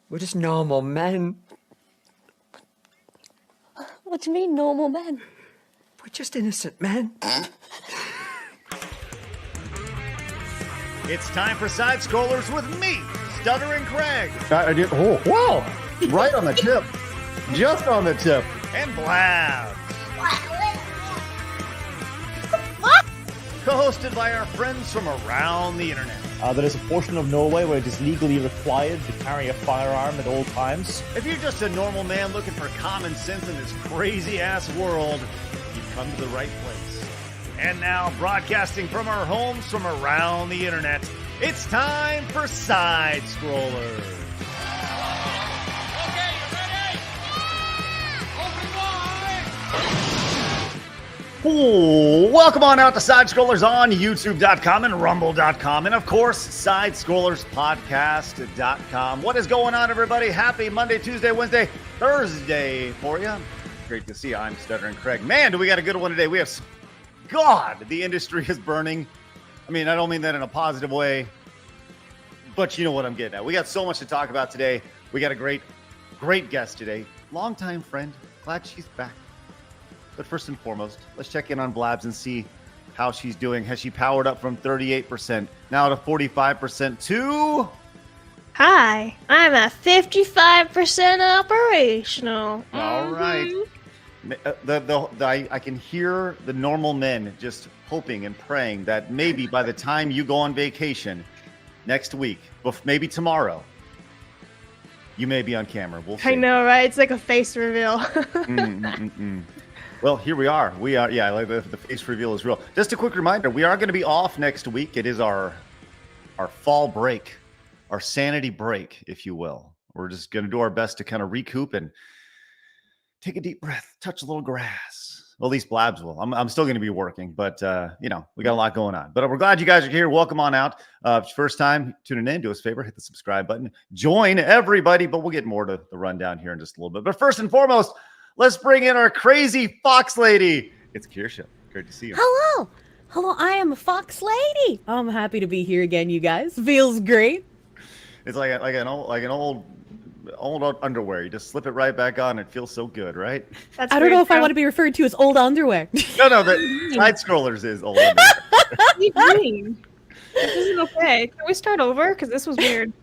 We're just normal men. What do you mean, normal men? We're just innocent men. It's time for Side Scrollers with me, Stuttering Craig. I did. Oh, whoa! Right on the tip. Just on the tip. And Blabs. Co-hosted by our friends from around the internet. There is a portion of Norway where it is legally required to carry a firearm at all times. If you're just a normal man looking for common sense in this crazy-ass world, you've come to the right place. And now, broadcasting from our homes from around the internet, it's time for Side Scrollers. Okay, you ready? Open wide! Ooh, welcome on out to Side Scrollers on YouTube.com and Rumble.com, and of course, SideScrollersPodcast.com. What is going on, everybody? Happy Monday, Tuesday, Wednesday, Thursday for you. Great to see you. I'm Stuttering Craig. Man, do we got a good one today. We have, God, the industry is burning. I mean, I don't mean that in a positive way, but you know what I'm getting at. We got so much to talk about today. We got a great guest today. Longtime friend. Glad she's back. But first and foremost, let's check in on Blabs and see how she's doing. Has she powered up from 38% now to 45% to... Hi, I'm at 55% operational. All right. I can hear the normal men just hoping and praying that maybe by the time you go on vacation next week, maybe tomorrow, you may be on camera. We'll see. I know, right? It's like a face reveal. Well, here we are. Yeah, like the face reveal is real. Just a quick reminder, we are going to be off next week. It is our fall break, our sanity break, if you will. We're just going to do our best to kind of recoup and take a deep breath, touch a little grass. Well, at least Blabs will. I'm still going to be working, but, we got a lot going on. But we're glad you guys are here. Welcome on out. First time tuning in, do us a favor, hit the subscribe button. Join everybody, but we'll get more to the rundown here in just a little bit. But first and foremost, let's bring in our crazy fox lady. It's Kirsche. Great to see you. Hello, I am a fox lady. I'm happy to be here again, you guys. Feels great. It's like an old underwear. You just slip it right back on. It feels so good, right? I don't know if I want to be referred to as old underwear. No, the Side Scrollers is old underwear. What are you doing? This isn't okay. Can we start over? Because this was weird.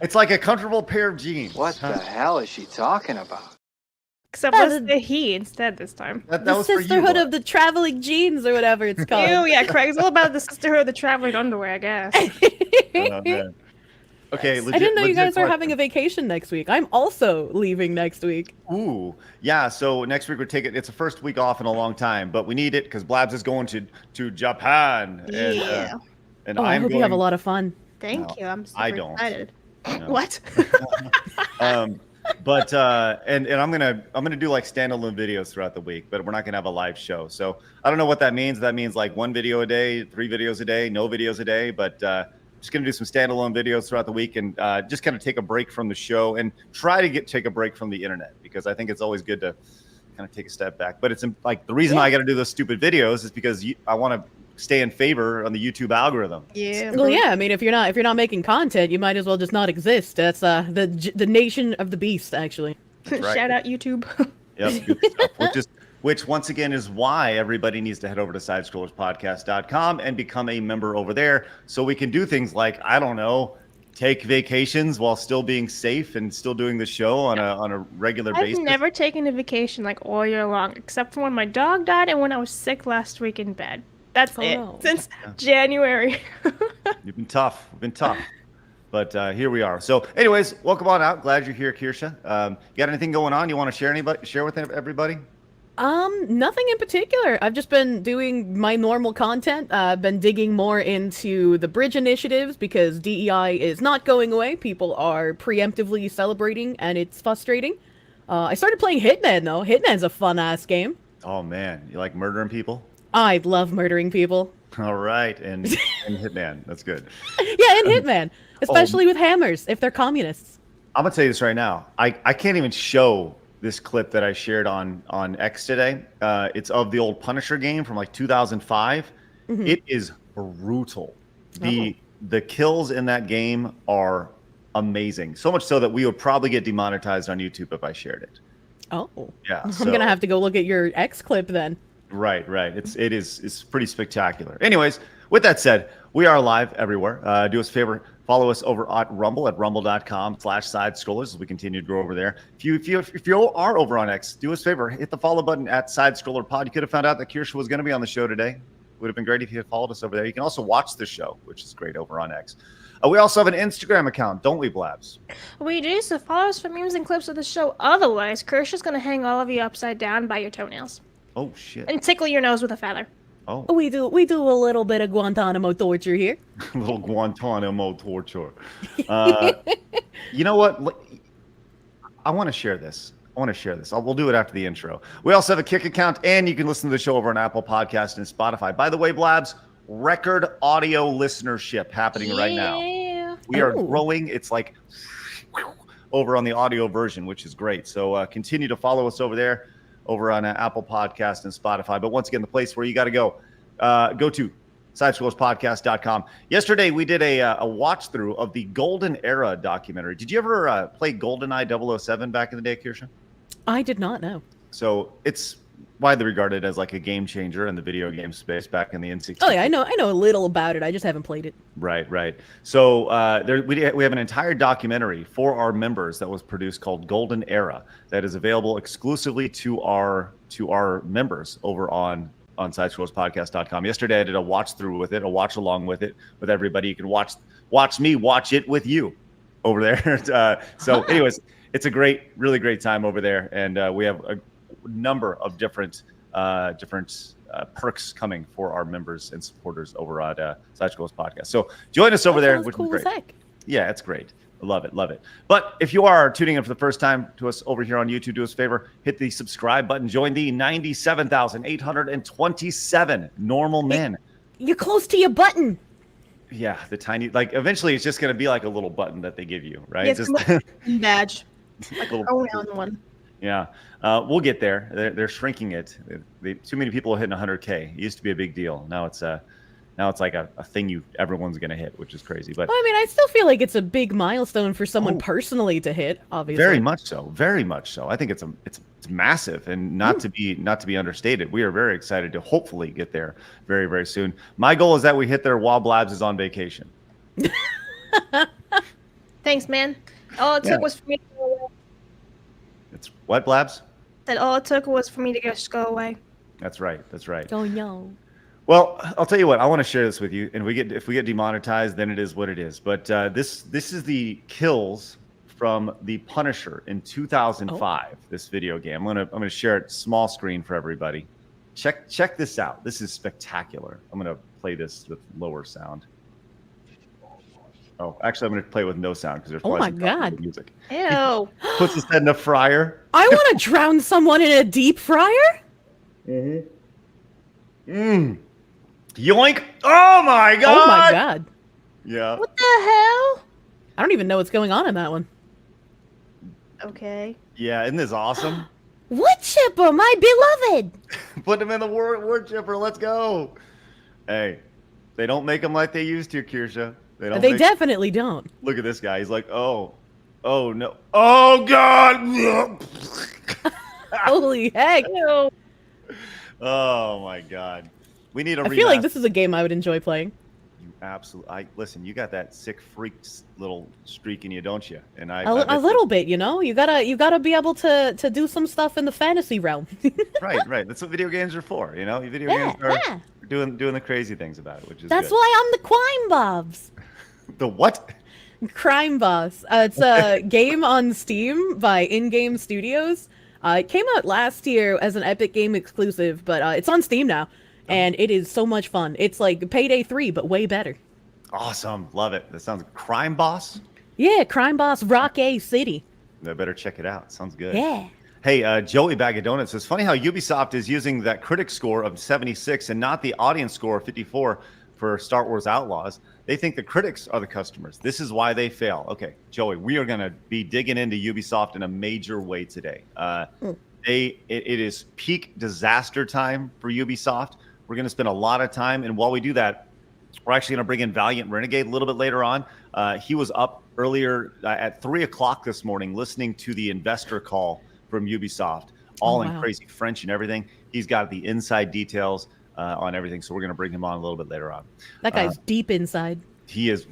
It's like a comfortable pair of jeans. What the hell is she talking about? Except let's say he instead this time. That The was for you, sisterhood Bob. of the traveling jeans or whatever it's called. Ew, yeah, Craig's all about the sisterhood of the traveling underwear, I guess. Oh, man. Okay, I didn't know you guys are having a vacation next week. I'm also leaving next week. Ooh, yeah. So next week we're taking. It's the first week off in a long time, but we need it because Blabs is going to Japan, and I I'm hope going. you have a lot of fun. Thank you. I'm super I don't. excited. No. What? But and I'm gonna do like standalone videos throughout the week, but we're not gonna have a live show. So I don't know what that means. That means like 1 video a day, 3 videos a day, no videos a day. But just gonna do some standalone videos throughout the week and just kind of take a break from the show and try to take a break from the internet because I think it's always good to kind of take a step back. But it's like the reason I got to do those stupid videos is because I want to stay in favor on the YouTube algorithm. Yeah. Well, yeah. I mean, if you're not making content, you might as well just not exist. That's the nation of the beast, actually. Right. Shout out YouTube. Yep. Good stuff. Which once again is why everybody needs to head over to SideScrollersPodcast.com and become a member over there, so we can do things like, I don't know, take vacations while still being safe and still doing the show on a regular basis. I've never taken a vacation like all year long, except for when my dog died and when I was sick last week in bed. That's it. No. Since January. You've been tough. We've been tough. But here we are. So anyways, welcome on out. Glad you're here, Kirsche. You got anything going on you want to share with everybody? Nothing in particular. I've just been doing my normal content. I've been digging more into the bridge initiatives because DEI is not going away. People are preemptively celebrating, and it's frustrating. I started playing Hitman, though. Hitman's a fun-ass game. Oh, man. You like murdering people? I love murdering people. All right. And Hitman. That's good. Yeah, and Hitman. Especially with hammers, if they're communists. I'm going to tell you this right now. I can't even show this clip that I shared on X today. It's of the old Punisher game from like 2005. Mm-hmm. It is brutal. The the kills in that game are amazing. So much so that we would probably get demonetized on YouTube if I shared it. Oh. Yeah. I'm so- going to have to go look at your X clip then. Right. It's pretty spectacular. Anyways, with that said, we are live everywhere. Do us a favor, follow us over at rumble.com/side-scrollers as we continue to grow over there. If you are over on X, do us a favor, hit the follow button at Side-Scroller Pod. You could have found out that Kirsche was going to be on the show today. Would have been great if you had followed us over there. You can also watch the show, which is great over on X. We also have an Instagram account, don't we, Blabs? We do, so follow us for memes and clips of the show. Otherwise, Kirsche is going to hang all of you upside down by your toenails. Oh, shit. And tickle your nose with a feather. Oh, We do a little bit of Guantanamo torture here. little Guantanamo torture. You know what? I want to share this. We'll do it after the intro. We also have a Kick account, and you can listen to the show over on Apple Podcast and Spotify. By the way, Blabs, record audio listenership happening right now. We are growing. It's like over on the audio version, which is great. So continue to follow us over there, over on Apple Podcast and Spotify. But once again, the place where you got to go to sidescrollerspodcast.com. Yesterday, we did a watch through of the Golden Era documentary. Did you ever play GoldenEye 007 back in the day, Kirsche? I did not know. So it's widely regarded as like a game changer in the video game space back in the N64. Oh yeah, I know a little about it. I just haven't played it. Right. So we have an entire documentary for our members that was produced called Golden Era that is available exclusively to our members over on sidescrollerspodcast.com. Yesterday I did a watch through with it, a watch along with it with everybody. You can watch me watch it with you over there. Anyways, it's a really great time over there, and we have a number of different perks coming for our members and supporters over at Side Scrollers Podcast. So join us over there, which is great. Yeah, it's great. I love it. But if you are tuning in for the first time to us over here on YouTube, do us a favor, hit the subscribe button. Join the 97,827 normal men. You're close to your button. Yeah, the tiny, like eventually it's just going to be like a little button that they give you, right? Yes, Just badge. like a little, Around one. yeah. We'll get there. They're shrinking it. Too many people are hitting 100K. It used to be a big deal. Now it's like a thing everyone's going to hit, which is crazy. But Well, I mean, I still feel like it's a big milestone for someone personally to hit. Obviously, very much so. I think it's massive and not to be understated. We are very excited to hopefully get there very, very soon. My goal is that we hit there while Blabs is on vacation. Thanks, man. All it took was for me to go away. It's what, Blabs? That all it took was for me to just go away. That's right. Oh no. Well, I'll tell you what. I want to share this with you, and if we get demonetized, then it is what it is. But this is the kills from the Punisher in 2005. This video game. I'm gonna share it small screen for everybody. Check this out. This is spectacular. I'm gonna play this with lower sound. Oh, actually, I'm gonna play with no sound because there's Oh probably my some God. music. Ew. Puts his head in a fryer. I want to drown someone in a deep fryer. Yoink! Oh my god! Oh my god. Yeah. What the hell? I don't even know what's going on in that one. Okay. Yeah, isn't this awesome? Wood chipper, my beloved. Put him in the word chipper. Let's go. Hey, they don't make them like they used to, Kirsche. They definitely don't. Look at this guy. He's like, oh no, oh god. Holy heck. Ew. Oh my god. We need a I feel like this is a game I would enjoy playing. You absolutely. Listen. You got that sick freak little streak in you, don't you? And A little bit, you know. You gotta be able to do some stuff in the fantasy realm. Right. That's what video games are for. You know, video games are doing the crazy things about it, which is That's good. why I'm the crime boss. The what? Crime Boss. It's a game on Steam by In-Game Studios. It came out last year as an Epic Game exclusive, but it's on Steam now, and it is so much fun. It's like Payday 3, but way better. Awesome. Love it. That sounds Crime Boss. Yeah, Crime Boss Rock A City. I better check it out. Sounds good. Yeah. Hey, Joey Bag of Donuts says, funny how Ubisoft is using that critic score of 76 and not the audience score of 54 for Star Wars Outlaws. They think the critics are the customers. This is why they fail. Okay, Joey, we are going to be digging into Ubisoft in a major way today. It is peak disaster time for Ubisoft. We're going to spend a lot of time, and while we do that, We're actually going to bring in Valliant Renegade a little bit later on. He was up earlier at 3 o'clock this morning listening to the investor call from Ubisoft, all in crazy French and everything. He's got the inside details on everything, so we're going to bring him on a little bit later on. That guy's deep inside. He is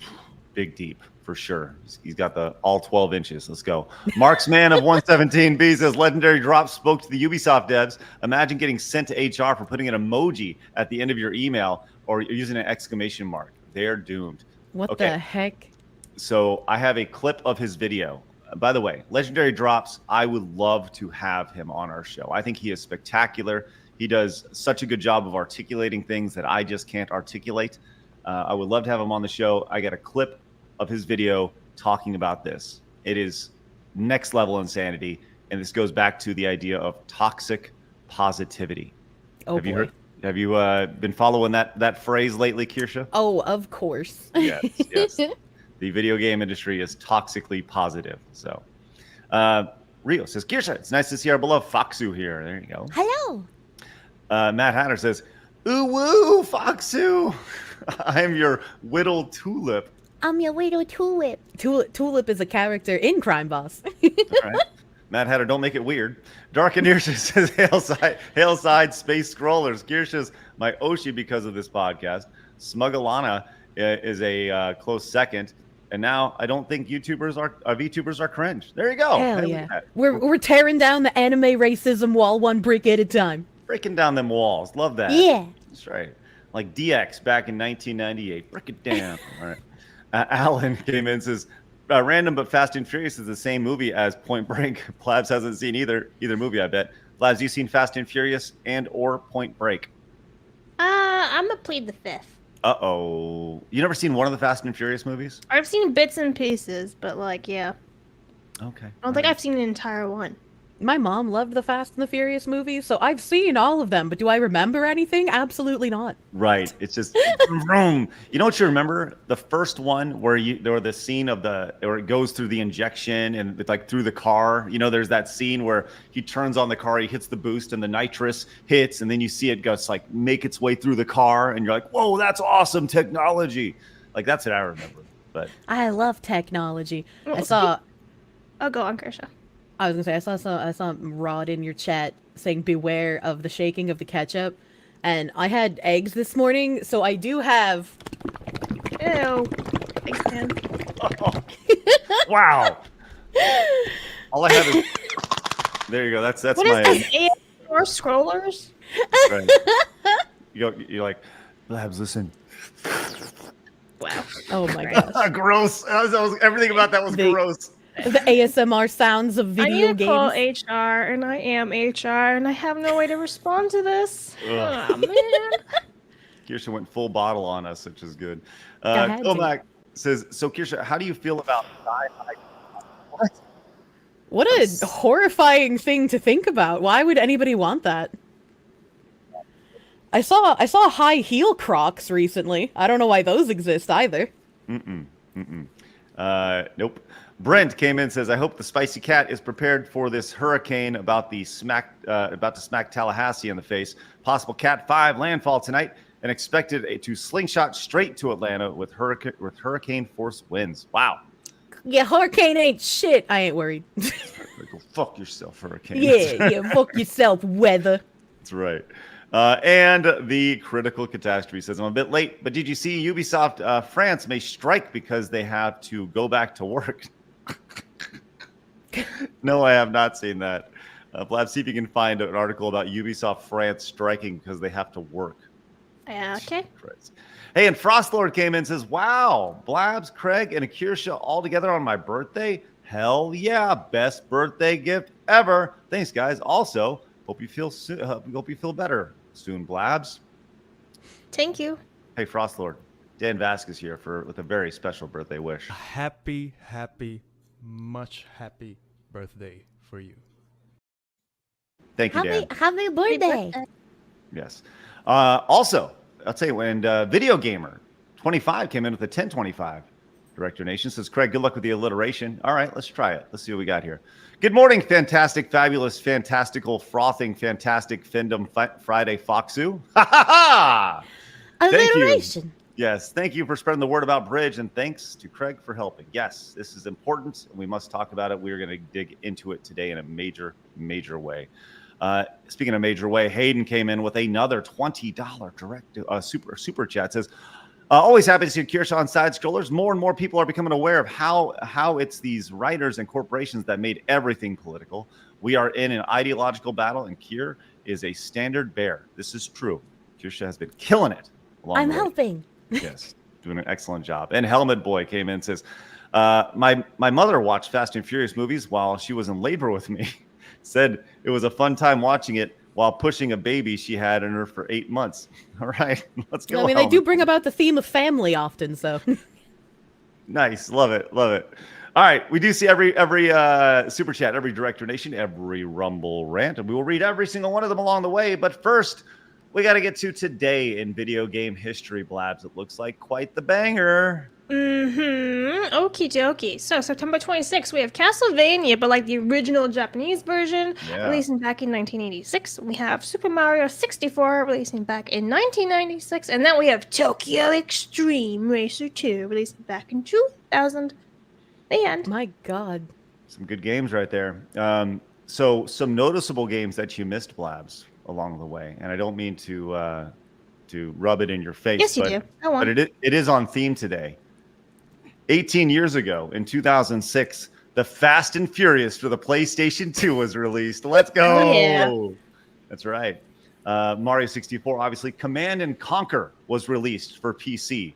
big deep for sure. He's got the all 12 inches. Let's go. Marksman of 117B says legendary drops spoke to the Ubisoft devs. Imagine getting sent to HR for putting an emoji at the end of your email or using an exclamation mark. They're doomed. What the heck? So I have a clip of his video. By the way, legendary drops, I would love to have him on our show. I think he is spectacular. He does such a good job of articulating things that I just can't articulate. I would love to have him on the show. I got a clip of his video talking about this. It is next level insanity, and this goes back to the idea of toxic positivity. Oh, boy. Have you been following that phrase lately, Kirsche? Oh, of course. Yes. The video game industry is toxically positive. So, Rio says, Kirsche, it's nice to see our beloved Foxu here. There you go. Hello. Matt Hatter says, ooh woo, Foxu. I am your whittled tulip. I'm your widow tulip. Tulip is a character in Crime Boss. All right. Matt Hatter, don't make it weird. Dark and Kirsche says, Hailside Space Scrollers. Kirsche's my Oshi because of this podcast. Smugalana is a close second. And now I don't think VTubers are cringe. There you go. Hell yeah. We're tearing down the anime racism wall one brick at a time. Breaking down them walls. Love that. Yeah. That's right. Like DX back in 1998. Break it down. All right. Alan came in and says, random but Fast and Furious is the same movie as Point Break. Blabs hasn't seen either movie, I bet. Blabs, you seen Fast and Furious and or Point Break? I'm gonna plead the fifth. Uh-oh. You never seen one of the Fast and Furious movies? I've seen bits and pieces, but like, yeah. Okay. I don't think I've seen the entire one. My mom loved the Fast and the Furious movies, so I've seen all of them, but do I remember anything? Absolutely not. Right. It's just vroom. You know what you remember? The first one where the scene of where it goes through the injection and it's like through the car. You know, there's that scene where he turns on the car, he hits the boost and the nitrous hits, and then you see it goes like make its way through the car, and you're like, whoa, that's awesome technology. Like that's what I remember. But I love technology. I saw I'll go on, Kirsche. I was gonna say I saw Rod in your chat saying beware of the shaking of the ketchup, and I had eggs this morning, so I do have. Ew. Eggs, man. Wow. All I have is. There you go. That's What my. is this? ASMR scrollers? Right. You're like, Labs, listen. Wow. Oh my gosh. Gross. Everything about that was gross. The ASMR sounds of video I need to games. call HR, and I am HR, and I have no way to respond to this. Oh, man. Kirsche went full bottle on us, which is good. I had to. Komak says, so Kirsche, how do you feel about what? What a horrifying thing to think about. Why would anybody want that? I saw high heel Crocs recently. I don't know why those exist either. Nope. Brent came in and says, I hope the spicy cat is prepared for this hurricane about to smack Tallahassee in the face. Possible Cat 5 landfall tonight and expected to slingshot straight to Atlanta with hurricane force winds. Wow. Yeah, hurricane ain't shit. I ain't worried. Go fuck yourself, hurricane. Yeah, fuck yourself, weather. That's right. And the critical catastrophe says, I'm a bit late, but did you see Ubisoft France may strike because they have to go back to work? No, I have not seen that. Blab, see if you can find an article about Ubisoft France striking because they have to work. Yeah, okay. Christ. Hey, and Frostlord came in and says, wow, Blabs, Craig, and a Kirsche all together on my birthday? Hell yeah, best birthday gift ever. Thanks, guys. Also, hope you feel better soon, Blabs. Thank you. Hey, Frostlord. Dan Vasquez here with a very special birthday wish. Happy, much happy birthday for you. Thank you, Dan. Happy birthday. Yes. Also, I'll tell you, when Video Gamer 25 came in with a 1025. Director Nation says, Craig, good luck with the alliteration. All right, let's try it. Let's see what we got here. Good morning, fantastic, fabulous, fantastical, frothing, fantastic, Findom Friday Foxu. Ha ha ha! Thank you. Alliteration. Yes, thank you for spreading the word about Bridge, and thanks to Craig for helping. Yes, this is important, and we must talk about it. We're going to dig into it today in a major, major way. Speaking of major way, Hayden came in with another $20 direct super chat. Says, always happy to see Kirsche on side scrollers. More and more people are becoming aware of how it's these writers and corporations that made everything political. We are in an ideological battle, and Kier is a standard bearer. This is true. Kirsche has been killing it. I'm helping. Yes, doing an excellent job. And Helmet Boy came in and says, my mother watched Fast and Furious movies while she was in labor with me. Said it was a fun time watching it while pushing a baby she had in her for 8 months. All right, let's go. I mean, they do bring about the theme of family often, so. Nice, love it, love it. All right, we do see every super chat, every direct donation, every Rumble rant, and we will read every single one of them along the way. But first, we got to get to today in video game history, Blabs. It looks like quite the banger. Okie dokie. So September 26th, we have Castlevania, but like the original Japanese version, releasing back in 1986. We have Super Mario 64, releasing back in 1996. And then we have Tokyo Extreme Racer 2, releasing back in 2000. The end. My God. Some good games right there. So some noticeable games that you missed, Blabs, along the way. And I don't mean to rub it in your face. Yes, you do. Go on. But it is on theme today. 18 years ago, in 2006, the Fast and Furious for the PlayStation 2 was released. Let's go! Oh, yeah. That's right. Mario 64, obviously. Command and Conquer was released for PC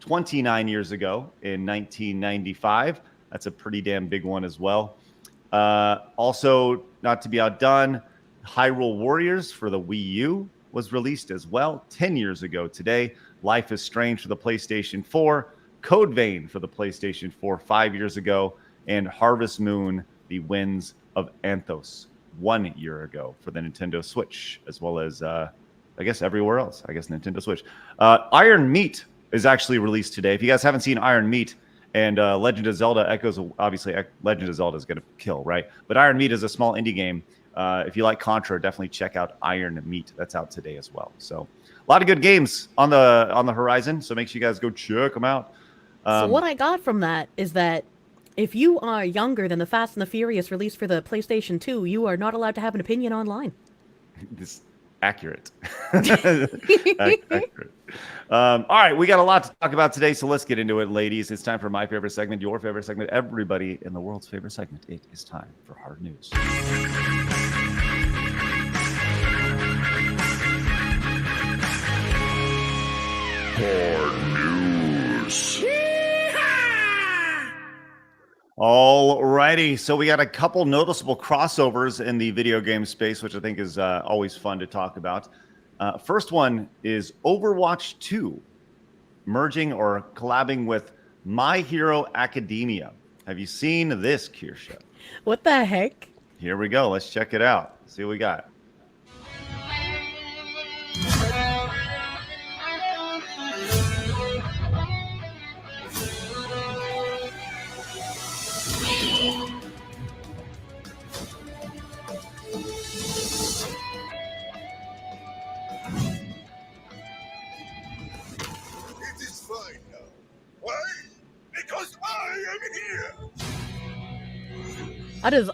29 years ago in 1995. That's a pretty damn big one as well. Also, not to be outdone, Hyrule Warriors for the Wii U was released as well 10 years ago today. Life is Strange for the PlayStation 4. Code Vein for the PlayStation 4 5 years ago, and Harvest Moon, The Winds of Anthos 1 year ago for the Nintendo Switch, as well as, I guess, everywhere else. I guess Nintendo Switch. Iron Meat is actually released today. If you guys haven't seen Iron Meat, and Legend of Zelda Echoes, obviously, Legend of Zelda is going to kill, right? But Iron Meat is a small indie game. If you like Contra, definitely check out Iron Meat. That's out today as well. So a lot of good games on the horizon, so make sure you guys go check them out. So what I got from that is that if you are younger than the Fast and the Furious released for the PlayStation 2, you are not allowed to have an opinion online. This accurate. Accurate. All right, we got a lot to talk about today, so let's get into it, ladies. It's time for my favorite segment, your favorite segment, everybody in the world's favorite segment. It is time for Hard News. Hard News. All righty, so we got a couple noticeable crossovers in the video game space, which I think is always fun to talk about. First one is Overwatch 2 merging or collabing with My Hero Academia. Have you seen this, Kirsche? What the heck? Here we go. Let's check it out. See what we got.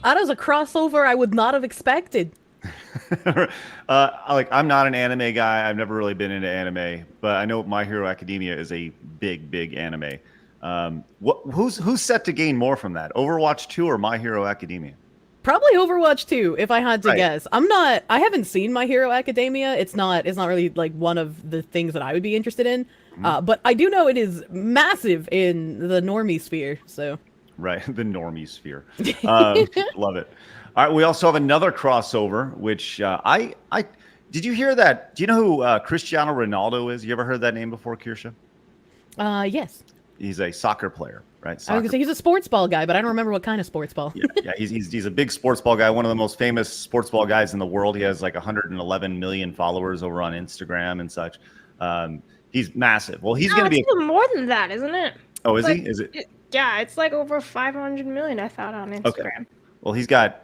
That is a crossover I would not have expected. I'm not an anime guy. I've never really been into anime, but I know My Hero Academia is a big anime. Who's set to gain more from that? Overwatch 2 or My Hero Academia? Probably Overwatch 2, if I had to guess. I haven't seen My Hero Academia. It's not really like one of the things that I would be interested in. But I do know it is massive in the normie sphere, so. Right, the normie sphere. Love it. All right, we also have another crossover, which did you hear that? Do you know who Cristiano Ronaldo is? You ever heard that name before, Kirsche? Yes. He's a soccer player, right? I was gonna say he's a sports ball guy, but I don't remember what kind of sports ball. yeah, he's a big sports ball guy, one of the most famous sports ball guys in the world. He has like 111 million followers over on Instagram and such. He's massive. Well, he's going to be even more than that, isn't it? Oh, is like, he? Is it? Yeah, it's like over 500 million. I thought on Instagram. Okay. Well, he's got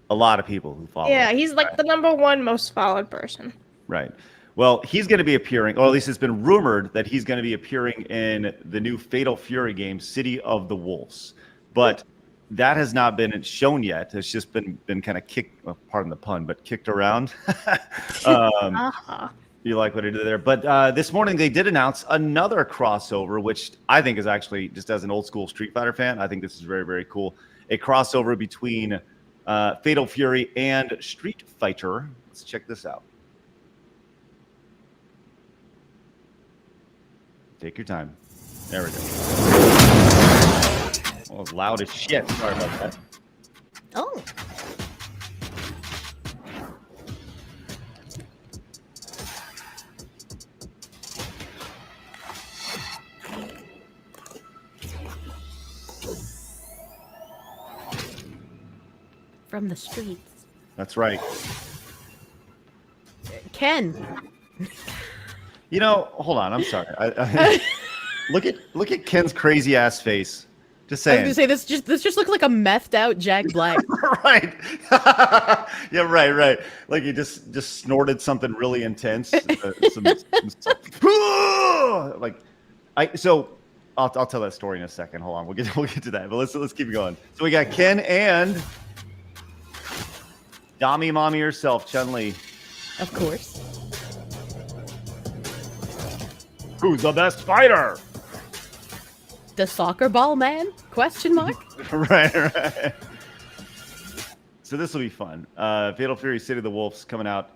a lot of people who follow. Yeah, he's like the #1 most followed person. Right. Well, he's going to be appearing, or at least it's been rumored that he's going to be appearing in the new Fatal Fury game, City of the Wolves. But that has not been shown yet. It's just been kind of kicked, well, pardon the pun, but kicked around. You like what I did there. But this morning they did announce another crossover, which I think is actually, just as an old school Street Fighter fan, I think this is very, very cool. A crossover between Fatal Fury and Street Fighter. Let's check this out. Take your time. There we go. Oh, it's loud as shit. Sorry about that. Oh. From the streets. That's right. Ken. You know, hold on. I'm sorry. Look at Ken's crazy ass face. Just saying. I was gonna say this just looks like a methed out Jack Black. Right. Yeah. Right. Like he just snorted something really intense. I'll tell that story in a second. Hold on. We'll get to that. But let's keep going. So we got Ken and Dami Mommy herself, Chun-Li. Of course. Who's the best fighter? The soccer ball man? Question mark? Right. So this will be fun. Fatal Fury City of the Wolves coming out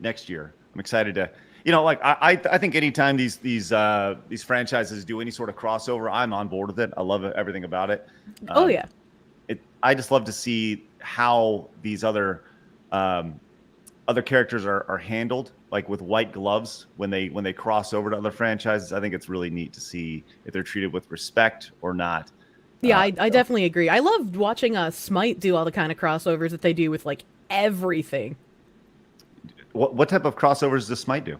next year. I'm excited to, I think anytime these franchises do any sort of crossover, I'm on board with it. I love everything about it. Oh yeah. I just love to see how these other characters are handled, like with white gloves when they cross over to other franchises. I think it's really neat to see if they're treated with respect or not. Yeah, I definitely agree. I loved watching Smite do all the kind of crossovers that they do with like everything. What type of crossovers does Smite do?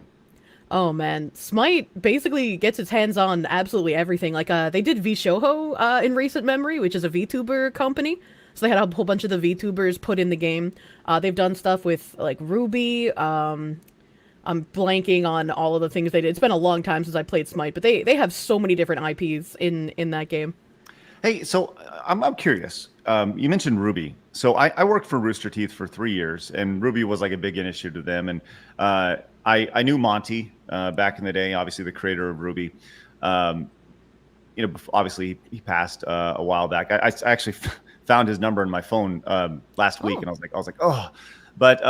Oh man, Smite basically gets its hands on absolutely everything. Like they did VShoho in recent memory, which is a VTuber company. So they had a whole bunch of the VTubers put in the game. They've done stuff with like Ruby. I'm blanking on all of the things they did. It's been a long time since I played Smite, but they have so many different IPs in that game. Hey, so I'm curious. You mentioned Ruby. So I worked for Rooster Teeth for 3 years, and Ruby was like a big initiative to them. And I knew Monty back in the day, obviously the creator of Ruby. Obviously he passed a while back. I actually found his number in my phone last week, and I was like, oh. But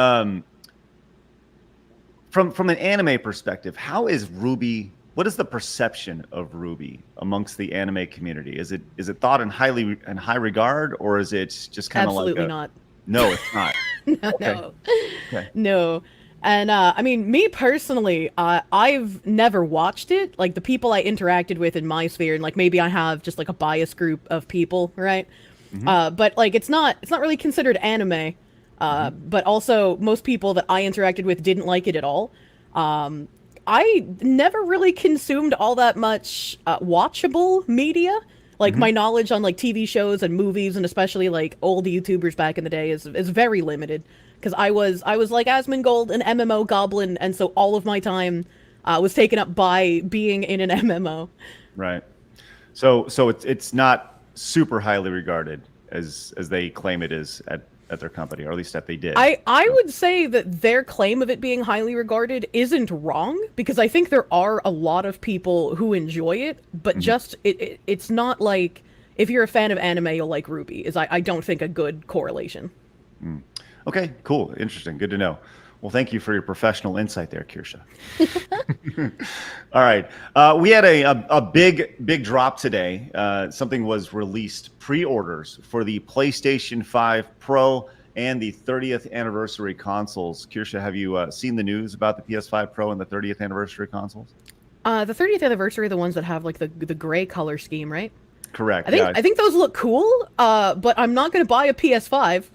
from an anime perspective, how is Ruby? What is the perception of Ruby amongst the anime community? Is it thought in high regard, or is it just kind of like absolutely not? No, it's not. No. Okay. No. And I mean, me personally, I've never watched it. Like the people I interacted with in my sphere, and like maybe I have just like a bias group of people, right? Mm-hmm. But like it's not really considered anime. But also most people that I interacted with didn't like it at all. I never really consumed all that much watchable media. Like my knowledge on like TV shows and movies, and especially like old YouTubers back in the day is very limited. Because I was like Asmongold, an MMO goblin, and so all of my time was taken up by being in an MMO. Right. So it's not super highly regarded as they claim it is at their company, or at least that they did. I would say that their claim of it being highly regarded isn't wrong, because I think there are a lot of people who enjoy it, but just it's not like if you're a fan of anime, you'll like Ruby. I don't think a good correlation. Okay, cool, interesting, good to know. Well, thank you for your professional insight there, Kirsche. All right, we had a big drop today. Something was released, pre-orders for the PlayStation 5 Pro and the 30th anniversary consoles. Kirsche, have you seen the news about the PS5 Pro and the 30th anniversary consoles? The 30th anniversary are the ones that have like the gray color scheme, right? Correct. I think those look cool, but I'm not going to buy a PS5.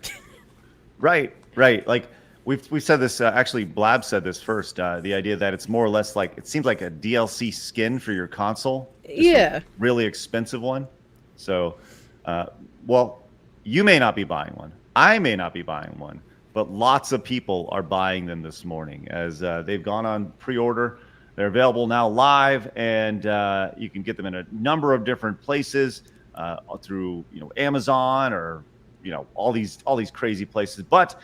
Right. Like we've said this. Actually, Blabs said this first. The idea that it's more or less like it seems like a DLC skin for your console. Yeah. Really expensive one. So, well, you may not be buying one. I may not be buying one. but lots of people are buying them this morning as they've gone on pre-order. They're available now live, and you can get them in a number of different places through Amazon or all these crazy places. But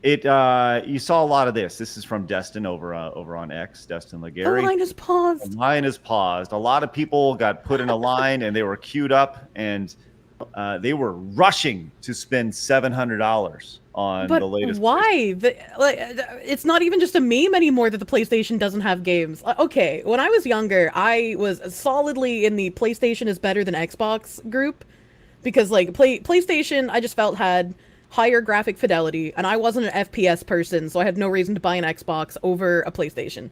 it you saw a lot of this. This is from Destin over on X, Destin Legary. The line is paused. The line is paused. A lot of people got put in a line and they were queued up, and they were rushing to spend $700 on the latest. Why? It's not even just a meme anymore that the PlayStation doesn't have games. Okay, when I was younger, I was solidly in the PlayStation is better than Xbox group because PlayStation, I just felt had higher graphic fidelity, and I wasn't an FPS person, so I had no reason to buy an Xbox over a PlayStation.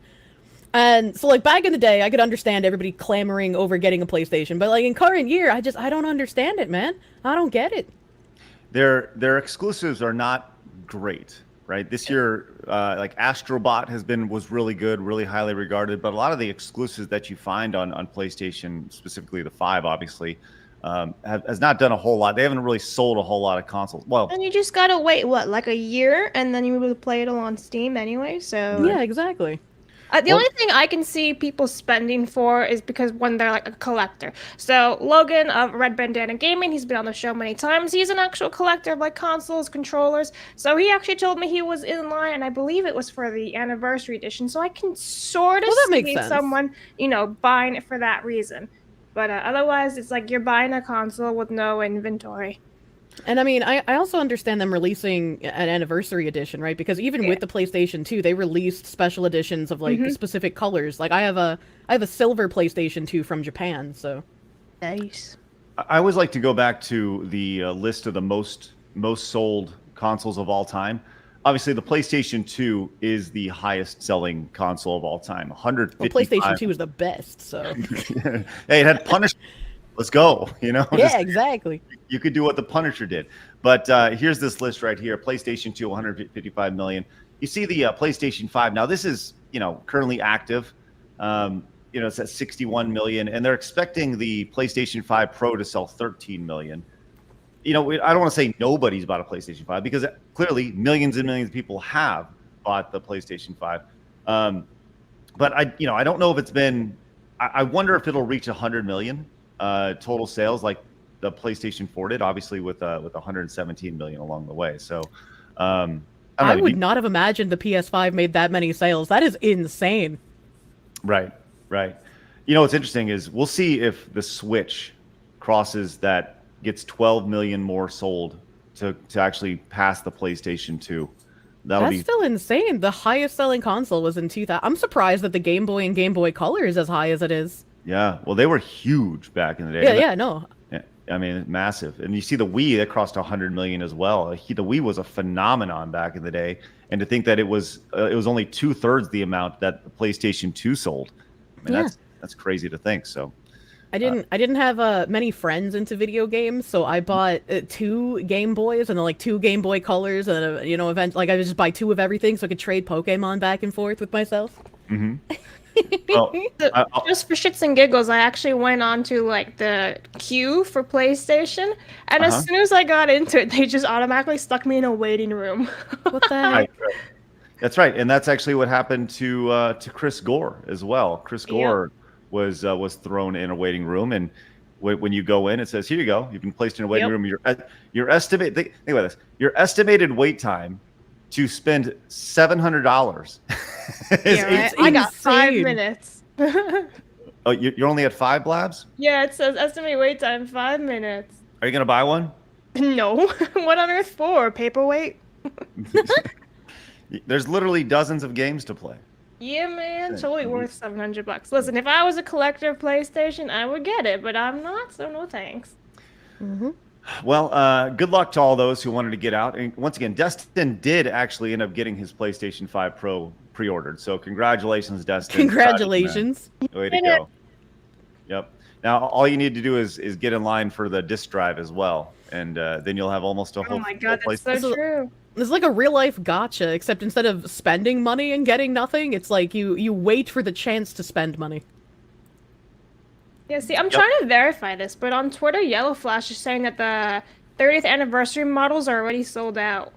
And so back in the day, I could understand everybody clamoring over getting a PlayStation, but in current year, I don't understand it, man. I don't get it. Their exclusives are not great, right? This year, Astrobot was really good, really highly regarded, but a lot of the exclusives that you find on PlayStation, specifically the 5, obviously, has not done a whole lot. They haven't really sold a whole lot of consoles. Well, and you just gotta wait a year, and then you will play it all on Steam anyway. So yeah, exactly. The only thing I can see people spending for is because when they're a collector. So Logan of Red Bandana Gaming, he's been on the show many times. He's an actual collector of consoles, controllers. So he actually told me he was in line, and I believe it was for the anniversary edition. So I can sort of see someone, buying it for that reason. But otherwise, it's you're buying a console with no inventory. And I mean, I also understand them releasing an anniversary edition, right? Because even with the PlayStation 2, they released special editions of the specific colors. I have a silver PlayStation 2 from Japan, so nice. I always like to go back to the list of the most sold consoles of all time. Obviously, the PlayStation 2 is the highest selling console of all time. 155. Well, PlayStation 2 is the best, so. Hey, it had Punisher. Let's go. Yeah, exactly. You could do what the Punisher did. But here's this list right here. PlayStation 2, 155 million. You see the PlayStation 5. Now, this is, currently active. It's at 61 million. And they're expecting the PlayStation 5 Pro to sell 13 million. I don't want to say nobody's bought a PlayStation 5 because clearly millions and millions of people have bought the PlayStation 5. But I don't know if it's been. I wonder if it'll reach 100 million total sales like the PlayStation 4 did, obviously with 117 million along the way. So I would not have imagined the PS5 made that many sales. That is insane. Right. What's interesting is we'll see if the Switch crosses that. Gets 12 million more sold to actually pass the PlayStation 2. That's still insane. The highest selling console was in 2000. I'm surprised that the Game Boy and Game Boy Color is as high as it is. Yeah, well, they were huge back in the day. Yeah, no. Yeah, I mean, massive. And you see the Wii, that crossed 100 million as well. The Wii was a phenomenon back in the day. And to think that it was only 2/3 the amount that the PlayStation 2 sold. I mean, that's crazy to think. So. I didn't have many friends into video games, so I bought 2 Game Boys and then 2 Game Boy Colors and event I would just buy 2 of everything so I could trade Pokemon back and forth with myself. Mm-hmm. Just for shits and giggles, I actually went on to the queue for PlayStation, and as soon as I got into it, they just automatically stuck me in a waiting room. What the heck? Right. That's right, and that's actually what happened to Chris Gore as well. Chris Gore. Was thrown in a waiting room, and when you go in, it says, "Here you go. You've been placed in a waiting room. Your estimate. Think about this. Your estimated wait time to spend $700 is I got 5 minutes. Oh, you're only at 5, Blabs? Yeah, it says estimated wait time 5 minutes. Are you gonna buy one? No. What on earth for? Paperweight? There's literally dozens of games to play. Yeah, man, totally worth $700. Listen, if I was a collector of PlayStation, I would get it, but I'm not, so no thanks. Mm-hmm. Well, good luck to all those who wanted to get out. And once again, Destin did actually end up getting his PlayStation 5 Pro pre-ordered. So congratulations, Destin. Congratulations. Way to go. Yep. Now, all you need to do is get in line for the disc drive as well. And then you'll have almost a whole. Oh my God, that's so true. It's like a real life gotcha, except instead of spending money and getting nothing, it's like you wait for the chance to spend money. Yeah, see, I'm trying to verify this, but on Twitter, Yellow Flash is saying that the 30th anniversary models are already sold out.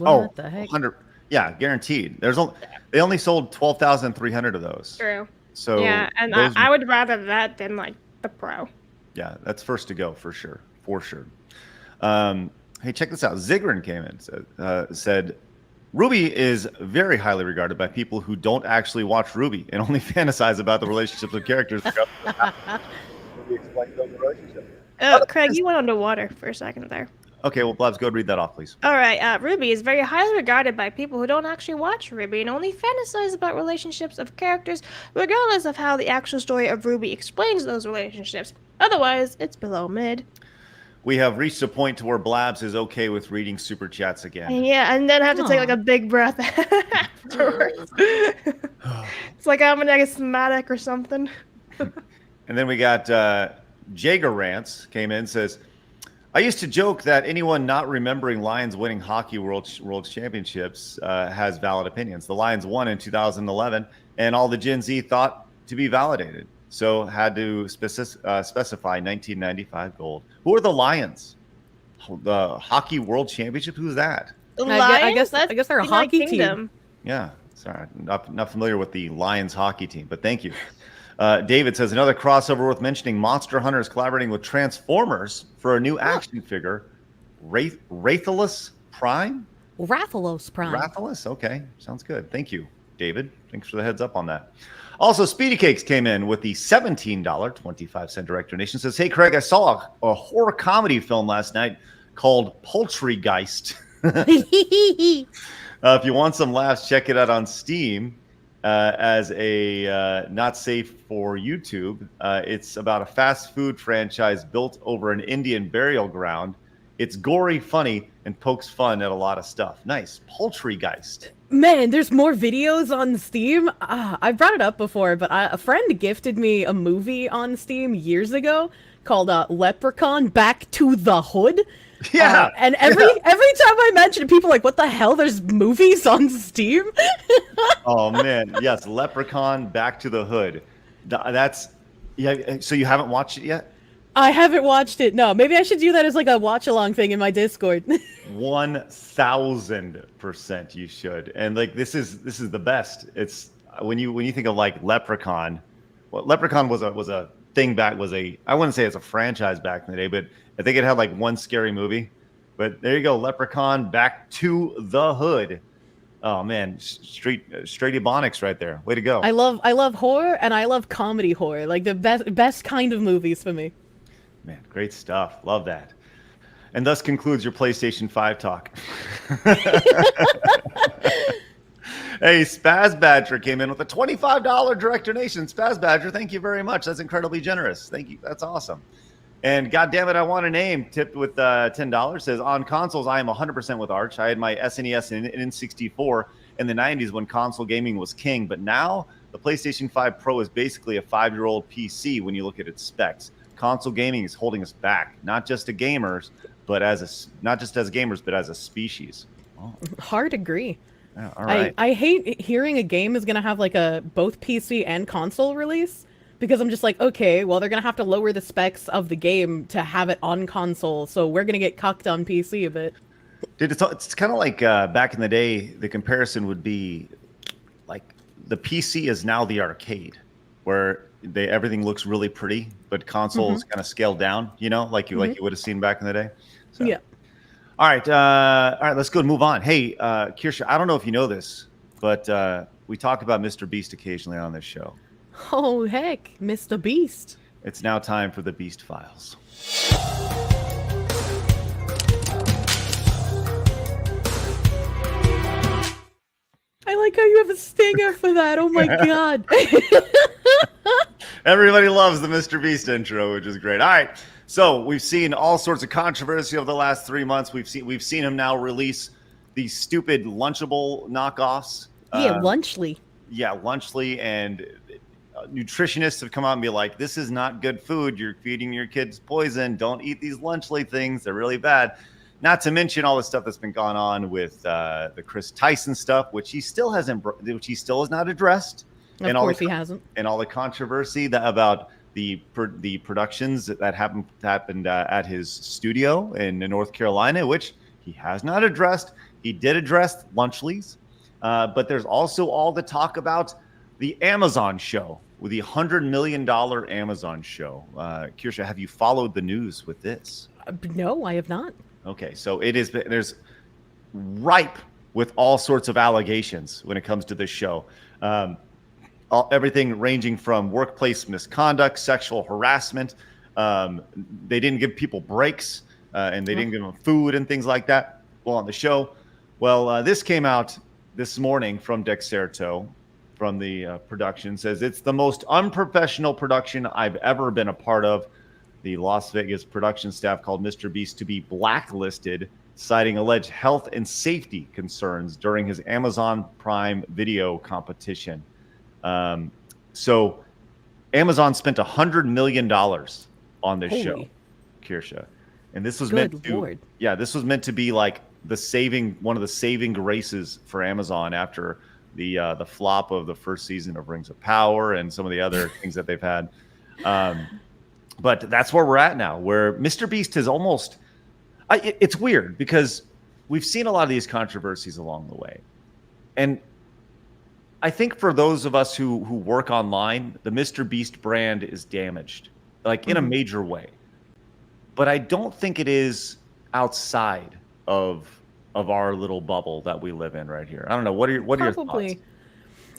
What the heck? 100. Yeah, guaranteed. They only sold 12,300 of those. True. So yeah, and those, I would rather that than like the Pro. yeah, that's first to go for sure. Hey, check this out. Zigrin came in, said Ruby is very highly regarded by people who don't actually watch Ruby and only fantasize about the relationships of characters. Oh, Craig, you went underwater for a second there. Okay, well, Blabs, go ahead and read that off, please. All right, Ruby is very highly regarded by people who don't actually watch Ruby and only fantasize about relationships of characters, regardless of how the actual story of Ruby explains those relationships. Otherwise, it's below mid. We have reached a point to where Blabs is okay with reading super chats again. And yeah, and then have to take like a big breath afterwards. It's like I'm an asthmatic or something. And then we got Jager Rants came in, says, I used to joke that anyone not remembering Lions winning hockey world championships has valid opinions. The Lions won in 2011, and all the Gen Z thought to be validated. So had to specify 1995 gold. Who are the Lions? The hockey world championship? Who's that? The Lions? I guess they're a United hockey Kingdom. team. Yeah, sorry, not familiar with the Lions hockey team, but thank you. David says another crossover worth mentioning. Monster Hunter is collaborating with Transformers for a new action figure, Rathalos Prime. Rathalos Prime. Rathalos, okay, sounds good. Thank you, David. Thanks for the heads up on that. Also, Speedy Cakes came in with the $17.25 direct donation. Says, hey, Craig, I saw a horror comedy film last night called Poultrygeist. If you want some laughs, check it out on Steam. As a not safe for YouTube. It's about a fast food franchise built over an Indian burial ground. It's gory, funny, and pokes fun at a lot of stuff. Nice. Poultrygeist. Man, there's more videos on Steam. I've brought it up before, but a friend gifted me a movie on Steam years ago called Leprechaun Back to the Hood. Yeah. And every time I mention it, people are like, what the hell? There's movies on Steam? Oh, man. Yes, Leprechaun Back to the Hood. That's... Yeah. So you haven't watched it yet? I haven't watched it. No, maybe I should do that as like a watch-along thing in my Discord. 1000% you should. And like this is the best. It's when you think of like Leprechaun. Well, Leprechaun was a thing back. I wouldn't say it's a franchise back in the day, but I think it had like one scary movie. But there you go, Leprechaun Back to the Hood. Oh man, straight ebonics right there. Way to go. I love horror and I love comedy horror. Like the best kind of movies for me. Man, great stuff. Love that. And thus concludes your PlayStation 5 talk. Hey, Spaz Badger came in with a $25 direct donation. Spaz Badger, thank you very much. That's incredibly generous. Thank you. That's awesome. And God damn it, I want a name. Tipped with $10. Says, on consoles, I am 100% with Arch. I had my SNES and N64 in the 90s when console gaming was king. But now the PlayStation 5 Pro is basically a 5-year-old PC when you look at its specs. Console gaming is holding us back, not just as gamers, but as a species. Oh. Hard agree. Yeah, all right. I hate hearing a game is gonna have like a both PC and console release because I'm just like, okay, well they're gonna have to lower the specs of the game to have it on console, so we're gonna get cucked on PC a bit. Dude, it's kind of like back in the day. The comparison would be like the PC is now the arcade, where everything looks really pretty, but console is kind of scaled down, like you would have seen back in the day. So. Yeah. All right, let's go and move on. Hey, Kirsche, I don't know if you know this, but we talk about MrBeast occasionally on this show. Oh, heck, MrBeast. It's now time for the Beast Files. I like how you have a stinger for that. Oh my god. Everybody loves the MrBeast intro, which is great. All right. So we've seen all sorts of controversy over the last 3 months. We've seen him now release these stupid Lunchable knockoffs. Yeah, Lunchly. Yeah, Lunchly, and nutritionists have come out and be like, this is not good food. You're feeding your kids poison. Don't eat these Lunchly things. They're really bad. Not to mention all the stuff that's been going on with the Chris Tyson stuff, which he still has not addressed. Of course he hasn't. And all the controversy about the productions that happened at his studio in North Carolina, which he has not addressed. He did address Lunchleys, but there's also all the talk about the Amazon show, with the $100 million Amazon show. Kirsche, have you followed the news with this? No, I have not. Okay, so there's ripe with all sorts of allegations when it comes to this show. Everything ranging from workplace misconduct, sexual harassment. They didn't give people breaks, and they didn't give them food and things like that while on the show. Well, this came out this morning from Dexerto, from the production. Says it's the most unprofessional production I've ever been a part of. The Las Vegas production staff called MrBeast to be blacklisted, citing alleged health and safety concerns during his Amazon Prime Video competition. So Amazon spent $100 million on this show, Kirsche, and this was meant to be like one of the saving graces for Amazon after the flop of the first season of Rings of Power and some of the other things that they've had. But that's where we're at now, where MrBeast has almost it's weird because we've seen a lot of these controversies along the way. And I think for those of us who work online, the MrBeast brand is damaged, like in a major way. But I don't think it is outside of our little bubble that we live in right here. I don't know. What are your thoughts?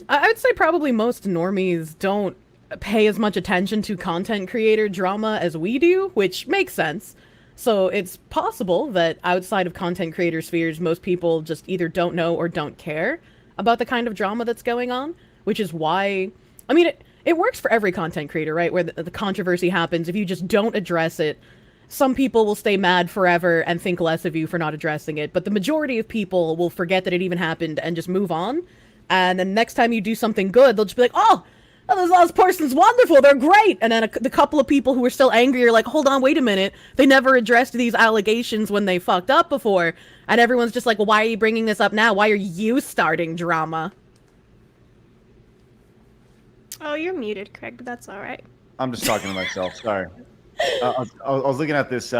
I would say probably most normies don't pay as much attention to content creator drama as we do, which makes sense. So it's possible that outside of content creator spheres, most people just either don't know or don't care about the kind of drama that's going on, which is why, I mean, it works for every content creator, right? Where the controversy happens, if you just don't address it, some people will stay mad forever and think less of you for not addressing it, but the majority of people will forget that it even happened and just move on. And then next time you do something good, they'll just be like, oh, this person's wonderful, they're great. And then the couple of people who are still angry are like, hold on, wait a minute. They never addressed these allegations when they fucked up before. And everyone's just like, well, why are you bringing this up now? Why are you starting drama? Oh, you're muted, Craig, but that's all right. I'm just talking to myself. Sorry. I was looking at this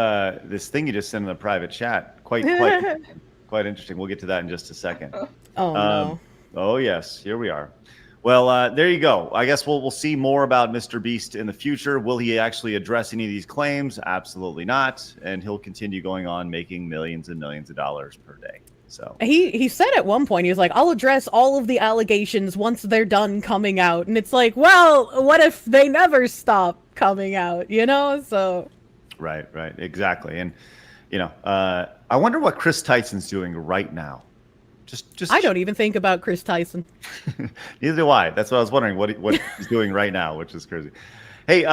thing you just sent in the private chat. Quite interesting. We'll get to that in just a second. Oh, no. Oh, yes. Here we are. Well, there you go. I guess we'll see more about MrBeast in the future. Will he actually address any of these claims? Absolutely not. And he'll continue going on making millions and millions of dollars per day. So he said at one point, he was like, I'll address all of the allegations once they're done coming out. And it's like, well, what if they never stop coming out, you know? So Right, exactly. And I wonder what Chris Tyson's doing right now. Just I don't even think about Chris Tyson. Neither do I. That's what I was wondering, what he's doing right now, which is crazy. Hey,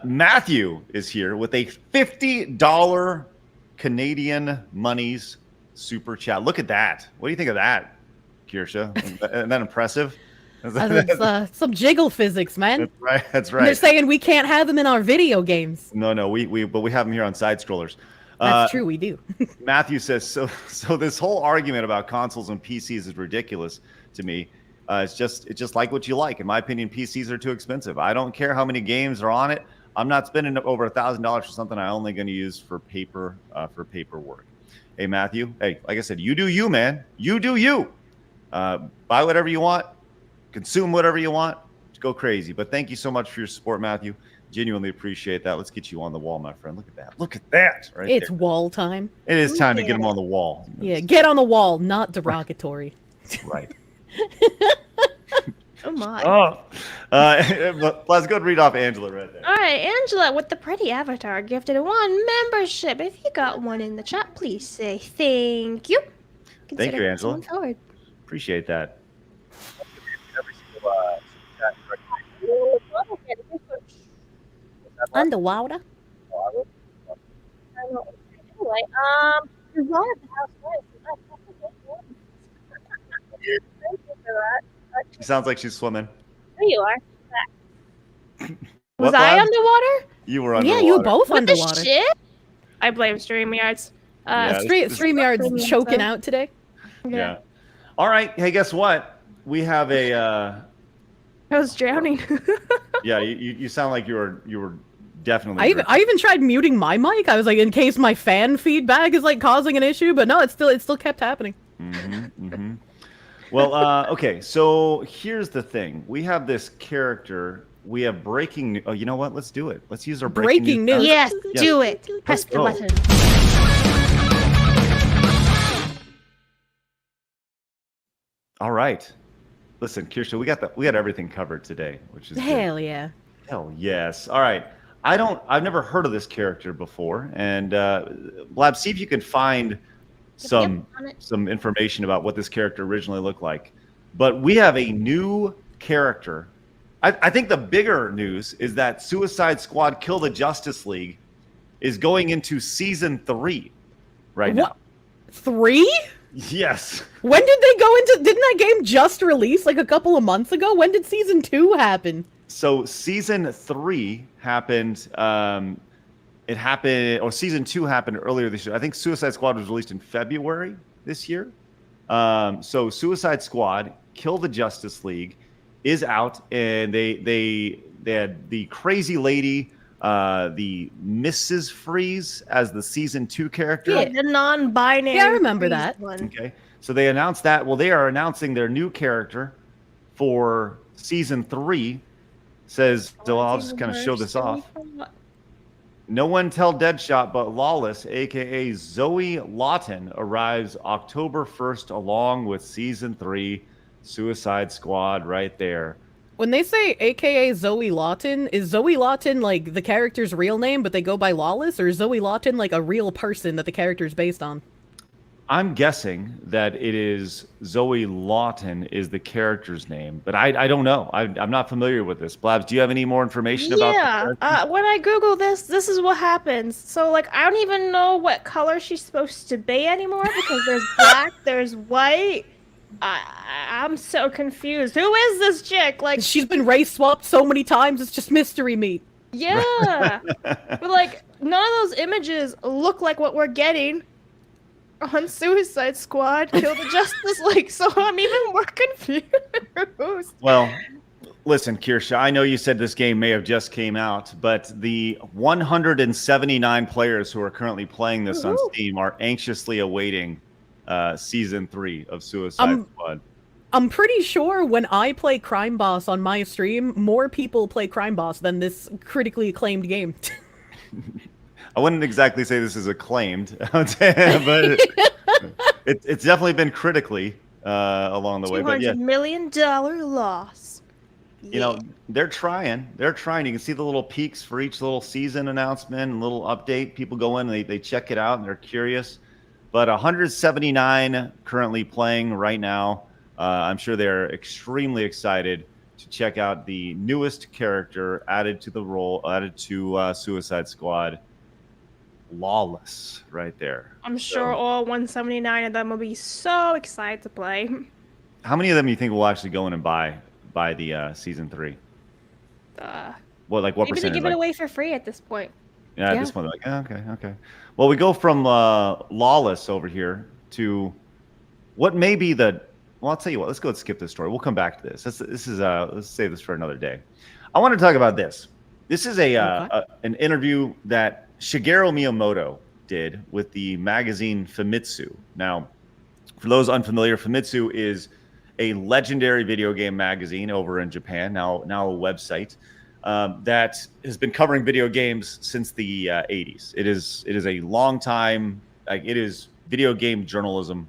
Matthew is here with a $50 Canadian monies super chat. Look at that. What do you think of that, Kirsche? Isn't that impressive? That's some jiggle physics, man. That's right. And they're saying we can't have them in our video games. No, but we have them here on side scrollers. That's true, we do. Matthew says, so this whole argument about consoles and PCs is ridiculous to me. It's just like what you like. In my opinion, PCs are too expensive. I don't care how many games are on it. I'm not spending over $1,000 for something I'm only going to use for paperwork. Hey, Matthew. Hey, like I said, you do you, man. You do you. Buy whatever you want. Consume whatever you want. Go crazy. But thank you so much for your support, Matthew. Genuinely appreciate that. Let's get you on the wall, my friend. Look at that. Look at that. It's there. Wall time. It is time to get him on the wall. Yeah, get on the wall, not derogatory. Right. Oh my. Let's go and read off Angela right there. All right, Angela with the pretty avatar gifted 1 membership. If you got one in the chat, please say thank you. Thank you, Angela. Appreciate that. Underwater. Anyway, there's one at the house. Thank you for that. She sounds like she's swimming. There you are. Was I underwater? You were underwater. Yeah, you were both what underwater. The shit? I blame StreamYards. StreamYard's choking out today. Yeah. All right. Hey, guess what? We have a. I was drowning. Yeah, you sound like you were definitely. I even tried muting my mic. I was like, in case my fan feedback is like causing an issue, but no, it still kept happening. Well, okay. So here's the thing: we have this character. We have breaking. Oh, you know what? Let's do it. Let's use our breaking Breaking news. Yes, Yes. do it. Press the go. button. All right. Listen, Kirsche, we got everything covered today, which is good. Hell yeah. Hell yes. All right. I've never heard of this character before, and Blab, see if you can find some information about what this character originally looked like. But we have a new character. I think the bigger news is that Suicide Squad Kill the Justice League is going into season 3 right now. 3? Yes. When did they go into? Didn't that game just release like a couple of months ago? When did season 2 happen? So season 3 happened. It happened, or season 2 happened earlier this year. I think Suicide Squad was released in February this year. So Suicide Squad Kill the Justice League is out, and they had the crazy lady, the Mrs. Freeze as the season 2 character. Yeah, the non-binary. Yeah, I remember freeze that. one. Okay, so they announced that. Well, they are announcing their new character for season 3. Says, so I'll just kind of show this off. No one tell Deadshot, but Lawless, aka Zoe Lawton, arrives October 1st along with season 3 Suicide Squad right there. When they say AKA Zoe Lawton, is Zoe Lawton like the character's real name, but they go by Lawless, or is Zoe Lawton like a real person that the character's based on? I'm guessing that it is Zoe Lawton is the character's name, but I don't know. I'm not familiar with this. Blabs, do you have any more information about the Yeah, when I Google this is what happens. So, like, I don't even know what color she's supposed to be anymore because there's black, there's white. I'm so confused. Who is this chick? Like, She's been race swapped so many times, it's just mystery meat. yeah. But, like, none of those images look like what we're getting on Suicide Squad Kill the Justice League, so I'm even more confused. Well, listen, Kirsche, I know you said this game may have just came out, but the 179 players who are currently playing this on Steam are anxiously awaiting season 3 of Suicide Squad. I'm pretty sure when I play Crime Boss on my stream, more people play Crime Boss than this critically acclaimed game. I wouldn't exactly say this is acclaimed, but it's definitely been critically along the way. But yeah, $200 million loss. you know, they're trying. They're trying. You can see the little peaks for each little season announcement and little update. People go in and they check it out and they're curious. But 179 currently playing right now. I'm sure they're extremely excited to check out the newest character added to Suicide Squad. Lawless right there. I'm sure all 179 of them will be so excited to play. How many of them do you think will actually go in and buy the season 3? What Maybe percentage? they give it away for free at this point. Yeah, at this point, they're like, okay. Well, we go from Lawless over here to what may be the. Well, I'll tell you what. Let's go and skip this story. We'll come back to this. Let's save this for another day. I want to talk about this. This is an interview that Shigeru Miyamoto did with the magazine Famitsu. Now, for those unfamiliar, Famitsu is a legendary video game magazine over in Japan, now a website that has been covering video games since the 80s. It is a long time. Like, it is video game journalism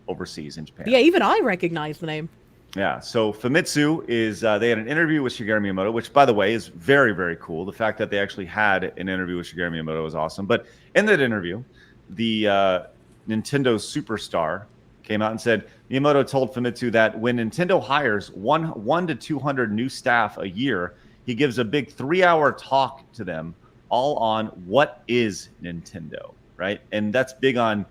overseas in Japan. Yeah, even I recognize the name. Yeah, so Famitsu is, they had an interview with Shigeru Miyamoto, which, by the way, is very, very cool. The fact that they actually had an interview with Shigeru Miyamoto is awesome. But in that interview, the Nintendo superstar came out and said Miyamoto told Famitsu that when Nintendo hires 1 to 200 new staff a year, he gives a big 3-hour talk to them all on what is Nintendo, right? And that's big on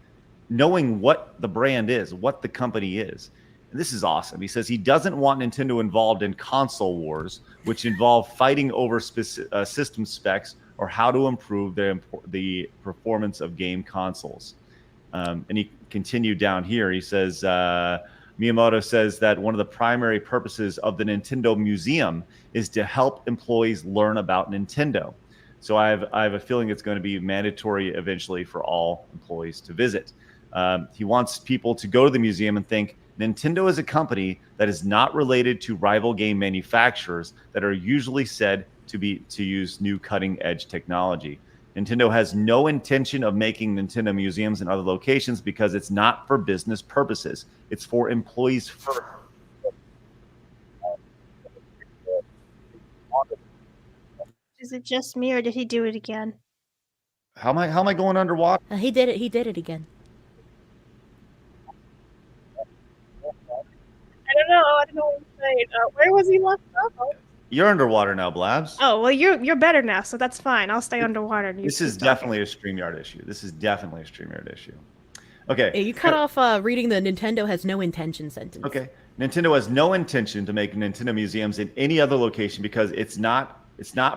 knowing what the brand is, what the company is. And this is awesome. He says he doesn't want Nintendo involved in console wars, which involve fighting over system specs or how to improve the performance of game consoles. And he continued down here. He says, Miyamoto says that one of the primary purposes of the Nintendo Museum is to help employees learn about Nintendo. So I have a feeling it's going to be mandatory eventually for all employees to visit. He wants people to go to the museum and think Nintendo is a company that is not related to rival game manufacturers that are usually said to use new cutting edge technology. Nintendo has no intention of making Nintendo museums in other locations because it's not for business purposes. It's for employees first. Is it just me, or did he do it again? How am I going underwater? He did it. He did it again. I don't know. I don't know what he's saying. Where was he left off? You're underwater now, Blabs. Oh, well, you're better now, so that's fine. I'll stay underwater. And This is definitely a StreamYard issue. Okay. Yeah, you cut off reading the Nintendo has no intention sentence. Okay. Nintendo has no intention to make Nintendo museums in any other location because it's not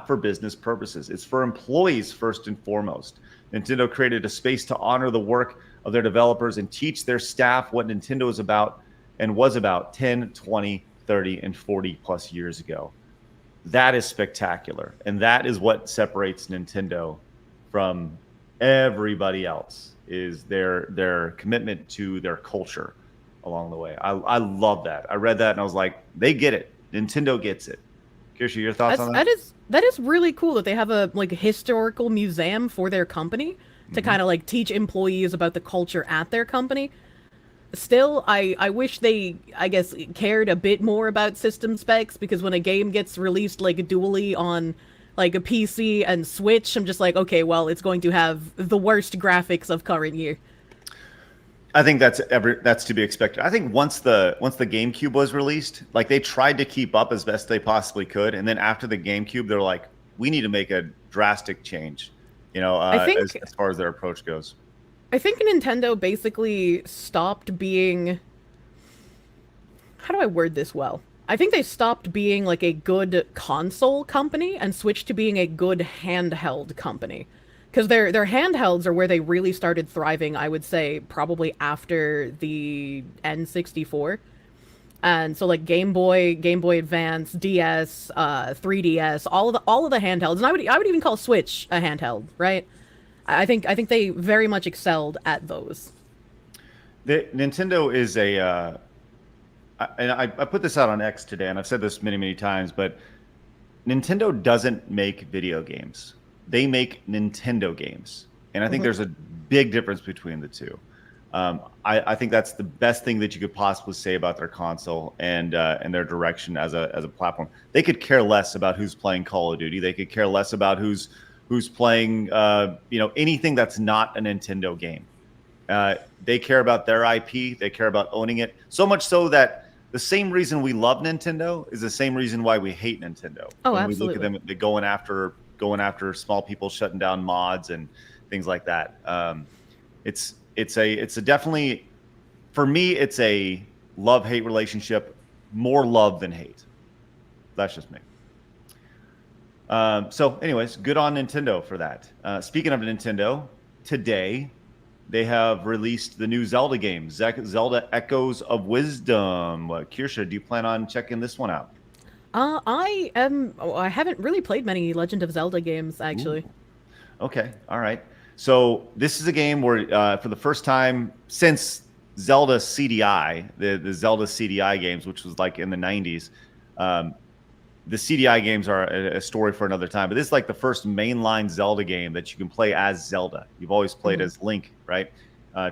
for business purposes. It's for employees first and foremost. Nintendo created a space to honor the work of their developers and teach their staff what Nintendo is about and was about 10, 20, 30, and 40 plus years ago. That is spectacular. And that is what separates Nintendo from everybody else, is their commitment to their culture along the way. I love that. I read that and I was like, they get it. Nintendo gets it. Kirsche, your thoughts on that? That is really cool that they have a historical museum for their company to kind of teach employees about the culture at their company. Still, I wish they, cared a bit more about system specs, because when a game gets released dually on a PC and Switch, I'm just like, okay, well, it's going to have the worst graphics of current year. I think that's to be expected. I think once the GameCube was released, they tried to keep up as best they possibly could, and then after the GameCube, they're like, we need to make a drastic change, as far as their approach goes. I think Nintendo basically stopped being... How do I word this well? I think they stopped being a good console company and switched to being a good handheld company. Because their handhelds are where they really started thriving, I would say, probably after the N64. And so Game Boy Advance, DS, 3DS, all of the handhelds, and I would even call Switch a handheld, right? I think they very much excelled at those. Nintendo is and I put this out on X today, and I've said this many times, but Nintendo doesn't make video games. They make Nintendo games, and I think there's a big difference between the two. I think that's the best thing that you could possibly say about their console and their direction as a platform. They could care less about who's playing Call of Duty. They could care less about who's playing anything that's not a Nintendo game. They care about their IP. They care about owning it, so much so that the same reason we love Nintendo is the same reason why we hate Nintendo. Oh, when absolutely. we look at them, they're going after small people, shutting down mods and things like that. It's a definitely, for me, it's a love-hate relationship, more love than hate. That's just me. So anyways, good on Nintendo for that. Speaking of Nintendo, today they have released the new Zelda game, Zelda Echoes of Wisdom. Kirsche, do you plan on checking this one out? I haven't really played many Legend of Zelda games, actually. Ooh. Okay, all right. So this is a game where, for the first time since Zelda CDI, the Zelda CDI games, which was in the 90s, the CDI games are a story for another time. But this is the first mainline Zelda game that you can play as Zelda. You've always played as Link, right?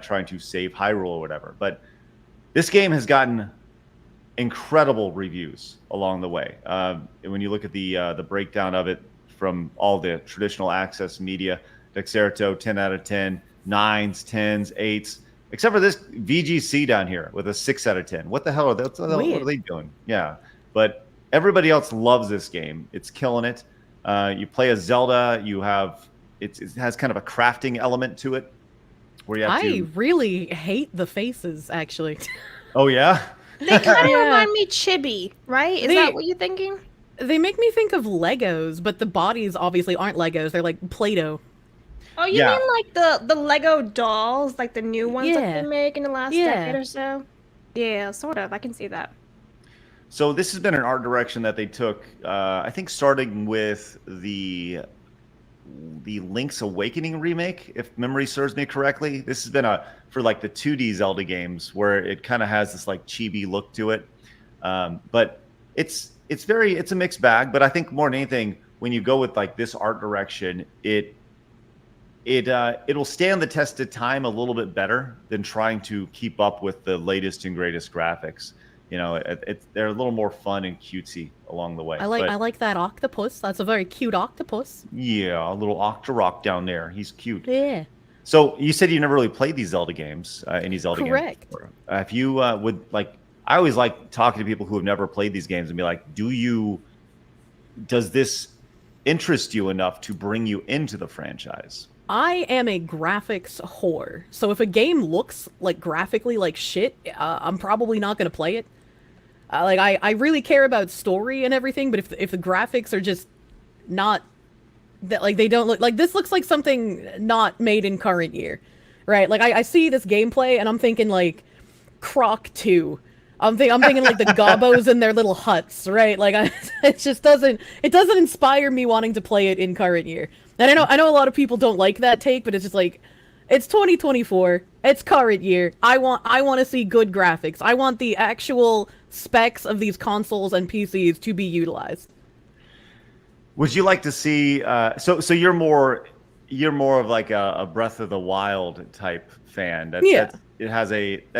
Trying to save Hyrule or whatever. But this game has gotten incredible reviews along the way. When you look at the breakdown of it from all the traditional access media, Dexerto, 10 out of 10, 9s, 10s, 8s, except for this VGC down here with a 6 out of 10. What the hell are they? What are they doing? Yeah, but everybody else loves this game. It's killing it. You play as Zelda. It has kind of a crafting element to it, where you have I really hate the faces, actually. Oh yeah. They kind of remind me Chibi, right? Is that what you're thinking? They make me think of Legos, but the bodies obviously aren't Legos. They're like Play-Doh. Oh, you mean the Lego dolls, the new ones that they make in the last decade or so? Yeah, sort of. I can see that. So this has been an art direction that they took, I think, starting with the the Link's Awakening remake, if memory serves me correctly. This has been for like the 2D Zelda games where it kind of has this like chibi look to it. But it's a mixed bag. But I think more than anything, when you go with like this art direction, it'll stand the test of time a little bit better than trying to keep up with the latest and greatest graphics. You know, they're a little more fun and cutesy along the way. I like that octopus. That's a very cute octopus. Yeah, a little Octorok down there. He's cute. Yeah. So you said you never really played these Zelda games, any Zelda games. Correct. If you would like, I always like talking to people who have never played these games and be like, does this interest you enough to bring you into the franchise? I am a graphics whore. So if a game looks like graphically like shit, I'm probably not going to play it. I really care about story and everything, but if the graphics are just not that, like, they don't look like, this looks like something not made in current year, right? Like I see this gameplay and I'm thinking like Croc 2. I'm thinking like the Gobos in their little huts, right? Like it just doesn't inspire me wanting to play it in current year. And I know a lot of people don't like that take, but it's just like, it's 2024. It's current year. I want to see good graphics. I want the actual specs of these consoles and PCs to be utilized. Would you like to see? So you're more of like a Breath of the Wild type fan. That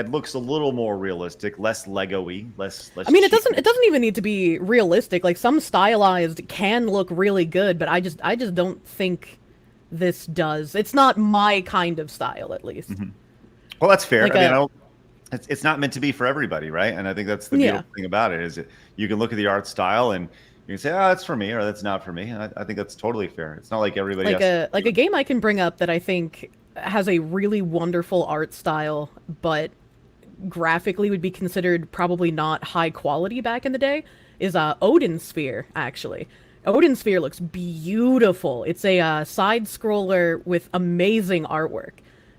looks a little more realistic, less Lego-y, less. I mean, it doesn't even need to be realistic. Like, some stylized can look really good, but I just don't think this does. It's not my kind of style, at least. Mm-hmm. Well, that's fair. Like I mean, it's not meant to be for everybody, right? And I think that's the beautiful thing about it, is you can look at the art style and you can say, oh, that's for me, or that's not for me. And I think that's totally fair. It's not like everybody like a game I can bring up that I think has a really wonderful art style, but graphically would be considered probably not high quality back in the day, is Odin Sphere, actually. Odin Sphere looks beautiful. It's a side scroller with amazing artwork,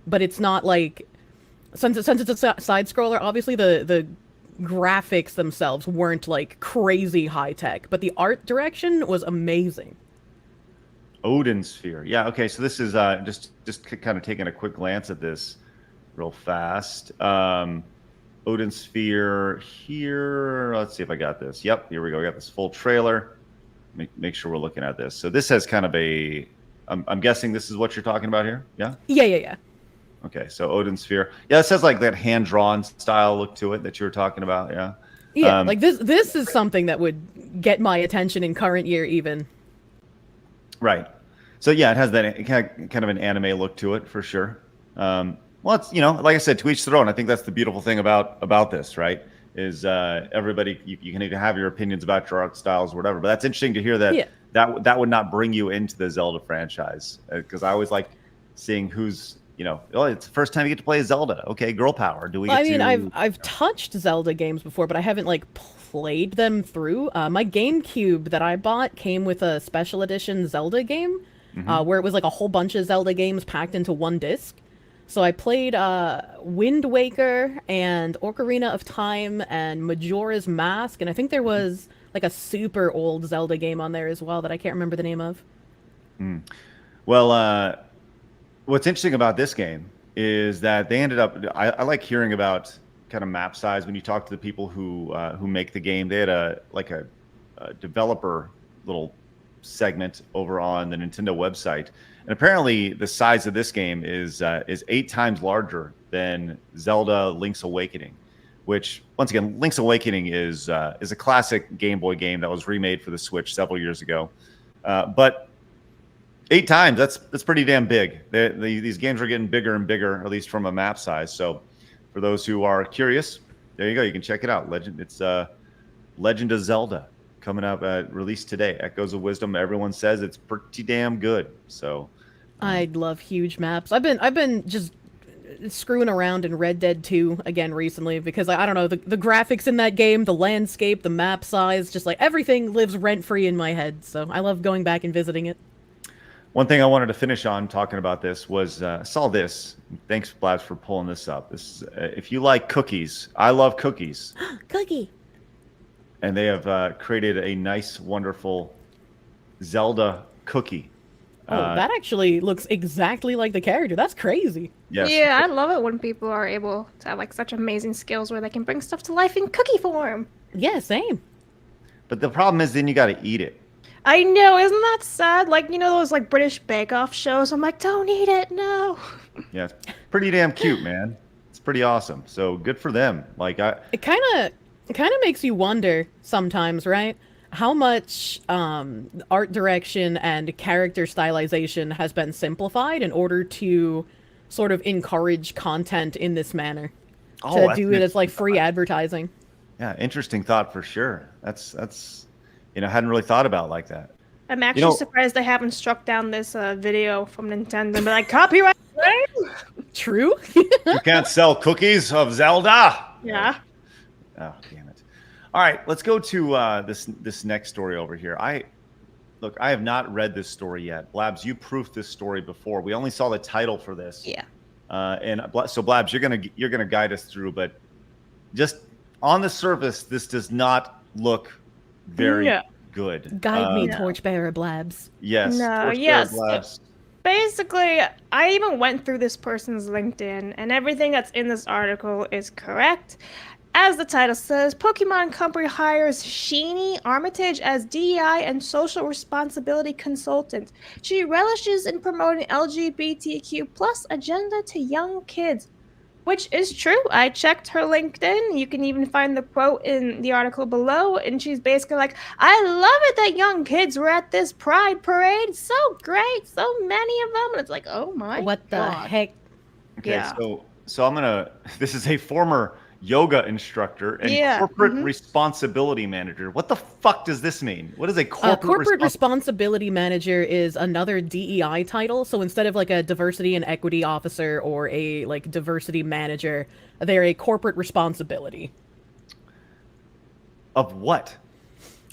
but it's not like, since it's a side scroller, obviously the graphics themselves weren't like crazy high tech, but the art direction was amazing. Odin Sphere. Yeah, okay, so this is just kind of taking a quick glance at this real fast. Odin Sphere here. Let's see if I got this. Yep, here we go. We got this full trailer. Make sure we're looking at this. So this has kind of I'm guessing this is what you're talking about here? Yeah? Yeah. Okay, so Odin Sphere. Yeah, it says like that hand-drawn style look to it that you were talking about, yeah? Yeah, like this is something that would get my attention in current year even. Right. So yeah, it has that kind of an anime look to it for sure. Well, it's, like I said, to each their own. I think that's the beautiful thing about this, right? Is everybody, you can either have your opinions about your art styles or whatever, but that's interesting to hear that would not bring you into the Zelda franchise, because I always like seeing who's, it's the first time you get to play Zelda. Okay, girl power. Do we? I've touched Zelda games before, but I haven't like played them through. My GameCube that I bought came with a special edition Zelda game, where it was like a whole bunch of Zelda games packed into one disc. So I played Wind Waker and Ocarina of Time and Majora's Mask, and I think there was like a super old Zelda game on there as well that I can't remember the name of. Well, what's interesting about this game is that they ended up, I like hearing about kind of map size when you talk to the people who make the game. They had a developer little segment over on the Nintendo website, and apparently the size of this game is 8 times larger than Zelda Link's Awakening, which, once again, Link's Awakening is a classic Game Boy game that was remade for the Switch several years ago, but 8 times, that's pretty damn big. These games are getting bigger and bigger, at least from a map size. So for those who are curious, there you go. You can check it out. It's Legend of Zelda coming up, released today. Echoes of Wisdom. Everyone says it's pretty damn good. So I love huge maps. I've been just screwing around in Red Dead 2 again recently because I don't know, the graphics in that game, the landscape, the map size, just like everything lives rent-free in my head. So I love going back and visiting it. One thing I wanted to finish on talking about this was saw this. Thanks, Blabs, for pulling this up. This is, if you like cookies, I love cookies. Cookie. And they have created a nice, wonderful Zelda cookie. That actually looks exactly like the character. That's crazy. Yes. Yeah, I love it when people are able to have like such amazing skills where they can bring stuff to life in cookie form. Yeah, same. But the problem is then you got to eat it. I know, isn't that sad? Like, you know those like British Bake Off shows? I'm like, don't eat it, no. Yeah, it's pretty damn cute, man. It's pretty awesome. So good for them. Like It kind of makes you wonder sometimes, right? How much art direction and character stylization has been simplified in order to sort of encourage content in this manner. To do it as like free advertising. Yeah, interesting thought for sure. That's hadn't really thought about it like that. I'm actually surprised they haven't struck down this video from Nintendo and be like, copyright claim? True. You can't sell cookies of Zelda. Yeah. Oh, damn it. All right, let's go to this next story over here. I have not read this story yet. Blabs, you proofed this story before. We only saw the title for this. Yeah. And so Blabs, you're gonna guide us through, but just on the surface, this does not look very good. Guide me, Torchbearer Blabs. Yes. No, yes. Blabs. Basically, I even went through this person's LinkedIn, and everything that's in this article is correct. As the title says, Pokemon Company hires Sheeny Armitage as DEI and social responsibility consultant. She relishes in promoting LGBTQ plus agenda to young kids. Which is true. I checked her LinkedIn. You can even find the quote in the article below. And she's basically like, I love it that young kids were at this Pride parade. So great. So many of them. And it's like, oh my What the God. heck? Okay, Yeah. so this is a former yoga instructor and corporate responsibility manager. What the fuck does this mean? What is a corporate responsibility manager is another DEI title. So instead of like a diversity and equity officer or a like diversity manager, they're a corporate responsibility. Of what?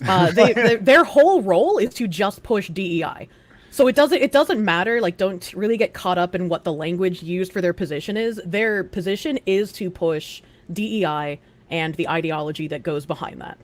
Their whole role is to just push DEI. So it doesn't matter, like don't really get caught up in what the language used for their position is. Their position is to push DEI and the ideology that goes behind that.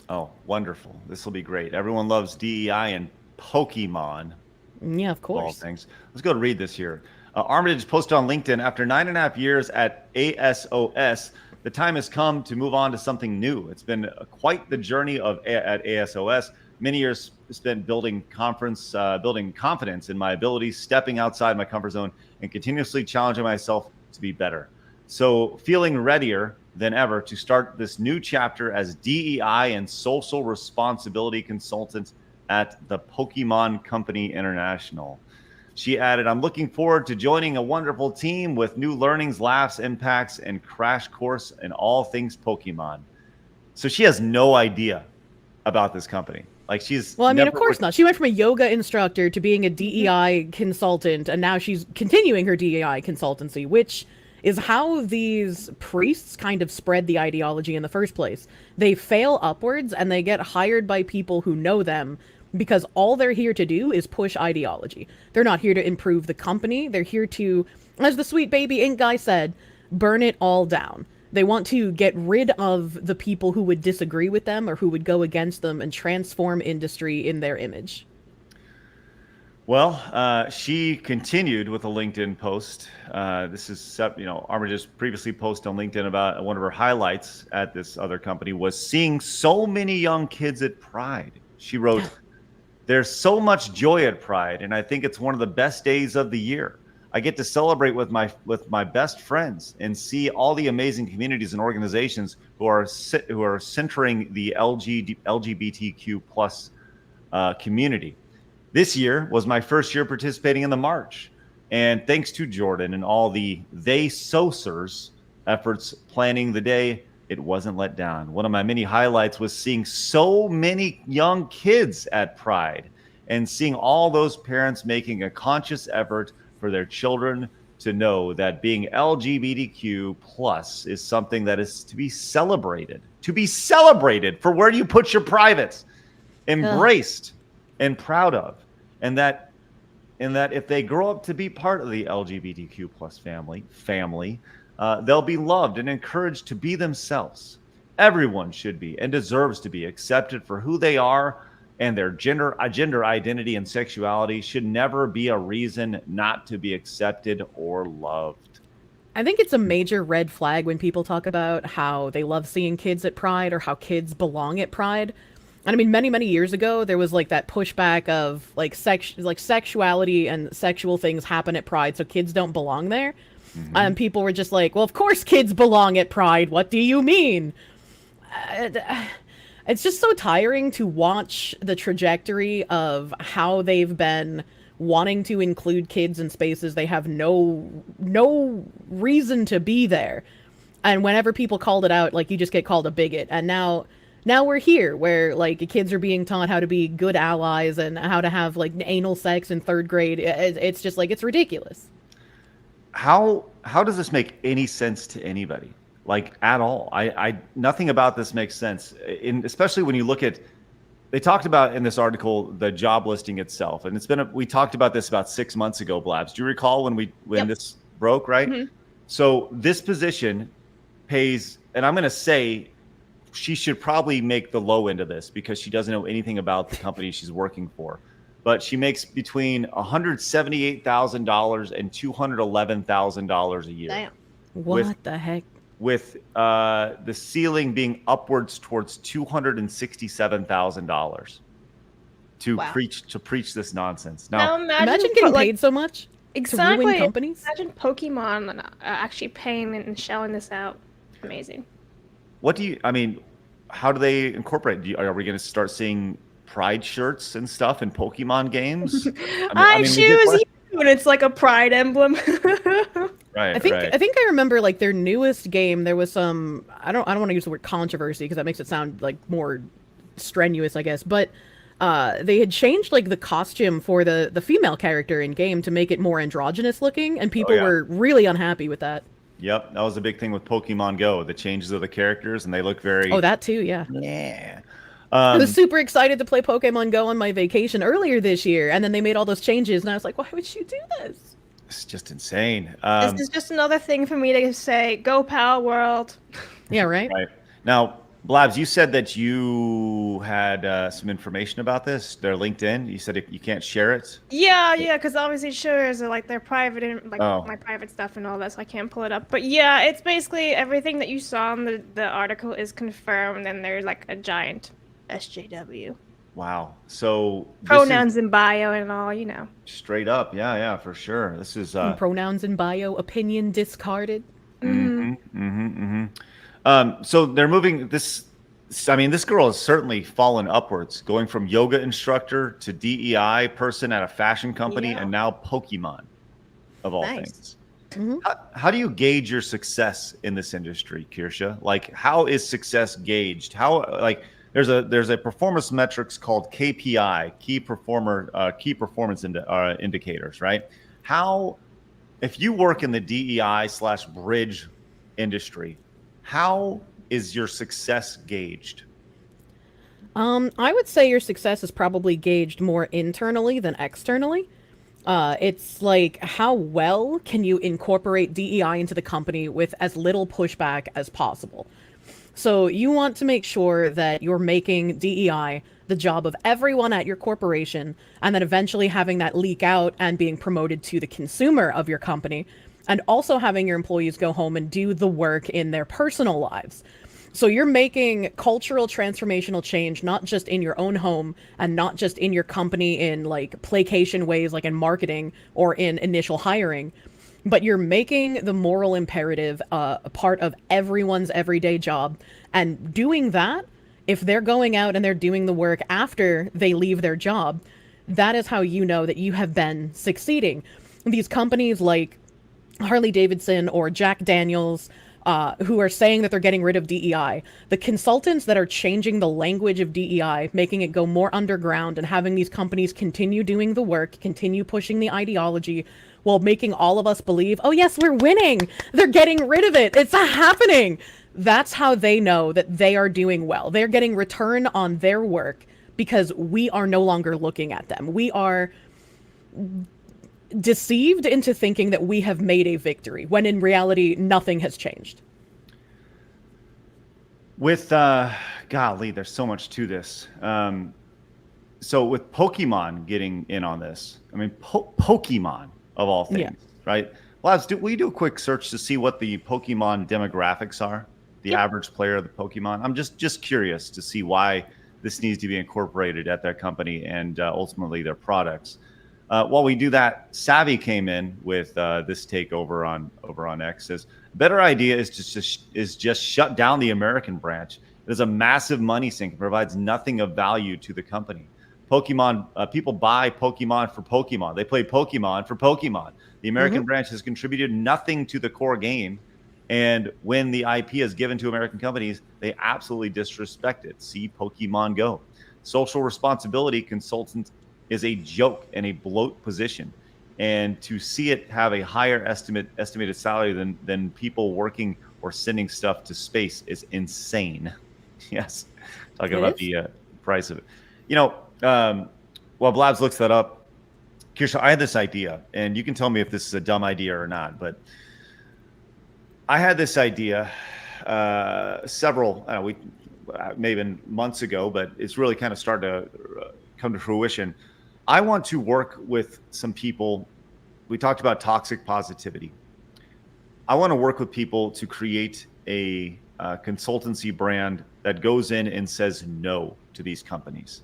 Oh, wonderful. This will be great. Everyone loves DEI and Pokemon. Yeah, of course. All things. Let's go read this here. Armitage posted on LinkedIn, after 9.5 years at ASOS, the time has come to move on to something new. It's been quite the journey at ASOS. Many years spent building confidence in my abilities, stepping outside my comfort zone, and continuously challenging myself to be better. So feeling readier than ever to start this new chapter as DEI and social responsibility consultant at the Pokemon Company International. She added, I'm looking forward to joining a wonderful team with new learnings, laughs, impacts, and crash course in all things Pokemon. So she has no idea about this company. Like she's well, I mean, of course not. She went from a yoga instructor to being a DEI consultant, and now she's continuing her DEI consultancy, which is how these priests kind of spread the ideology in the first place. They fail upwards, and they get hired by people who know them, because all they're here to do is push ideology. They're not here to improve the company. They're here to, as the sweet baby ink guy said, burn it all down. They want to get rid of the people who would disagree with them or who would go against them and transform industry in their image. Well, she continued with a LinkedIn post. This is, Armitage's previously posted on LinkedIn about one of her highlights at this other company was seeing so many young kids at Pride. She wrote, there's so much joy at Pride, and I think it's one of the best days of the year. I get to celebrate with my best friends and see all the amazing communities and organizations who are centering the LGBTQ plus community. This year was my first year participating in the march, and thanks to Jordan and all the SOSers efforts planning the day, it wasn't let down. One of my many highlights was seeing so many young kids at Pride and seeing all those parents making a conscious effort for their children to know that being LGBTQ plus is something that is to be celebrated for where you put your privates, embraced and proud of. And that if they grow up to be part of the LGBTQ plus family, they'll be loved and encouraged to be themselves. Everyone should be and deserves to be accepted for who they are, and their gender identity and sexuality should never be a reason not to be accepted or loved. I think it's a major red flag when people talk about how they love seeing kids at Pride or how kids belong at Pride. And I mean, many, many years ago, there was like that pushback of like sexuality and sexual things happen at Pride, so kids don't belong there. And people were just like, well, of course kids belong at Pride. What do you mean? It's just so tiring to watch the trajectory of how they've been wanting to include kids in spaces they have no reason to be there. And whenever people called it out, like, you just get called a bigot. And now we're here where like kids are being taught how to be good allies and how to have like anal sex in 3rd grade. It's just like, it's ridiculous. How does this make any sense to anybody? Like, at all? I nothing about this makes sense. Especially when you look at, they talked about in this article the job listing itself, and we talked about this about 6 months ago, Blabs. Do you recall when this broke, right? So this position pays, and I'm going to say she should probably make the low end of this because she doesn't know anything about the company she's working for. But she makes between $178,000 and $211,000 a year. Damn. What the heck? With the ceiling being upwards towards $267,000 to preach this nonsense. Now imagine getting paid so much to ruin companies. Imagine Pokemon actually paying and shelling this out. Amazing. How do they incorporate? Are we going to start seeing Pride shirts and stuff in Pokemon games? I choose you, and it's like a Pride emblem. Right. I think I remember like their newest game. There was some, I don't want to use the word controversy because that makes it sound like more strenuous, I guess. But they had changed like the costume for the female character in game to make it more androgynous looking, and people were really unhappy with that. Yep, that was a big thing with Pokemon Go. The changes of the characters, and they look very. Oh, that too, yeah. Yeah. I was super excited to play Pokemon Go on my vacation earlier this year, and then they made all those changes, and I was like, why would you do this? It's just insane. This is just another thing for me to say, go Pal World. Yeah, right? Right. Now, Blabs, you said that you had some information about this. They're LinkedIn. You said you can't share it? Yeah, because obviously shares are like their private, my private stuff and all that, so I can't pull it up. But yeah, it's basically everything that you saw in the article is confirmed, and there's like a giant SJW. Wow. So pronouns in bio and all, you know. Straight up. Yeah, for sure. This is pronouns in bio, opinion discarded. So they're moving this. I mean, this girl has certainly fallen upwards, going from yoga instructor to DEI person at a fashion company, and now Pokemon, of all things. How do you gauge your success in this industry, Kirsche? Like, how is success gauged? There's a performance metrics called KPI, key performance indicators, right? How, if you work in the DEI/bridge industry, how is your success gauged? I would say your success is probably gauged more internally than externally. It's like, how well can you incorporate DEI into the company with as little pushback as possible? So you want to make sure that you're making DEI the job of everyone at your corporation, and then eventually having that leak out and being promoted to the consumer of your company, and also having your employees go home and do the work in their personal lives. So you're making cultural transformational change, not just in your own home and not just in your company in like placation ways, like in marketing or in initial hiring, but you're making the moral imperative a part of everyone's everyday job. And doing that, if they're going out and they're doing the work after they leave their job, that is how you know that you have been succeeding. These companies like Harley Davidson or Jack Daniels, who are saying that they're getting rid of DEI, the consultants that are changing the language of DEI, making it go more underground and having these companies continue doing the work, continue pushing the ideology, while making all of us believe, oh yes, we're winning. They're getting rid of it. It's happening. That's how they know that they are doing well. They're getting return on their work because we are no longer looking at them. We are deceived into thinking that we have made a victory, when in reality, nothing has changed. With, golly, there's so much to this. so with Pokemon getting in on this, I mean, Pokemon of all things, right? Blabs, will you do a quick search to see what the Pokemon demographics are? The average player of the Pokemon. I'm just curious to see why this needs to be incorporated at their company and ultimately their products. While we do that, Savvy came in with this takeover over on X. Says better idea is just shut down the American branch. It is a massive money sink and provides nothing of value to the company. Pokemon people buy Pokemon for Pokemon. They play Pokemon for Pokemon. The American branch has contributed nothing to the core game. And when the IP is given to American companies, they absolutely disrespect it. See Pokemon Go. Social responsibility consultant is a joke and a bloat position. And to see it have a higher estimated salary than people working or sending stuff to space is insane. Yes. Talking about the price of it. You know, while Blabs looks that up, Kirsche, I had this idea, and you can tell me if this is a dumb idea or not, but I had this idea several, maybe months ago, but it's really kind of started to come to fruition. I want to work with some people. We talked about toxic positivity. I want to work with people to create a consultancy brand that goes in and says no to these companies.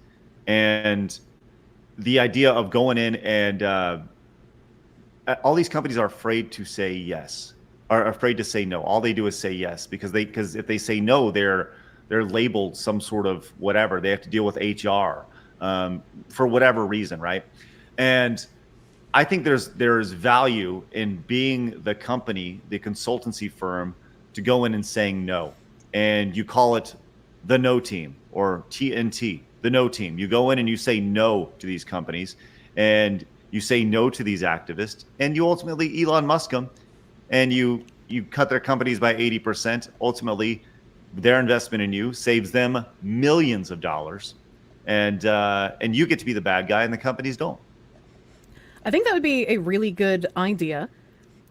And the idea of going in and all these companies are afraid to say yes. Are afraid to say no. All they do is say yes because if they say no, they're labeled some sort of whatever. They have to deal with HR for whatever reason, right? And I think there's value in being the company, the consultancy firm, to go in and saying no. And you call it the no team or TNT, the no team. You go in and you say no to these companies, and you say no to these activists, and you ultimately Elon Musk them. And you cut their companies by 80%. Ultimately, their investment in you saves them millions of dollars, and you get to be the bad guy, and the companies don't. I think that would be a really good idea.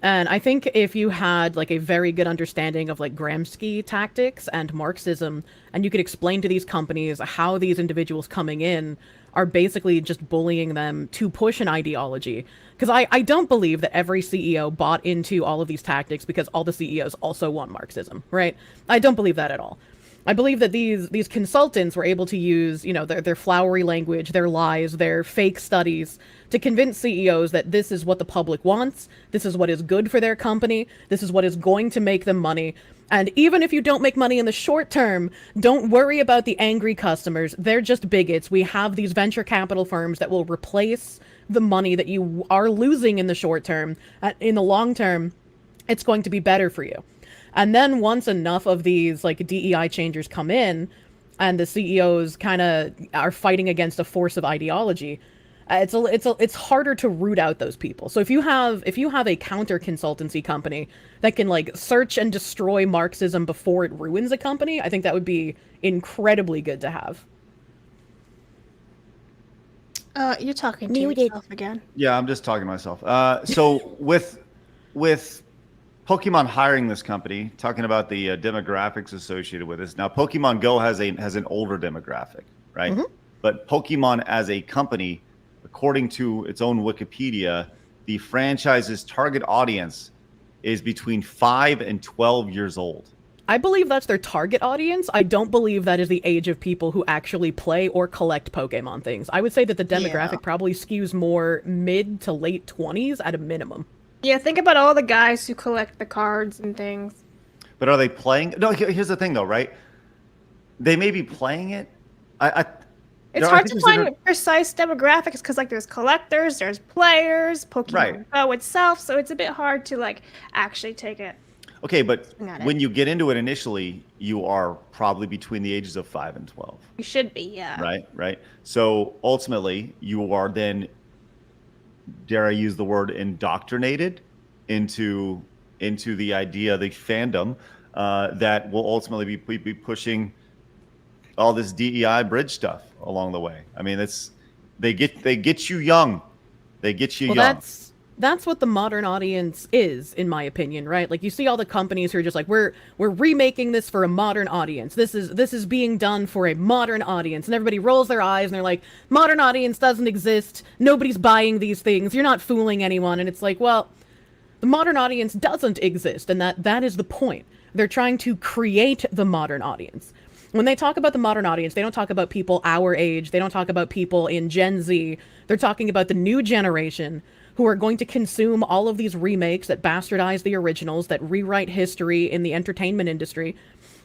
And I think if you had like a very good understanding of like Gramsci tactics and Marxism, and you could explain to these companies how these individuals coming in are basically just bullying them to push an ideology. Because I don't believe that every CEO bought into all of these tactics because all the CEOs also want Marxism, right? I don't believe that at all. I believe that these consultants were able to use, you know, their flowery language, their lies, their fake studies to convince CEOs that this is what the public wants, this is what is good for their company, this is what is going to make them money. And even if you don't make money in the short term, don't worry about the angry customers. They're just bigots. We have these venture capital firms that will replace the money that you are losing in the short term. In the long term, it's going to be better for you. And then once enough of these like DEI changers come in and the CEOs kind of are fighting against a force of ideology, it's harder to root out those people. So if you have a counter consultancy company that can like search and destroy Marxism before it ruins a company, I think that would be incredibly good to have. You're talking to yourself again. Yeah, I'm just talking to myself. So with Pokemon hiring this company, talking about the demographics associated with this. Now, Pokemon Go has an older demographic, right? Mm-hmm. But Pokemon as a company, according to its own Wikipedia, the franchise's target audience is between 5 and 12 years old. I believe that's their target audience. I don't believe that is the age of people who actually play or collect Pokemon things. I would say that the demographic probably skews more mid to late 20s at a minimum. Yeah, think about all the guys who collect the cards and things. But are they playing? No, here's the thing though, right? They may be playing it. It's hard to find precise demographics because like there's collectors, there's players, Pokemon Go itself, so it's a bit hard to like actually take it. Okay, but when you get into it initially, you are probably between the ages of 5 and 12. You should be, yeah. Right. So ultimately, you are then, dare I use the word, indoctrinated into the idea, the fandom that will ultimately be pushing all this DEI bridge stuff along the way. I mean, they get you young. They get you young. that's what the modern audience is, in my opinion, right? Like, you see all the companies who are just like, we're remaking this for a modern audience. This is being done for a modern audience, and everybody rolls their eyes and they're like, modern audience doesn't exist. Nobody's buying these things. You're not fooling anyone. And it's like, well, the modern audience doesn't exist, and that is the point. They're trying to create the modern audience. When they talk about the modern audience, they don't talk about people our age. They don't talk about people in Gen Z. They're talking about the new generation who are going to consume all of these remakes that bastardize the originals, that rewrite history in the entertainment industry.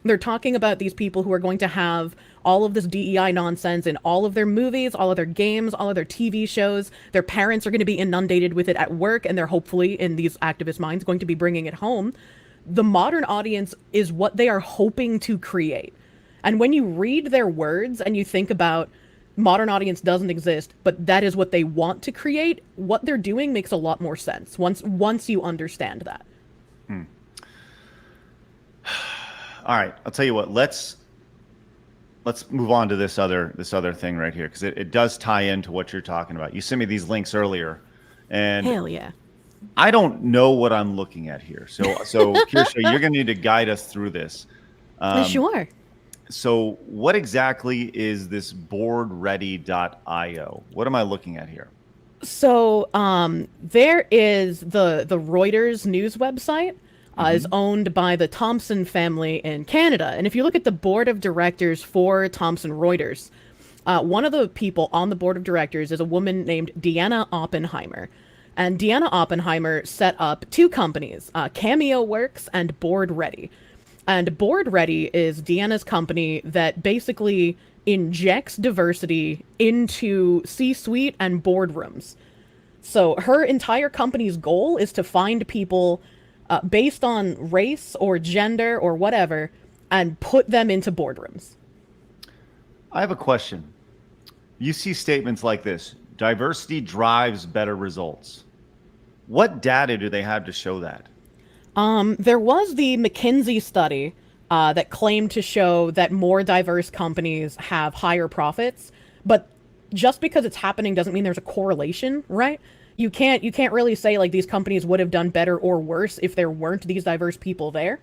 They're talking about these people who are going to have all of this DEI nonsense in all of their movies, all of their games, all of their TV shows. Their parents are going to be inundated with it at work, and they're hopefully, in these activist minds, going to be bringing it home. The modern audience is what they are hoping to create. And when you read their words and you think about modern audience doesn't exist, but that is what they want to create, what they're doing makes a lot more sense once you understand that. All right, I'll tell you what. Let's move on to this other thing right here, because it does tie into what you're talking about. You sent me these links earlier, and hell yeah, I don't know what I'm looking at here. So Kirsche, you're going to need to guide us through this. Sure. So what exactly is this boardready.io? What am I looking at here? So there is the Reuters news website is owned by the Thomson family in Canada. And if you look at the board of directors for Thomson Reuters, one of the people on the board of directors is a woman named Deanna Oppenheimer. And Deanna Oppenheimer set up two companies, Cameo Works and Board Ready. And Board Ready is Deanna's company that basically injects diversity into C-suite and boardrooms. So her entire company's goal is to find people based on race or gender or whatever and put them into boardrooms. I have a question. You see statements like this: diversity drives better results. What data do they have to show that? There was the McKinsey study that claimed to show that more diverse companies have higher profits, but just because it's happening doesn't mean there's a correlation, right? You can't really say like these companies would have done better or worse if there weren't these diverse people there.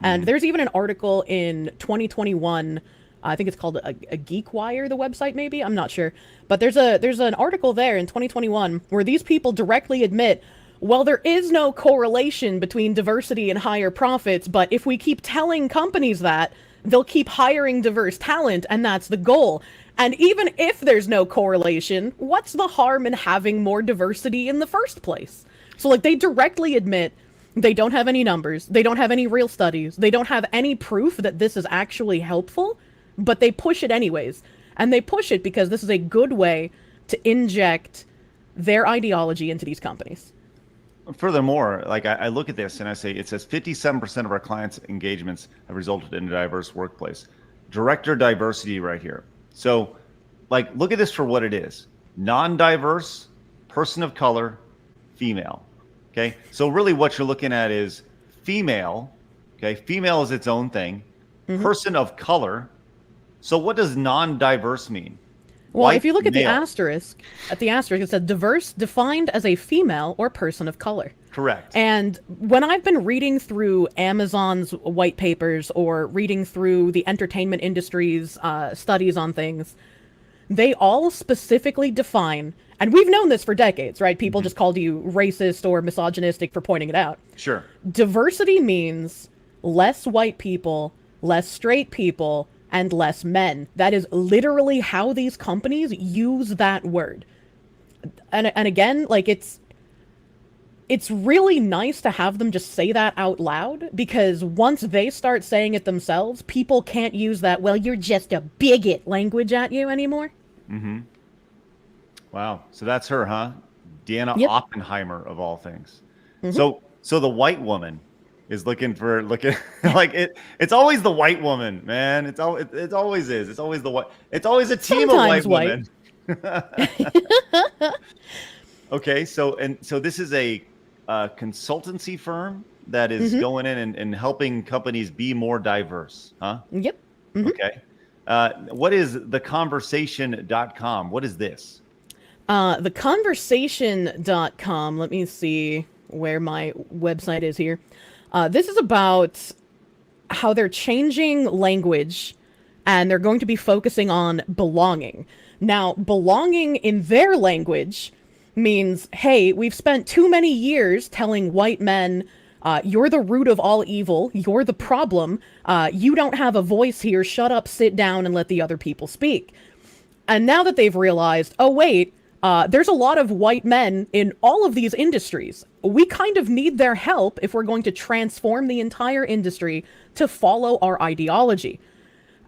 And there's even an article in 2021, I think it's called a GeekWire, the website maybe, I'm not sure. But there's an article there in 2021 where these people directly admit, well, there is no correlation between diversity and higher profits, but if we keep telling companies that, they'll keep hiring diverse talent, and that's the goal. And even if there's no correlation, what's the harm in having more diversity in the first place? So, like, they directly admit they don't have any numbers, they don't have any real studies, they don't have any proof that this is actually helpful, but they push it anyways. And they push it because this is a good way to inject their ideology into these companies. Furthermore, like I look at this and I say, it says 57% of our clients' engagements have resulted in a diverse workplace. Director diversity right here. So, like, look at this for what it is. Non-diverse, person of color, female. Okay? So really what you're looking at is female. Okay? Female is its own thing. Person of color. So what does non-diverse mean? Well, White if you look at male. the asterisk, it said diverse defined as a female or person of color. Correct. And when I've been reading through Amazon's white papers or reading through the entertainment industry's studies on things, they all specifically define, and we've known this for decades, right? People just called you racist or misogynistic for pointing it out. Sure. Diversity means less white people, less straight people, and less men. That is literally how these companies use that word. And again, like, it's really nice to have them just say that out loud, because once they start saying it themselves, people can't use that, well, you're just a bigot language at you anymore. Wow. So that's her, huh? Deanna Yep. Oppenheimer, of all things. So the white woman is looking like it's always the white woman, man. It always is. It's always the white. It's always a team Sometimes of white women. Okay, so this is a consultancy firm that is going in and helping companies be more diverse, huh? Yep. Okay. What is theconversation.com? What is this? Theconversation.com, let me see where my website is here. This is about how they're changing language and they're going to be focusing on belonging. Now, belonging in their language means, hey, we've spent too many years telling white men, you're the root of all evil, you're the problem, you don't have a voice here, shut up, sit down, and let the other people speak. And now that they've realized, oh wait, there's a lot of white men in all of these industries. We kind of need their help if we're going to transform the entire industry to follow our ideology.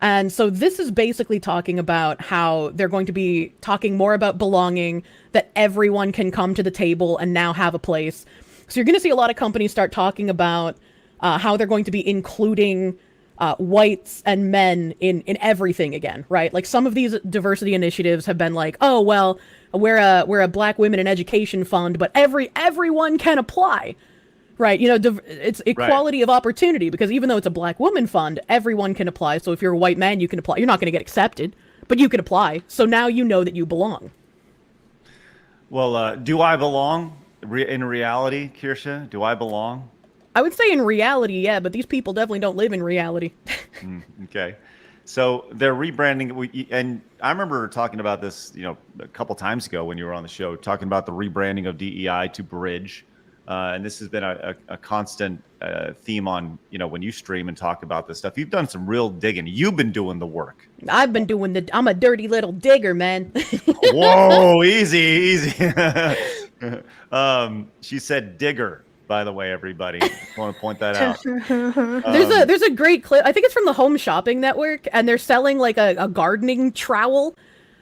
And so this is basically talking about how they're going to be talking more about belonging, that everyone can come to the table and now have a place. So you're going to see a lot of companies start talking about how they're going to be including whites and men in everything again, right? Like some of these diversity initiatives have been like, oh, well, we're a Black Women in Education fund, but everyone can apply, right? You know, it's equality of opportunity, because even though it's a Black woman fund, everyone can apply. So if you're a white man, you can apply. You're not going to get accepted, but you can apply. So now you know that you belong. Well, do I belong in reality, Kirsche? Do I belong? I would say in reality, yeah, but these people definitely don't live in reality. Okay. So they're rebranding, and I remember talking about this, you know, a couple times ago when you were on the show, talking about the rebranding of DEI to Bridge, and this has been a constant theme on, you know, when you stream and talk about this stuff. You've done some real digging. You've been doing the work. I've been doing I'm a dirty little digger, man. Whoa, easy. She said digger, by the way, everybody. I want to point that out. There's a great clip. I think it's from the Home Shopping Network, and they're selling like a gardening trowel,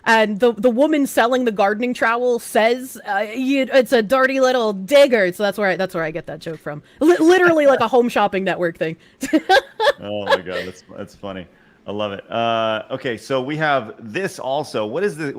and the woman selling the gardening trowel says it's a dirty little digger. So that's where I get that joke from. Literally like a Home Shopping Network thing. Oh my god, that's funny. I love it. Okay, so we have this also. What is this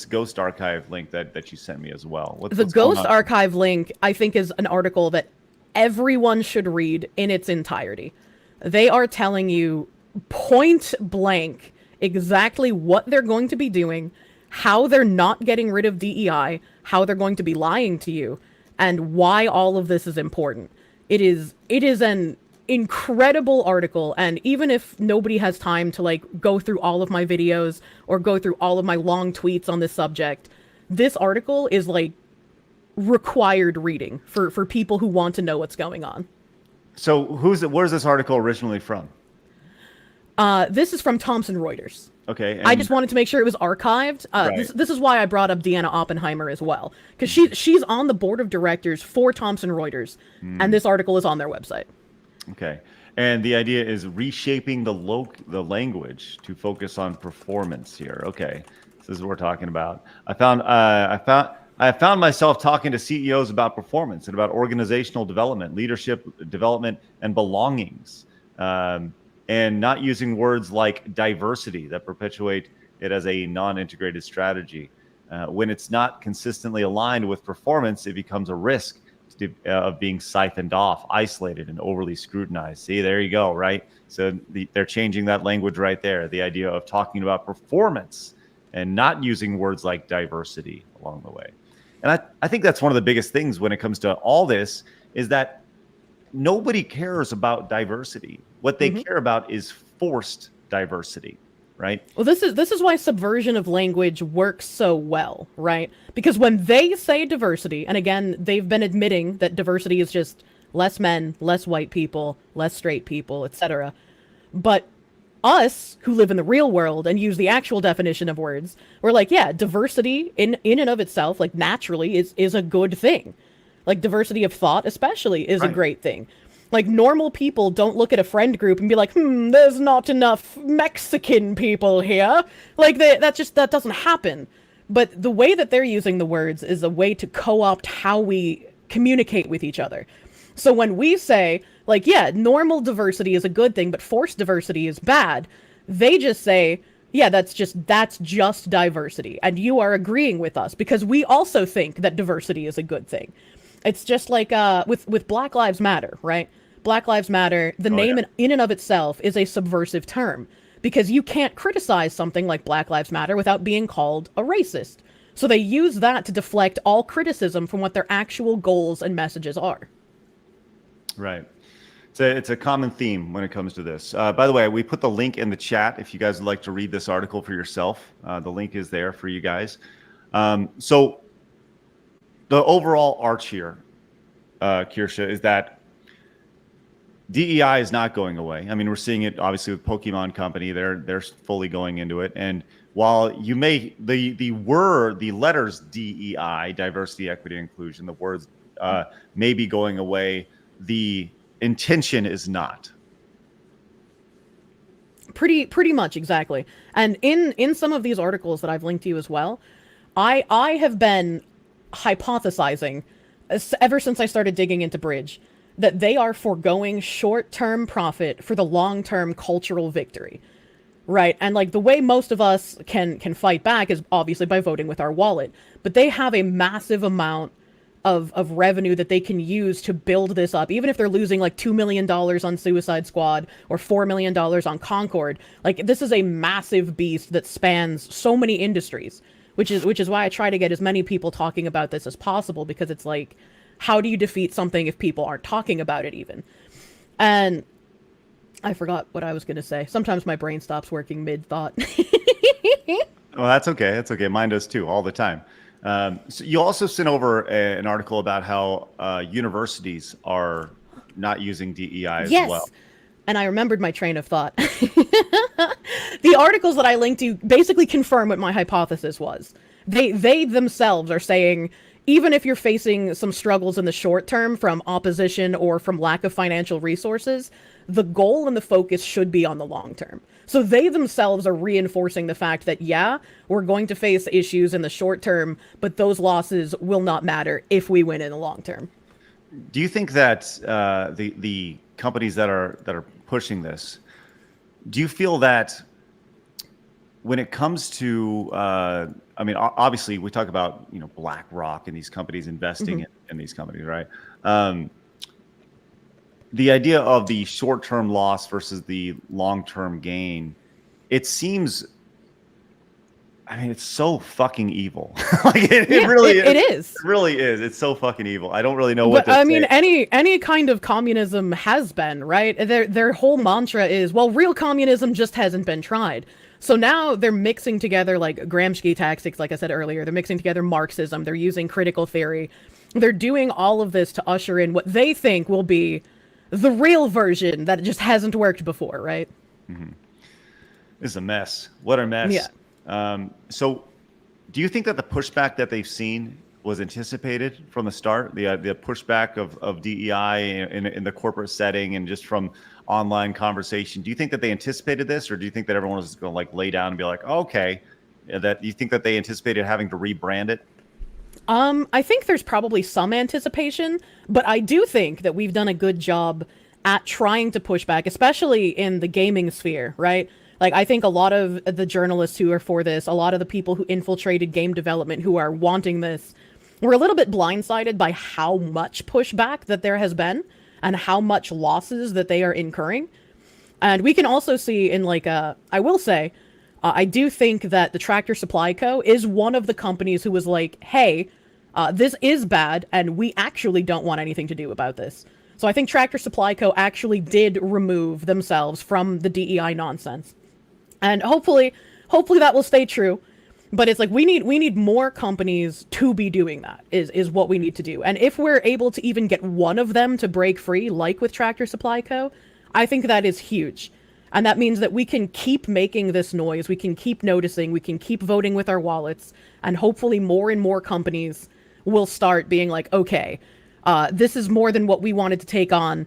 Ghost Archive link that you sent me as well? The Ghost Archive link, I think, is an article that everyone should read in its entirety. They are telling you point blank exactly what they're going to be doing, how they're not getting rid of DEI, how they're going to be lying to you, and why all of this is important. It is an incredible article, and even if nobody has time to like go through all of my videos or go through all of my long tweets on this subject, this article is like required reading for people who want to know what's going on. So where's this article originally from? This is from Thomson Reuters. Okay. I just wanted to make sure it was archived. Right. This is why I brought up Deanna Oppenheimer as well, because she's on the board of directors for Thomson Reuters, and this article is on their website. Okay. And the idea is reshaping the language to focus on performance here. Okay. This is what we're talking about. I found myself talking to CEOs about performance and about organizational development, leadership development, and belongings, and not using words like diversity that perpetuate it as a non-integrated strategy. When it's not consistently aligned with performance, it becomes a risk of being siphoned off, isolated, and overly scrutinized. See, there you go, right? So they're changing that language right there. The idea of talking about performance and not using words like diversity along the way. And I think that's one of the biggest things when it comes to all this, is that nobody cares about diversity. What they care about is forced diversity. Right? Well, this is why subversion of language works so well, right? Because when they say diversity, and again, they've been admitting that diversity is just less men, less white people, less straight people, etc. But us, who live in the real world and use the actual definition of words, we're like, yeah, diversity in and of itself, like naturally, is a good thing. Like diversity of thought, especially, is a great thing. Like, normal people don't look at a friend group and be like, there's not enough Mexican people here. Like, that doesn't happen. But the way that they're using the words is a way to co-opt how we communicate with each other. So when we say, like, yeah, normal diversity is a good thing, but forced diversity is bad, they just say, yeah, that's just diversity. And you are agreeing with us because we also think that diversity is a good thing. It's just like with Black Lives Matter, right? Black Lives Matter, the name in and of itself is a subversive term, because you can't criticize something like Black Lives Matter without being called a racist. So they use that to deflect all criticism from what their actual goals and messages are. Right. It's a common theme when it comes to this. By the way, we put the link in the chat if you guys would like to read this article for yourself. The link is there for you guys. So the overall arch here, Kirsche, is that DEI is not going away. I mean, we're seeing it obviously with Pokemon Company. They're fully going into it. And while you may the letters DEI, diversity, equity, inclusion, the words may be going away, the intention is not. Pretty much, exactly. And in some of these articles that I've linked to you as well, I have been hypothesizing ever since I started digging into Bridge that they are foregoing short-term profit for the long-term cultural victory. Right? And like the way most of us can fight back is obviously by voting with our wallet. But they have a massive amount of revenue that they can use to build this up. Even if they're losing like $2 million on Suicide Squad or $4 million on Concord, like this is a massive beast that spans so many industries, which is why I try to get as many people talking about this as possible, because it's like, how do you defeat something if people aren't talking about it even? And I forgot what I was going to say. Sometimes my brain stops working mid-thought. Well, that's okay. That's okay. Mine does too, all the time. So you also sent over an article about how universities are not using DEI as well. And I remembered my train of thought. The articles that I linked to basically confirm what my hypothesis was. They themselves are saying, even if you're facing some struggles in the short term from opposition or from lack of financial resources, the goal and the focus should be on the long term. So they themselves are reinforcing the fact that, yeah, we're going to face issues in the short term, but those losses will not matter if we win in the long term. Do you think that the companies that are pushing this, do you feel that when it comes to, I mean, obviously we talk about, BlackRock and these companies investing in these companies, right? The idea of the short-term loss versus the long-term gain, it seems, I mean, it's so fucking evil. Like it really is. It is. It really is. It's so fucking evil. I don't really know what to say. I mean, any kind of communism has been, right? Their whole mantra is, well, real communism just hasn't been tried. So now they're mixing together like Gramsci tactics, like I said earlier. They're mixing together Marxism. They're using critical theory. They're doing all of this to usher in what they think will be the real version that just hasn't worked before, right? Mm-hmm. This is a mess. What a mess. Yeah. So do you think that the pushback that they've seen was anticipated from the start? The pushback of DEI in the corporate setting and just from online conversation. Do you think that they anticipated this, or do you think that everyone was going to like lay down and be like, oh, okay, that you think that they anticipated having to rebrand it? I think there's probably some anticipation, but I do think that we've done a good job at trying to push back, especially in the gaming sphere, right? Like, I think a lot of the journalists who are for this, a lot of the people who infiltrated game development who are wanting this, were a little bit blindsided by how much pushback that there has been and how much losses that they are incurring. And we can also see in like, I will say, I do think that the Tractor Supply Co. is one of the companies who was like, hey, this is bad, and we actually don't want anything to do about this. So I think Tractor Supply Co. actually did remove themselves from the DEI nonsense. And hopefully that will stay true. But it's like, we need more companies to be doing that, is what we need to do. And if we're able to even get one of them to break free, like with Tractor Supply Co., I think that is huge. And that means that we can keep making this noise, we can keep noticing, we can keep voting with our wallets, and hopefully more and more companies will start being like, okay, this is more than what we wanted to take on.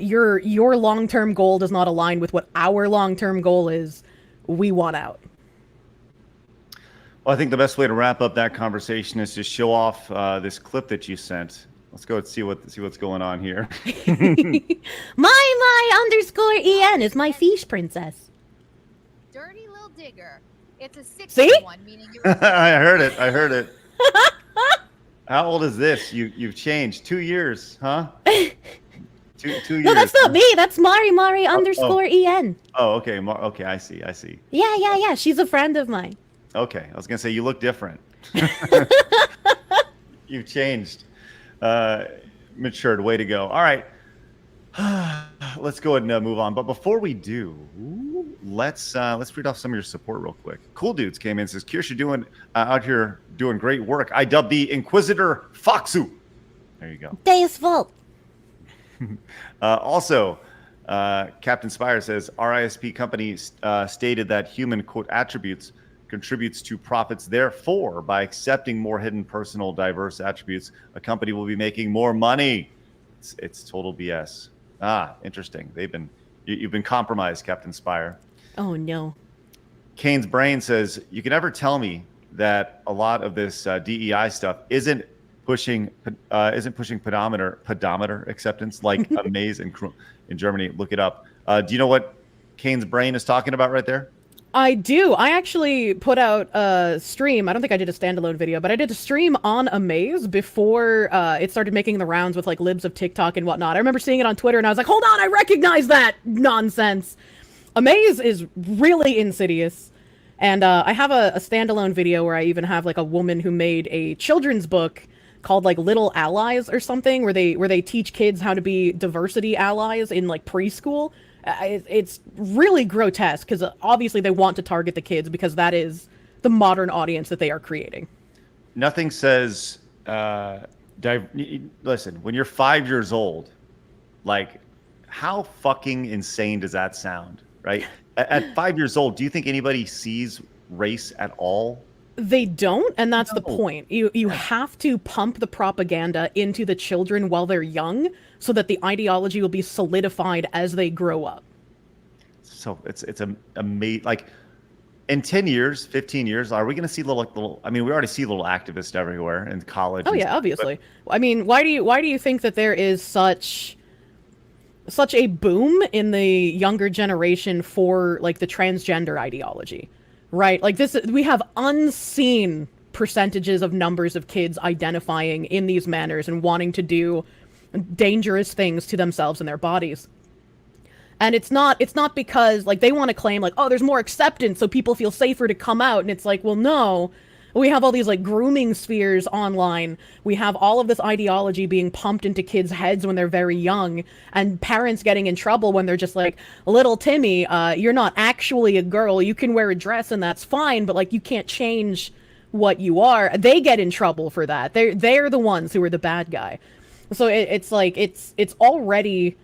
Your long-term goal does not align with what our long-term goal is. We want out. Well, I think the best way to wrap up that conversation is to show off this clip that you sent. Let's go and see what's going on here. my_en is my fish princess. Dirty little digger. It's a 6 See? one, meaning you're I heard it. How old is this? You've changed 2 years, huh? 2 years. No, that's not me. That's Mari_en. Oh, okay. Okay, I see. Yeah. She's a friend of mine. Okay, I was gonna say you look different. You've changed. Matured. Way to go. All right. Let's go ahead and move on. But before we do, let's read off some of your support real quick. Cool Dudes came in and says, Kirsche doing out here doing great work. I dubbed the Inquisitor Foxu. There you go. Deus Vult. Also, Captain Spire says, RISP company stated that human quote attributes contributes to profits. Therefore, by accepting more hidden personal diverse attributes, a company will be making more money. It's total BS. Interesting. You've been compromised, Captain Spire. Oh no. Kane's Brain says, you can never tell me that a lot of this DEI stuff isn't pushing pedometer acceptance like Amaze in Germany. Look it up. Do you know what Kane's Brain is talking about right there? I do. I actually put out a stream. I don't think I did a standalone video, but I did a stream on Amaze before it started making the rounds with like libs of TikTok and whatnot. I remember seeing it on Twitter and I was like, hold on, I recognize that nonsense. Amaze is really insidious. And I have a standalone video where I even have like a woman who made a children's book called like Little Allies or something, where they teach kids how to be diversity allies in like preschool. It's really grotesque because obviously they want to target the kids because that is the modern audience that they are creating. Nothing says, listen, when you're 5 years old, like how fucking insane does that sound, right? At 5 years old, do you think anybody sees race at all? They don't, and that's the point. You have to pump the propaganda into the children while they're young so that the ideology will be solidified as they grow up. So it's amazing. Like in 10 years, 15 years, are we going to see little? I mean, we already see little activists everywhere in college. Oh yeah, obviously. I mean, why do you think that there is such a boom in the younger generation for like the transgender ideology? Right, like we have unseen percentages of numbers of kids identifying in these manners and wanting to do dangerous things to themselves and their bodies. And it's not because like they want to claim like, oh, there's more acceptance so people feel safer to come out. And it's like, well, no, we have all these like grooming spheres online. We have all of this ideology being pumped into kids' heads when they're very young, and parents getting in trouble when they're just like, little Timmy, you're not actually a girl. You can wear a dress and that's fine, but like you can't change what you are. They get in trouble for that. They're the ones who are the bad guy. So it's like it's already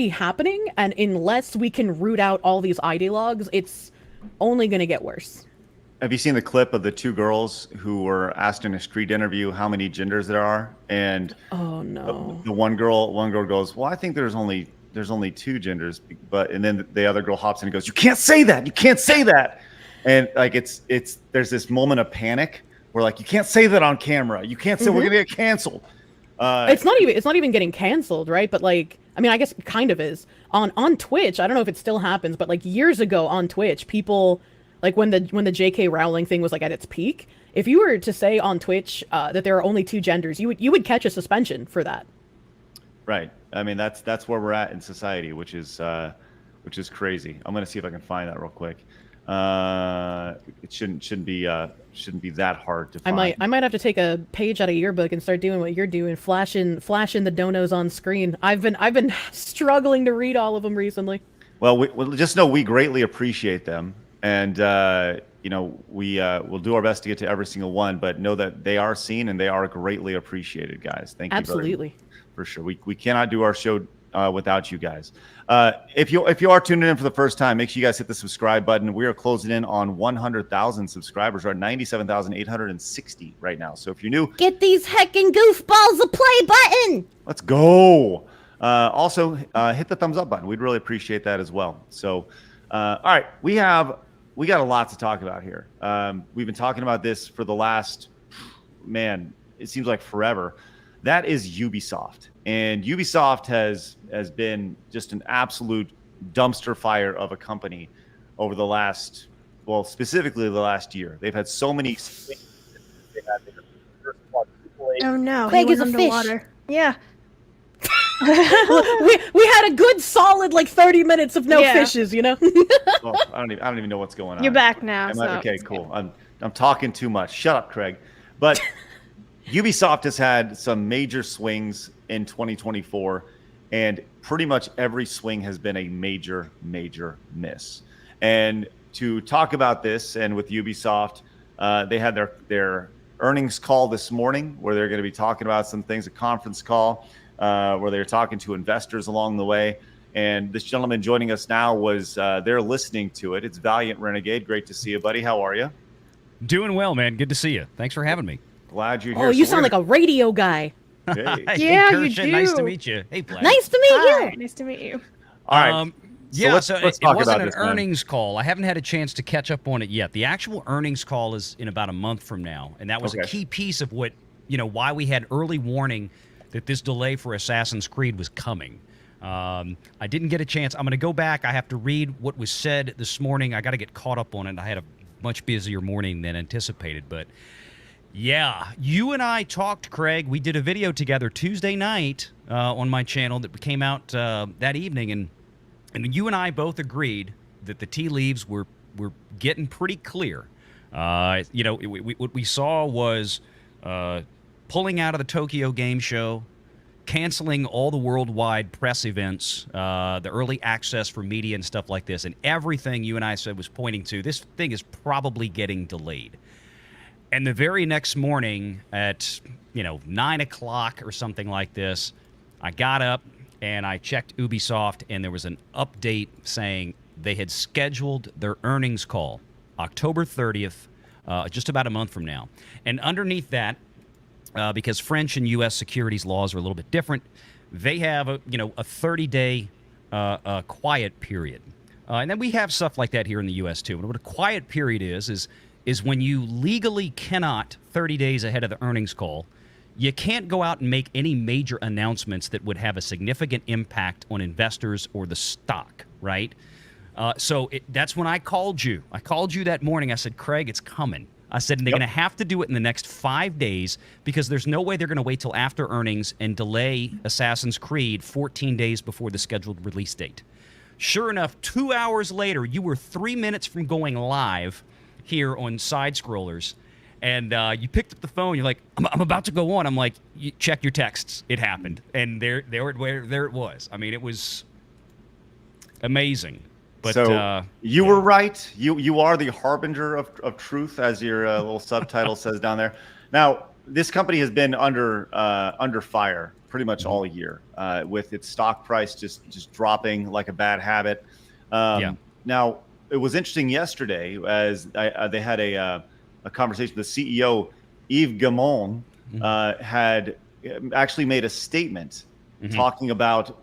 happening, and unless we can root out all these ideologues, it's only going to get worse. Have you seen the clip of the two girls who were asked in a street interview how many genders there are? And oh no, the one girl goes, well, I think there's only two genders, and then the other girl hops in and goes, you can't say that, you can't say that. And like there's this moment of panic where like you can't say that on camera, you can't say we're gonna get canceled. It's not even getting canceled, right? But like, I mean, I guess it kind of is on Twitch. I don't know if it still happens, but like years ago on Twitch, people. Like when the J.K. Rowling thing was like at its peak, if you were to say on Twitch that there are only two genders, you would catch a suspension for that. Right. I mean that's where we're at in society, which is crazy. I'm gonna see if I can find that real quick. It shouldn't be that hard to find. I might have to take a page out of your book and start doing what you're doing, flashing the donos on screen. I've been struggling to read all of them recently. Well, just know we greatly appreciate them. And, we'll do our best to get to every single one, but know that they are seen and they are greatly appreciated, guys. Thank you. Absolutely. For sure. We cannot do our show without you guys. If you are tuning in for the first time, make sure you guys hit the subscribe button. We are closing in on 100,000 subscribers. We're at 97,860 right now. So if you're new, get these heckin' goofballs a play button. Let's go. Also, hit the thumbs up button. We'd really appreciate that as well. So, all right, we got a lot to talk about here. We've been talking about this for the last, it seems like forever. That is Ubisoft. And Ubisoft has been just an absolute dumpster fire of a company over the last, specifically the last year. They've had so many. Oh no, Craig he is a went fish. underwater. Yeah. we had a good solid like 30 minutes of no fishes, you know. Well, I don't even know what's going on. You're back now. Okay, cool. I'm talking too much. Shut up, Craig. But Ubisoft has had some major swings in 2024, and pretty much every swing has been a major miss. And to talk about this, and with Ubisoft, they had their earnings call this morning, where they're going to be talking about some things, a conference call, where they're talking to investors along the way. And this gentleman joining us now was they're listening to it. It's Valliant Renegade. Great to see you, buddy. How are you? Doing well, man. Good to see you. Thanks for having me. Glad you're here. Oh, you sound like a radio guy. Hey. Yeah, Kirsche, you do. Nice to meet you. Hey, Blabs. Nice to meet Hi, you. nice to meet you. All right. Yeah, let's so talk it wasn't about an this, man. earnings call. I haven't had a chance to catch up on it yet. The actual earnings call is in about a month from now, and that was a key piece of what, why we had early warning that this delay for Assassin's Creed was coming. I didn't get a chance. I'm going to go back. I have to read what was said this morning. I got to get caught up on it. I had a much busier morning than anticipated, but yeah, you and I talked, Craig. We did a video together Tuesday night on my channel that came out that evening, and you and I both agreed that the tea leaves were getting pretty clear. What we saw was pulling out of the Tokyo Game Show, canceling all the worldwide press events, the early access for media and stuff like this, and everything you and I said was pointing to this thing is probably getting delayed. And the very next morning at 9 o'clock or something like this, I got up and I checked Ubisoft, and there was an update saying they had scheduled their earnings call October 30th, just about a month from now. And underneath that, because French and U.S. securities laws are a little bit different, they have a 30-day quiet period, and then we have stuff like that here in the U.S. too. And what a quiet period is when you legally cannot 30 days ahead of the earnings call, you can't go out and make any major announcements that would have a significant impact on investors or the stock, right? So that's when I called you. I called you that morning. I said, Craig, it's coming. I said, and they're going to have to do it in the next 5 days because there's no way they're going to wait till after earnings and delay Assassin's Creed 14 days before the scheduled release date. Sure enough, 2 hours later, you were 3 minutes from going live here on Side Scrollers, and you picked up the phone. You're like, I'm about to go on. I'm like, you check your texts. It happened, and there it was. I mean, it was amazing. But so you were right. You are the harbinger of truth, as your little subtitle says down there. Now, this company has been under fire pretty much all year, with its stock price just dropping like a bad habit. Now, it was interesting yesterday as they had a conversation. The CEO, Yves Gamon, had actually made a statement talking about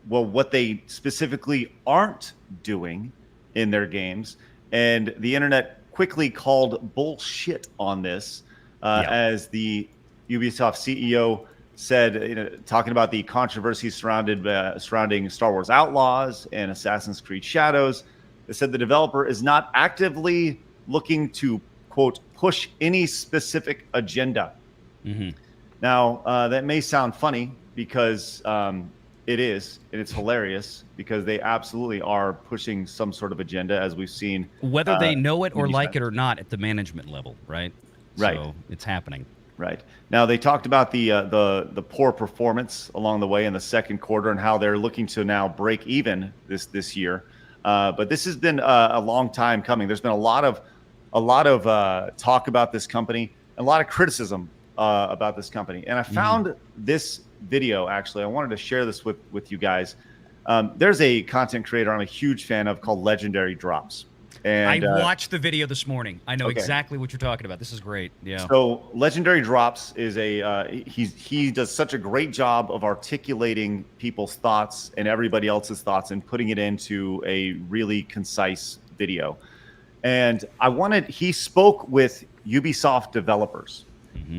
what they specifically aren't doing in their games. And the internet quickly called bullshit on this, as the Ubisoft CEO said, talking about the controversy surrounding Star Wars Outlaws and Assassin's Creed Shadows. They said the developer is not actively looking to, quote, push any specific agenda. Now, that may sound funny because it is, and it's hilarious because they absolutely are pushing some sort of agenda, as we've seen. Whether they know it or like it or not at the management level, right? Right. So it's happening. Right. Now, they talked about the poor performance along the way in the second quarter and how they're looking to now break even this year. But this has been a long time coming. There's been a lot of talk about this company, and a lot of criticism about this company. And I found this video, actually. I wanted to share this with you guys. There's a content creator I'm a huge fan of called Legendary Drops. And I watched the video this morning. I know exactly what you're talking about. This is great. Yeah. So Legendary Drops is he does such a great job of articulating people's thoughts and everybody else's thoughts and putting it into a really concise video. And he spoke with Ubisoft developers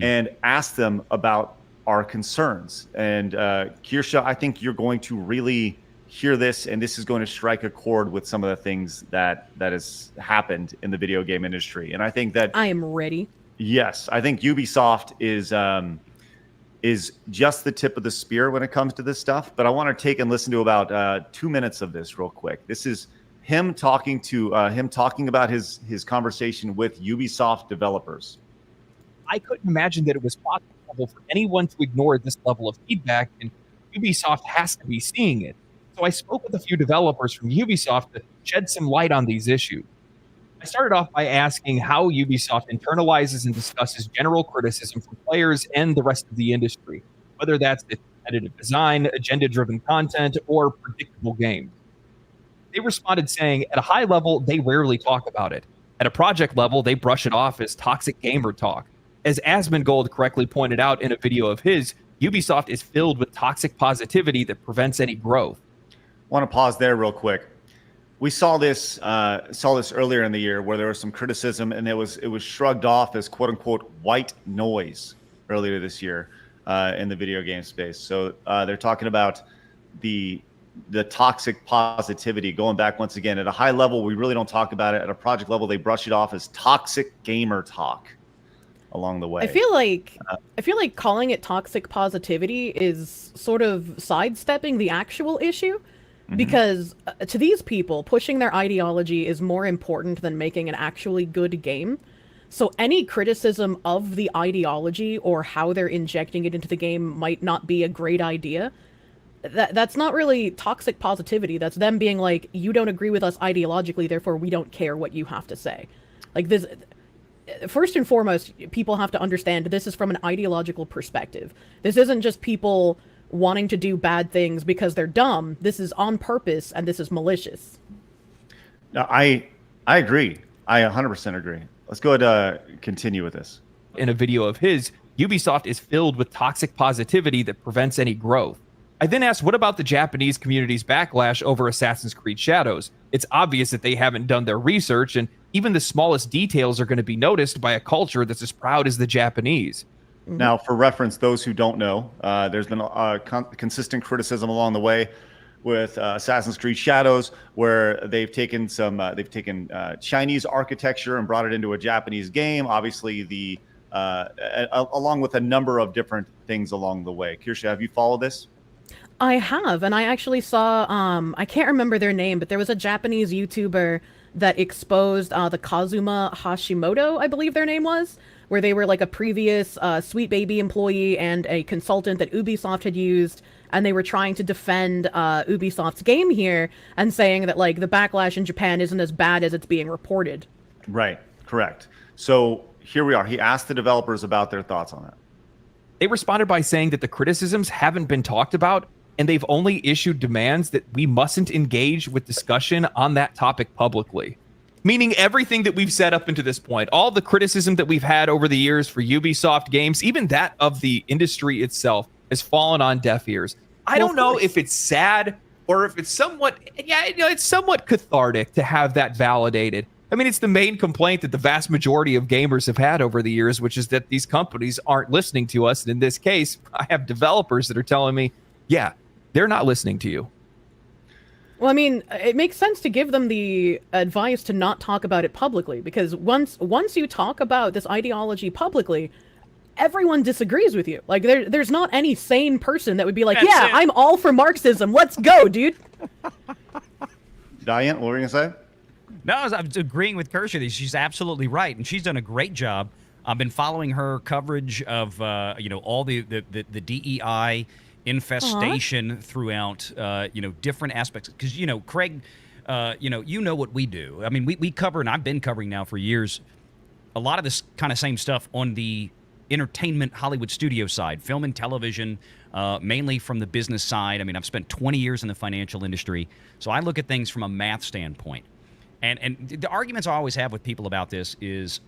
and asked them about our concerns. And Kirsche, I think you're going to really hear this, and this is going to strike a chord with some of the things that has happened in the video game industry. And I think that I am ready. Yes, I think Ubisoft is just the tip of the spear when it comes to this stuff. But I want to take and listen to about 2 minutes of this real quick. This is him talking about his conversation with Ubisoft developers. I couldn't imagine that it was possible for anyone to ignore this level of feedback, and Ubisoft has to be seeing it. So I spoke with a few developers from Ubisoft to shed some light on these issues. I started off by asking how Ubisoft internalizes and discusses general criticism from players and the rest of the industry, whether that's the competitive design, agenda-driven content, or predictable games. They responded saying, at a high level, they rarely talk about it. At a project level, they brush it off as toxic gamer talk. As Asmongold correctly pointed out in a video of his, Ubisoft is filled with toxic positivity that prevents any growth. I want to pause there real quick. We saw this earlier in the year where there was some criticism, and it was shrugged off as "quote unquote" white noise earlier this year in the video game space. So they're talking about the toxic positivity. Going back once again, at a high level, we really don't talk about it. At a project level, they brush it off as toxic gamer talk along the way. I feel like calling it toxic positivity is sort of sidestepping the actual issue. Because to these people, pushing their ideology is more important than making an actually good game. So any criticism of the ideology or how they're injecting it into the game might not be a great idea. That's not really toxic positivity. That's them being like, you don't agree with us ideologically, therefore we don't care what you have to say. Like this, first and foremost, people have to understand this is from an ideological perspective. This isn't just people wanting to do bad things because they're dumb. This is on purpose, and this is malicious. No, I agree. I 100% agree. Let's go ahead and continue with this. In a video of his, Ubisoft is filled with toxic positivity that prevents any growth. I then asked, what about the Japanese community's backlash over Assassin's Creed Shadows? It's obvious that they haven't done their research, and even the smallest details are going to be noticed by a culture that's as proud as the Japanese. Now, for reference, those who don't know, there's been consistent criticism along the way with Assassin's Creed Shadows, where they've taken Chinese architecture and brought it into a Japanese game. Obviously, along with a number of different things along the way. Kirsche, have you followed this? I have, and I actually saw, I can't remember their name, but there was a Japanese YouTuber that exposed the Kazuma Hashimoto, I believe their name was, where they were like a previous Sweet Baby employee and a consultant that Ubisoft had used, and they were trying to defend Ubisoft's game here and saying that like the backlash in Japan isn't as bad as it's being reported. Right, correct. So here we are. He asked the developers about their thoughts on that. They responded by saying that the criticisms haven't been talked about, and they've only issued demands that we mustn't engage with discussion on that topic publicly. Meaning everything that we've set up into this point, all the criticism that we've had over the years for Ubisoft games, even that of the industry itself, has fallen on deaf ears. I don't know if it's sad or if it's somewhat, it's somewhat cathartic to have that validated. I mean, it's the main complaint that the vast majority of gamers have had over the years, which is that these companies aren't listening to us. And in this case, I have developers that are telling me, yeah, they're not listening to you. Well, I mean, it makes sense to give them the advice to not talk about it publicly, because once you talk about this ideology publicly, everyone disagrees with you. Like, there's not any sane person that would be like, I'm all for Marxism. Let's go, dude. Valliant, what were you going to say? No, I was agreeing with Kirsche. She's absolutely right, and she's done a great job. I've been following her coverage of, all the DEI infestation throughout, different aspects. Because, Craig, you know what we do. I mean, we cover, and I've been covering now for years, a lot of this kind of same stuff on the entertainment Hollywood studio side, film and television, mainly from the business side. I mean, I've spent 20 years in the financial industry, so I look at things from a math standpoint. And the arguments I always have with people about this is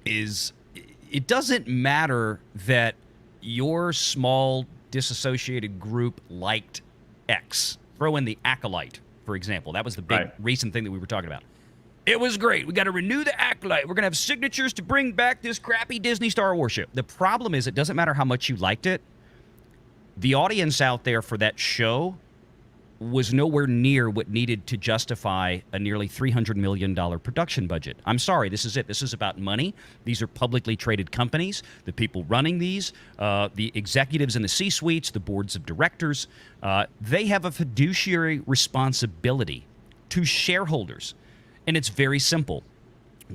it doesn't matter that your small disassociated group liked X. Throw in the Acolyte, for example. That was the big recent thing that we were talking about. It was great. We got to renew the Acolyte. We're going to have signatures to bring back this crappy Disney Star Wars ship. The problem is it doesn't matter how much you liked it. The audience out there for that show was nowhere near what needed to justify a nearly $300 million production budget. I'm sorry, this is it. This is about money. These are publicly traded companies. The people running these, the executives in the C-suites, the boards of directors, they have a fiduciary responsibility to shareholders. And it's very simple.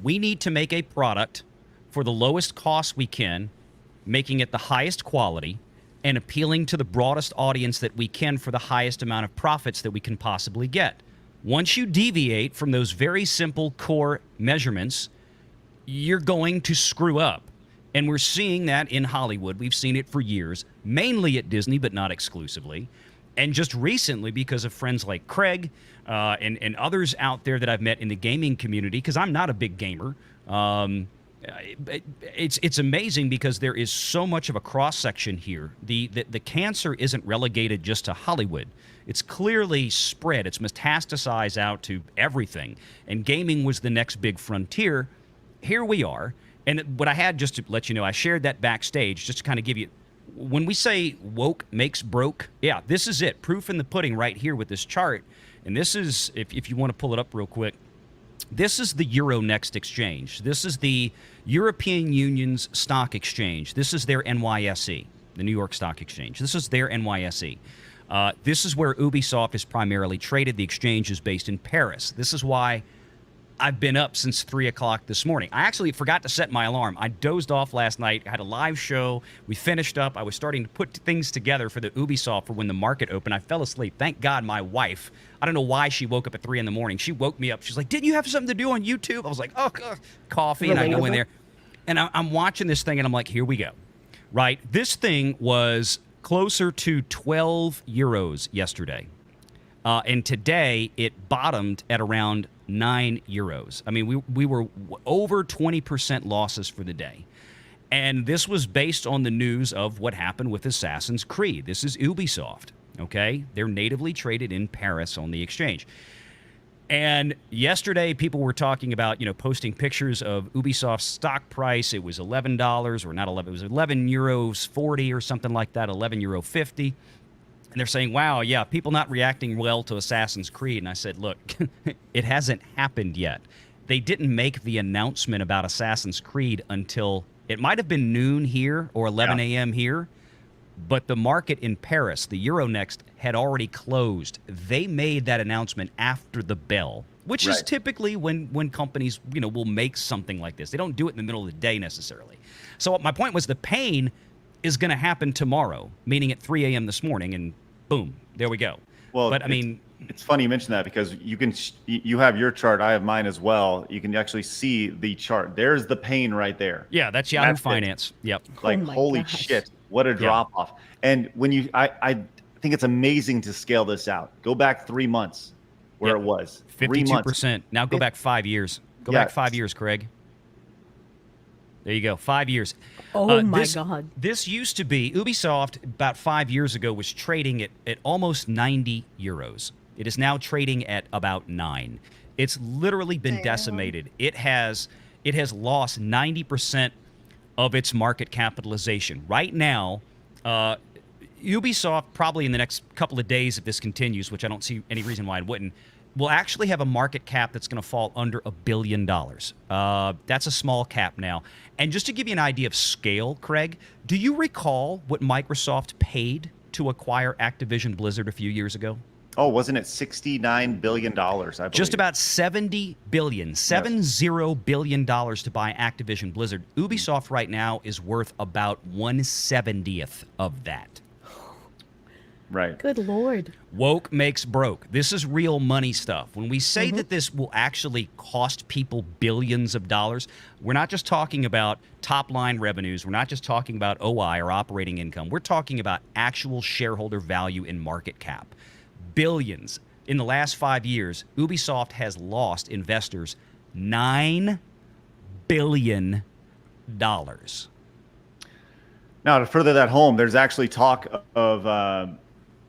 We need to make a product for the lowest cost we can, making it the highest quality, and appealing to the broadest audience that we can for the highest amount of profits that we can possibly get. Once you deviate from those very simple core measurements, you're going to screw up. And we're seeing that in Hollywood. We've seen it for years, mainly at Disney, but not exclusively. And just recently, because of friends like Craig and others out there that I've met in the gaming community, because I'm not a big gamer, it's amazing because there is so much of a cross-section here. The cancer isn't relegated just to Hollywood. It's clearly spread. It's metastasized out to everything. And gaming was the next big frontier. Here we are. And what I had, just to let you know, I shared that backstage just to kind of give you, when we say woke makes broke, yeah, this is it. Proof in the pudding right here with this chart. And this is, if you want to pull it up real quick, this is the Euronext exchange. This is the European Union's stock exchange. This is their NYSE, the New York Stock Exchange. This is their NYSE. This is where Ubisoft is primarily traded. The exchange is based in Paris. This is why I've been up since 3 o'clock this morning. I actually forgot to set my alarm. I dozed off last night. I had a live show. We finished up. I was starting to put things together for the Ubisoft for when the market opened. I fell asleep. Thank God my wife, I don't know why she woke up at 3 in the morning. She woke me up. She's like, didn't you have something to do on YouTube? I was like, oh, coffee. And I go in there. And I'm watching this thing, and I'm like, here we go. Right? This thing was closer to 12 euros yesterday. And today, it bottomed at around 9 euros. I mean, we were over 20% losses for the day. And this was based on the news of what happened with Assassin's Creed. This is Ubisoft, okay? They're natively traded in Paris on the exchange. And yesterday, people were talking about, posting pictures of Ubisoft's stock price. It was $11, or not 11, it was 11 euros 40 or something like that, 11 euro 50. And they're saying, wow, yeah, people not reacting well to Assassin's Creed. And I said, look, it hasn't happened yet. They didn't make the announcement about Assassin's Creed until it might have been noon here or 11 a.m. here. But the market in Paris, the Euronext, had already closed. They made that announcement after the bell, which is typically when companies, will make something like this. They don't do it in the middle of the day necessarily. So my point was the pain is going to happen tomorrow, meaning at 3 a.m. this morning, and boom, there we go. Well, but I mean, it's funny you mention that because you have your chart, I have mine as well. You can actually see the chart. There's the pain right there. Yeah, that's Yahoo Finance. Yep. Like, holy shit, what a drop off. And when I think it's amazing to scale this out. Go back 3 months where it was 52%. Now go back 5 years. Go back 5 years, Craig. There you go, 5 years. Oh my God. This used to be, Ubisoft about 5 years ago was trading at almost 90 euros. It is now trading at about 9. It's literally been decimated. It has lost 90% of its market capitalization. Right now, Ubisoft, probably in the next couple of days, if this continues, which I don't see any reason why it wouldn't, will actually have a market cap that's going to fall under $1 billion. That's a small cap now. And just to give you an idea of scale, Craig, do you recall what Microsoft paid to acquire Activision Blizzard a few years ago? Oh, wasn't it $69 billion, I believe? Just about $70 billion, $70 billion to buy Activision Blizzard. Ubisoft right now is worth about 1/70th of that. Right. Good Lord. Woke makes broke. This is real money stuff. When we say that this will actually cost people billions of dollars, we're not just talking about top-line revenues. We're not just talking about OI or operating income. We're talking about actual shareholder value in market cap. Billions. In the last 5 years, Ubisoft has lost investors $9 billion. Now, to further that home, there's actually talk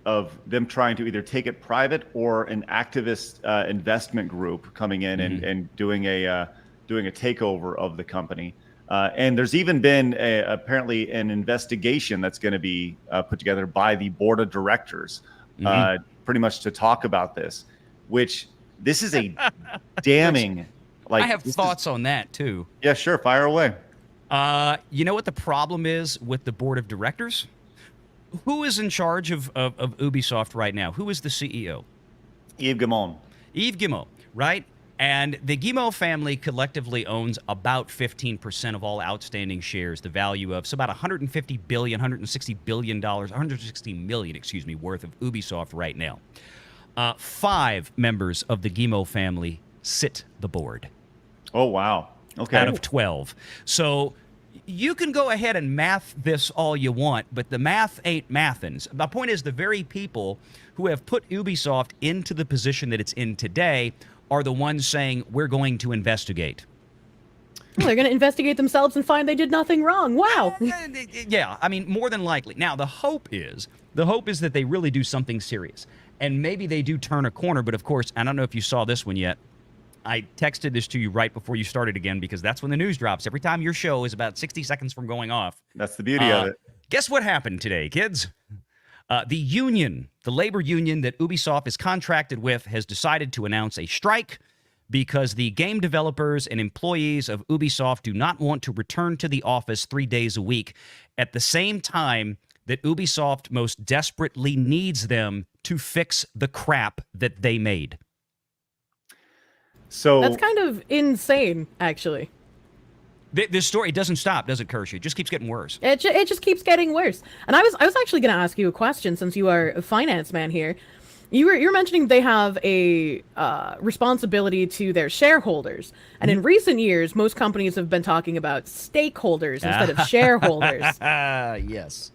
of them trying to either take it private or an activist investment group coming in and doing a takeover of the company. And there's even been apparently an investigation that's going to be put together by the board of directors, pretty much to talk about this. Which this is a damning. I have thoughts on that too. Yeah, sure, fire away. You know what the problem is with the board of directors? Who is in charge of Ubisoft right now? Who is the CEO? Yves Guillemot. Yves Guillemot, right? And the Guillemot family collectively owns about 15% of all outstanding shares, the value of about $150 billion, $160 billion, $160 million, worth of Ubisoft right now. 5 members of the Guillemot family sit the board. Oh, wow. Okay. Out of 12. So you can go ahead and math this all you want, but the math ain't mathin'. My point is the very people who have put Ubisoft into the position that it's in today are the ones saying, we're going to investigate. Well, they're going to investigate themselves and find they did nothing wrong. Wow. Yeah, I mean, more than likely. Now, the hope is that they really do something serious. And maybe they do turn a corner, but of course, I don't know if you saw this one yet. I texted this to you right before you started again because that's when the news drops. Every time your show is about 60 seconds from going off. That's the beauty of it. Guess what happened today, kids? The labor union that Ubisoft is contracted with has decided to announce a strike because the game developers and employees of Ubisoft do not want to return to the office 3 days a week at the same time that Ubisoft most desperately needs them to fix the crap that they made. So that's kind of insane, actually. This story doesn't stop, does it, Kirsche? It just keeps getting worse. It just keeps getting worse. And I was actually going to ask you a question since you are a finance man here. You're mentioning they have a responsibility to their sharebholders, and in recent years, most companies have been talking about stakeholders instead of shareholders. Yes.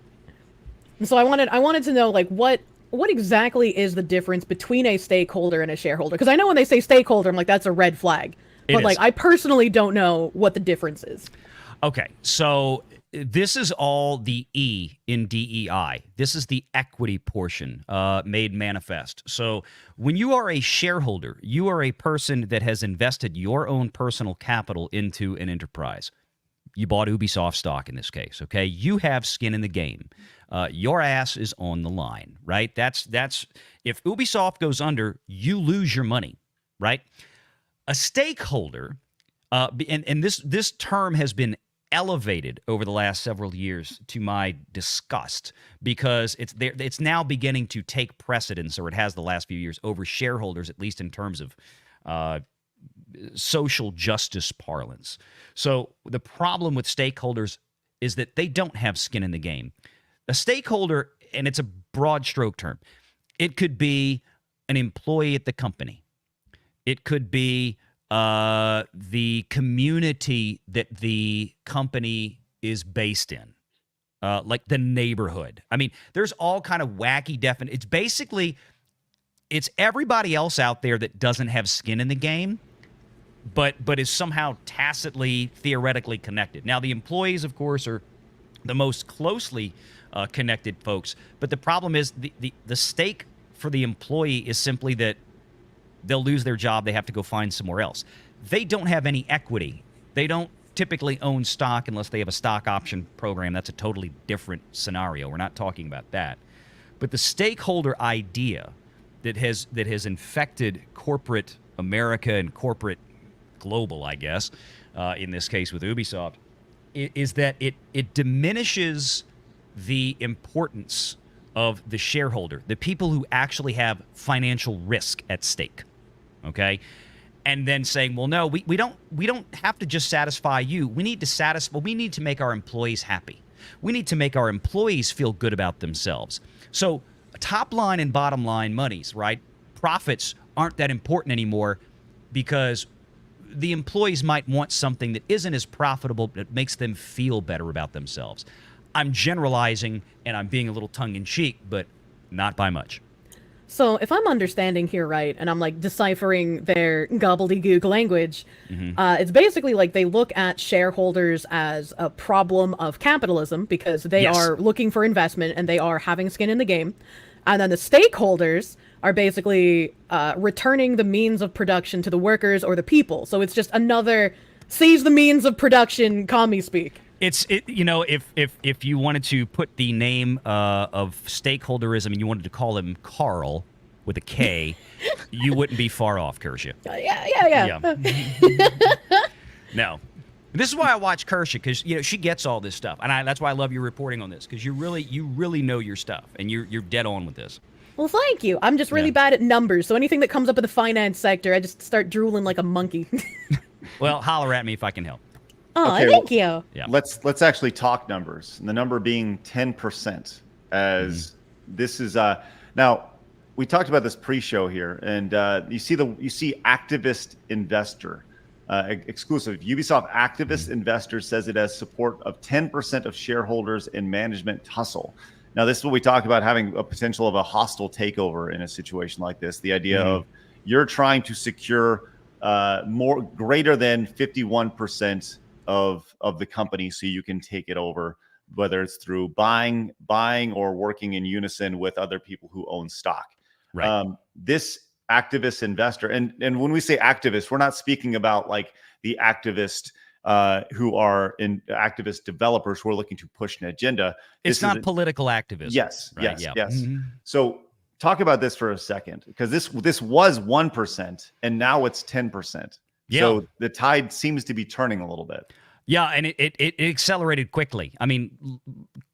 So I wanted to know, like, what exactly is the difference between a stakeholder and a shareholder? Because I know when they say stakeholder, I'm like, that's a red flag. But like, I personally don't know what the difference is. Okay, so this is all the E in DEI. This is the equity portion made manifest. So when you are a shareholder, you are a person that has invested your own personal capital into an enterprise. You bought Ubisoft stock in this case, okay? You have skin in the game. Your ass is on the line, right? That's if Ubisoft goes under, you lose your money, right? A stakeholder, and this term has been elevated over the last several years to my disgust because it's now beginning to take precedence, or it has the last few years, over shareholders, at least in terms of social justice parlance. So the problem with stakeholders is that they don't have skin in the game. A stakeholder, and it's a broad stroke term, it could be an employee at the company. It could be the community that the company is based in, like the neighborhood. I mean, there's all kind of wacky definitions. It's everybody else out there that doesn't have skin in the game, but is somehow tacitly, theoretically connected. Now, the employees, of course, are the most closely connected folks, but the problem is the stake for the employee is simply that they'll lose their job. They have to go find somewhere else. They don't have any equity. They don't typically own stock unless they have a stock option program. That's a totally different scenario. We're not talking about that. But the stakeholder idea that has infected corporate America and corporate global, I guess, in this case with Ubisoft, is that it diminishes the importance of the shareholder, the people who actually have financial risk at stake. Okay, and then saying, well, no, we don't have to just satisfy you. We need to make our employees happy. We need to make our employees feel good about themselves. So top line and bottom line monies, right? Profits aren't that important anymore because the employees might want something that isn't as profitable, but it makes them feel better about themselves. I'm generalizing and I'm being a little tongue-in-cheek, but not by much. So if I'm understanding here right, and I'm like deciphering their gobbledygook language, it's basically like they look at shareholders as a problem of capitalism because they are looking for investment and they are having skin in the game. And then the stakeholders are basically returning the means of production to the workers or the people. So it's just another seize the means of production commie speak. If you wanted to put the name of stakeholderism and you wanted to call him Carl with a K, you wouldn't be far off, Kirsche. Yeah. No. This is why I watch Kirsche, because she gets all this stuff, and that's why I love your reporting on this, because you really know your stuff, and you're dead on with this. Well, thank you. I'm just really bad at numbers, so anything that comes up in the finance sector, I just start drooling like a monkey. Well, holler at me if I can help. Oh, thank you. Yeah. Let's actually talk numbers. And the number being 10%. As this is now, we talked about this pre-show here, and you see activist investor exclusive. Ubisoft activist investor says it has support of 10% of shareholders in management tussle. Now, this is what we talk about, having a potential of a hostile takeover in a situation like this. The idea of you're trying to secure greater than 51% of the company so you can take it over, whether it's through buying or working in unison with other people who own stock. Right. This activist investor, and when we say activist, we're not speaking about like the activist who are in activist developers who are looking to push an agenda. It's not political activism. Yes, right? yes. So talk about this for a second, because this was 1% and now it's 10%. Yeah. So the tide seems to be turning a little bit. Yeah, and it accelerated quickly. I mean,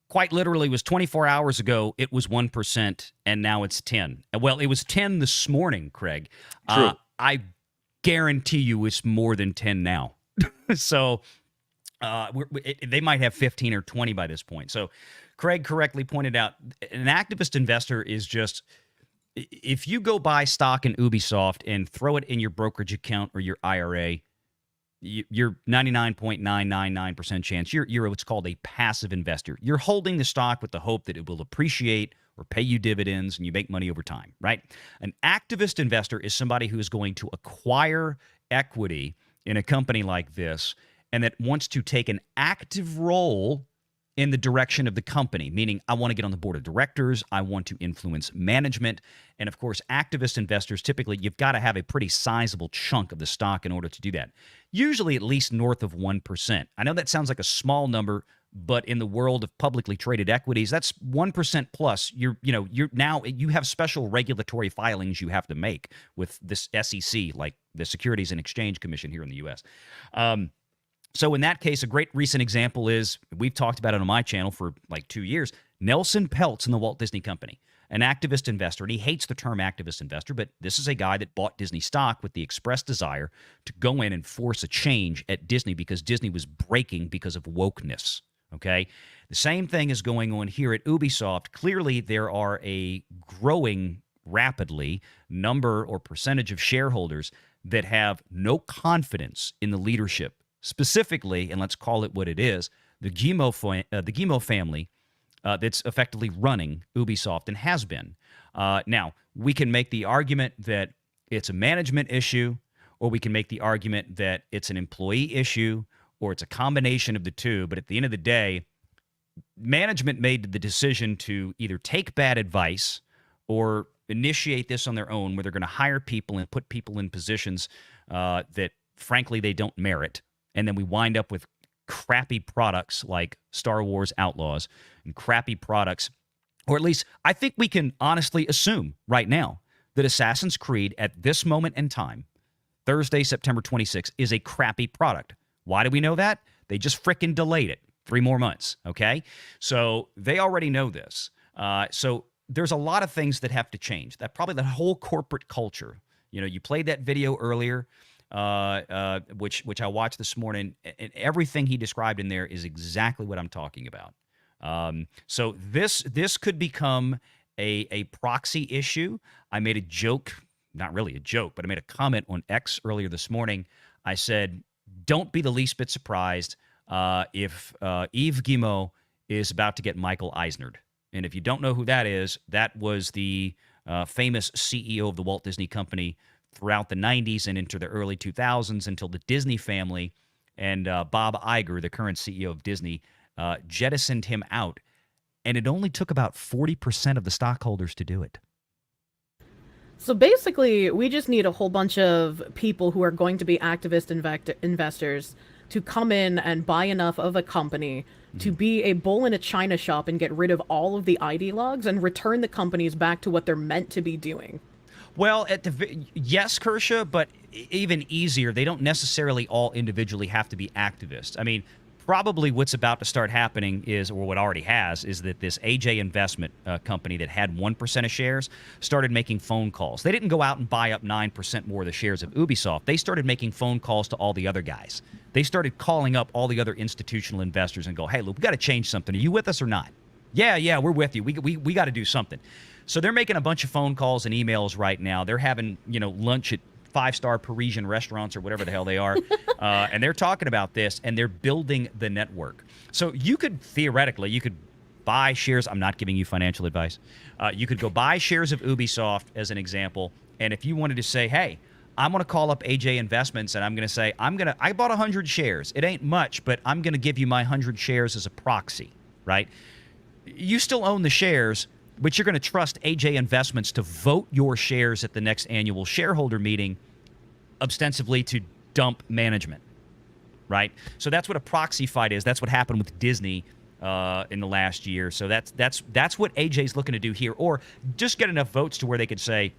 quite literally, it was 24 hours ago, it was 1%, and now it's 10. Well, it was 10 this morning, Craig. True. I guarantee you it's more than 10 now. So they might have 15 or 20 by this point. So Craig correctly pointed out, an activist investor is just, if you go buy stock in Ubisoft and throw it in your brokerage account or your IRA, you're 99.999% chance you're what's called a passive investor. You're holding the stock with the hope that it will appreciate or pay you dividends and you make money over time, right? An activist investor is somebody who is going to acquire equity in a company like this and that wants to take an active role in the direction of the company, meaning I want to get on the board of directors, I want to influence management, and of course, activist investors, typically, you've got to have a pretty sizable chunk of the stock in order to do that. Usually at least north of 1%. I know that sounds like a small number, but in the world of publicly traded equities, that's 1% plus. You have special regulatory filings you have to make with this SEC, like the Securities and Exchange Commission here in the U.S. So in that case, a great recent example is, we've talked about it on my channel for like 2 years, Nelson Peltz in the Walt Disney Company, an activist investor. And he hates the term activist investor, but this is a guy that bought Disney stock with the express desire to go in and force a change at Disney because Disney was breaking because of wokeness. Okay? The same thing is going on here at Ubisoft. Clearly, there are a growing rapidly number or percentage of shareholders that have no confidence in the leadership. Specifically, and let's call it what it is, the Guillemot family that's effectively running Ubisoft and has been. Now, we can make the argument that it's a management issue, or we can make the argument that it's an employee issue, or it's a combination of the two. But at the end of the day, management made the decision to either take bad advice or initiate this on their own, where they're going to hire people and put people in positions that, frankly, they don't merit. And then we wind up with crappy products like Star Wars Outlaws and crappy products, or at least I think we can honestly assume right now that Assassin's Creed at this moment in time, Thursday, September 26th, is a crappy product. Why do we know that? They just frickin' delayed it 3 more months, okay? So they already know this. So there's a lot of things that have to change. That probably the whole corporate culture. You know, you played that video earlier, which I watched this morning, and everything he described in there is exactly what I'm talking about. So this could become a proxy issue. I made a joke, not really a joke, but I made a comment on X earlier this morning. I said, don't be the least bit surprised if Yves Guillemot is about to get Michael Eisnered. And if you don't know who that is, that was the famous CEO of the Walt Disney Company throughout the 90s and into the early 2000s, until the Disney family and Bob Iger, the current CEO of Disney, jettisoned him out. And it only took about 40% of the stockholders to do it. So basically, we just need a whole bunch of people who are going to be activist investors to come in and buy enough of a company to be a bull in a china shop and get rid of all of the ID logs and return the companies back to what they're meant to be doing. Well, yes, Kirsche, but even easier, they don't necessarily all individually have to be activists. I mean, probably what's about to start happening is, or what already has, is that this AJ investment company that had 1% of shares started making phone calls. They didn't go out and buy up 9% more of the shares of Ubisoft. They started making phone calls to all the other guys. They started calling up all the other institutional investors and go, hey, look, we got to change something. Are you with us or not? Yeah, we're with you. We got to do something. So they're making a bunch of phone calls and emails right now. They're having, lunch at 5-star Parisian restaurants or whatever the hell they are. And they're talking about this, and they're building the network. So you could buy shares. I'm not giving you financial advice. You could go buy shares of Ubisoft as an example. And if you wanted to say, hey, I'm going to call up AJ Investments and I'm going to say, I bought 100 shares. It ain't much, but I'm going to give you my 100 shares as a proxy, right? You still own the shares, but you're going to trust AJ Investments to vote your shares at the next annual shareholder meeting, ostensibly to dump management, right? So that's what a proxy fight is. That's what happened with Disney in the last year. So that's what AJ's looking to do here, or just get enough votes to where they could say,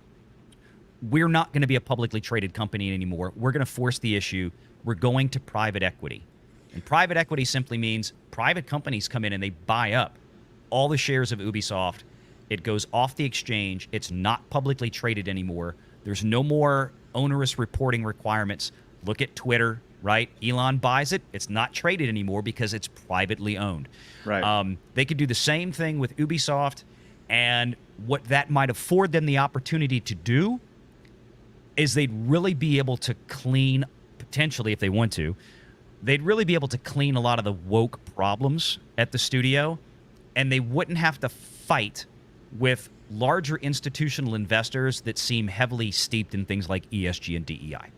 we're not going to be a publicly traded company anymore. We're going to force the issue. We're going to private equity. And private equity simply means private companies come in and they buy up all the shares of Ubisoft. It goes off the exchange. It's not publicly traded anymore. There's no more onerous reporting requirements. Look at Twitter, right? Elon buys it. It's not traded anymore because it's privately owned. Right. They could do the same thing with Ubisoft, and what that might afford them the opportunity to do is they'd really be able to clean, potentially if they want to, they'd really be able to clean a lot of the woke problems at the studio, and they wouldn't have to fight with larger institutional investors that seem heavily steeped in things like ESG and DEI.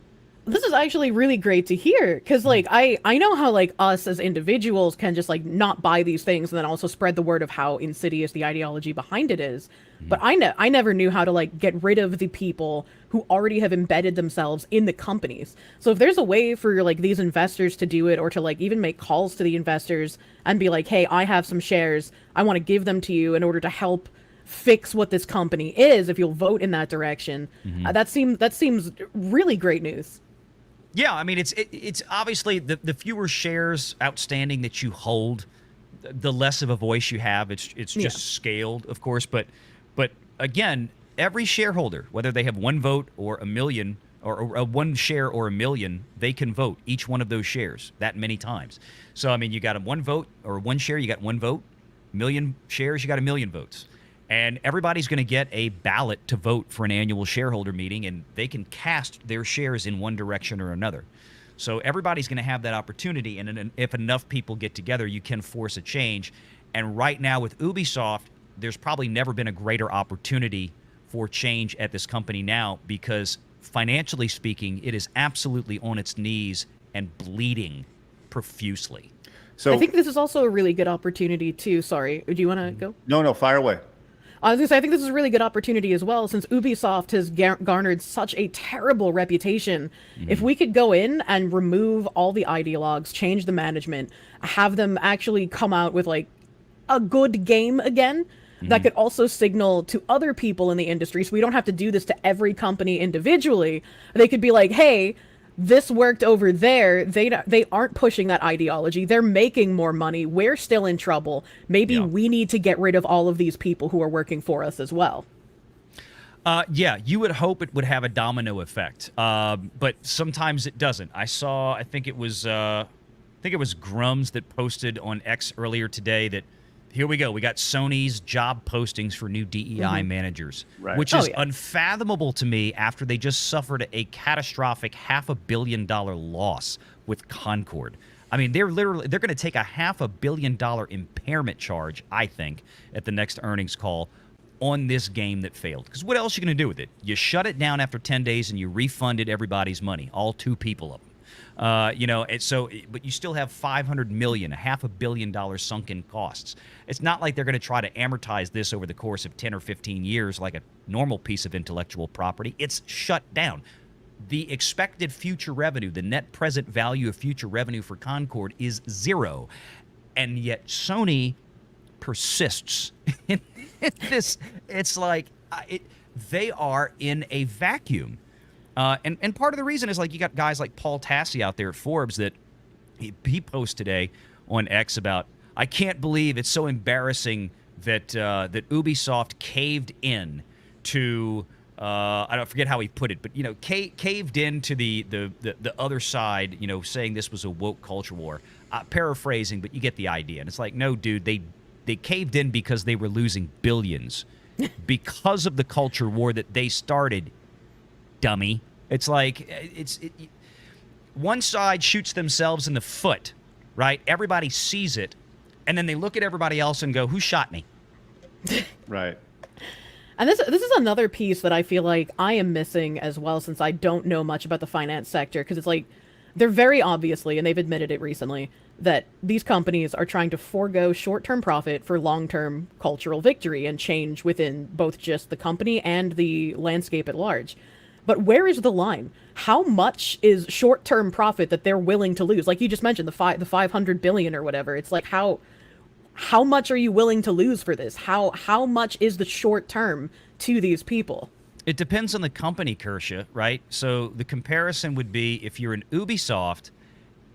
This is actually really great to hear, because I know how us as individuals can just not buy these things and then also spread the word of how insidious the ideology behind it is. But I never knew how to get rid of the people who already have embedded themselves in the companies. So if there's a way for these investors to do it, or to even make calls to the investors and be like, hey, I have some shares, I want to give them to you in order to help fix what this company is, if you'll vote in that direction, that seems really great news. Yeah, I mean, it's obviously the fewer shares outstanding that you hold, the less of a voice you have. It's just scaled, of course. But again, every shareholder, whether they have one vote or a million, or one share or a million, they can vote each one of those shares that many times. So I mean, you got a one vote or one share, you got one vote. Million shares, you got a million votes. And everybody's going to get a ballot to vote for an annual shareholder meeting, and they can cast their shares in one direction or another. So everybody's going to have that opportunity, and if enough people get together, you can force a change. And right now with Ubisoft, there's probably never been a greater opportunity for change at this company now, because financially speaking, it is absolutely on its knees and bleeding profusely. So I think this is also a really good opportunity too. Sorry, do you want to go? No, fire away. I think this is a really good opportunity as well, since Ubisoft has garnered such a terrible reputation. If we could go in and remove all the ideologues, change the management, have them actually come out with a good game again, that could also signal to other people in the industry, so we don't have to do this to every company individually. They could be like, hey, this worked over there. They aren't pushing that ideology. They're making more money. We're still in trouble. Maybe we need to get rid of all of these people who are working for us as well. Yeah, you would hope it would have a domino effect, but sometimes it doesn't. I think it was Grums that posted on X earlier today that, here we go, we got Sony's job postings for new DEI managers, which is unfathomable to me after they just suffered a catastrophic $500 million loss with Concord. I mean, they're going to take a $500 million impairment charge, I think, at the next earnings call on this game that failed. Because what else are you going to do with it? You shut it down after 10 days and you refunded everybody's money, all 2 people of them. But you still have $500 million, $500 million sunken costs. It's not like they're going to try to amortize this over the course of 10 or 15 years like a normal piece of intellectual property. It's shut down. The expected future revenue, the net present value of future revenue for Concord is 0. And yet Sony persists in this. It's like they are in a vacuum. And part of the reason is you got guys like Paul Tassi out there at Forbes that he posts today, on X about, I can't believe it's so embarrassing that that Ubisoft caved in to I don't forget how he put it, but caved into the other side, saying this was a woke culture war. Paraphrasing, but you get the idea. And it's like, no, dude, they caved in because they were losing billions because of the culture war that they started. Dummy. It's like one side shoots themselves in the foot, right? Everybody sees it, and then they look at everybody else and go, "Who shot me?" Right. And this is another piece that I feel like I am missing as well, since I don't know much about the finance sector, because it's like they're very obviously, and they've admitted it recently, that these companies are trying to forego short-term profit for long-term cultural victory and change within both just the company and the landscape at large. But where is the line? How much is short-term profit that they're willing to lose? Like you just mentioned, the 500 billion or whatever. It's like, how much are you willing to lose for this? How much is the short term to these people? It depends on the company, Kirsche, right? So the comparison would be if you're an Ubisoft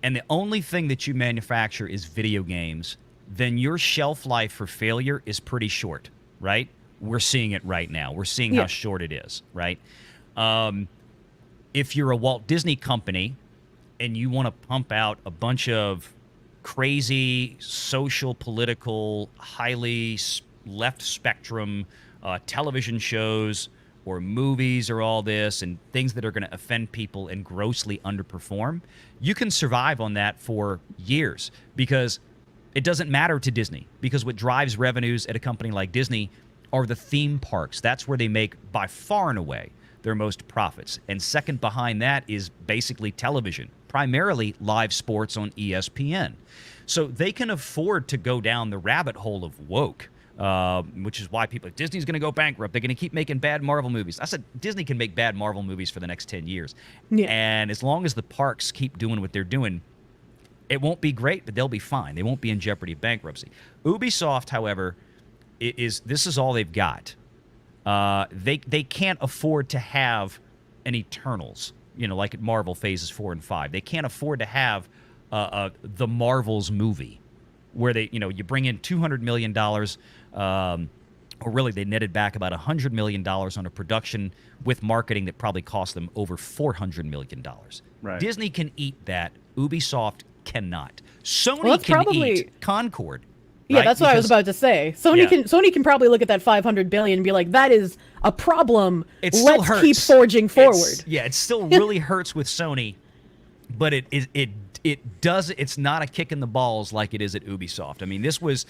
and the only thing that you manufacture is video games, then your shelf life for failure is pretty short, right? We're seeing it right now. We're seeing how short it is, right? If you're a Walt Disney company and you want to pump out a bunch of crazy social, political, highly left spectrum television shows or movies or all this and things that are going to offend people and grossly underperform, you can survive on that for years because it doesn't matter to Disney, because what drives revenues at a company like Disney are the theme parks. That's where they make by far and away their most profits. And second behind that is basically television, primarily live sports on ESPN. So they can afford to go down the rabbit hole of woke, which is why people, Disney's going to go bankrupt. They're going to keep making bad Marvel movies. I said Disney can make bad Marvel movies for the next 10 years. Yeah. And as long as the parks keep doing what they're doing, it won't be great, but they'll be fine. They won't be in jeopardy of bankruptcy. Ubisoft, however, this is all they've got. They can't afford to have an Eternals, like at Marvel Phases 4 and 5. They can't afford to have the Marvels movie where they, you bring in $200 million, or really they netted back about $100 million on a production with marketing that probably cost them over $400 million. Right. Disney can eat that. Ubisoft cannot. Sony can eat Concord. Yeah, right? That's what I was about to say. Sony can probably look at that 500 billion and be like, that is a problem. Let's keep forging forward. It still really hurts with Sony, but it does. It's not a kick in the balls like it is at Ubisoft. I mean, this was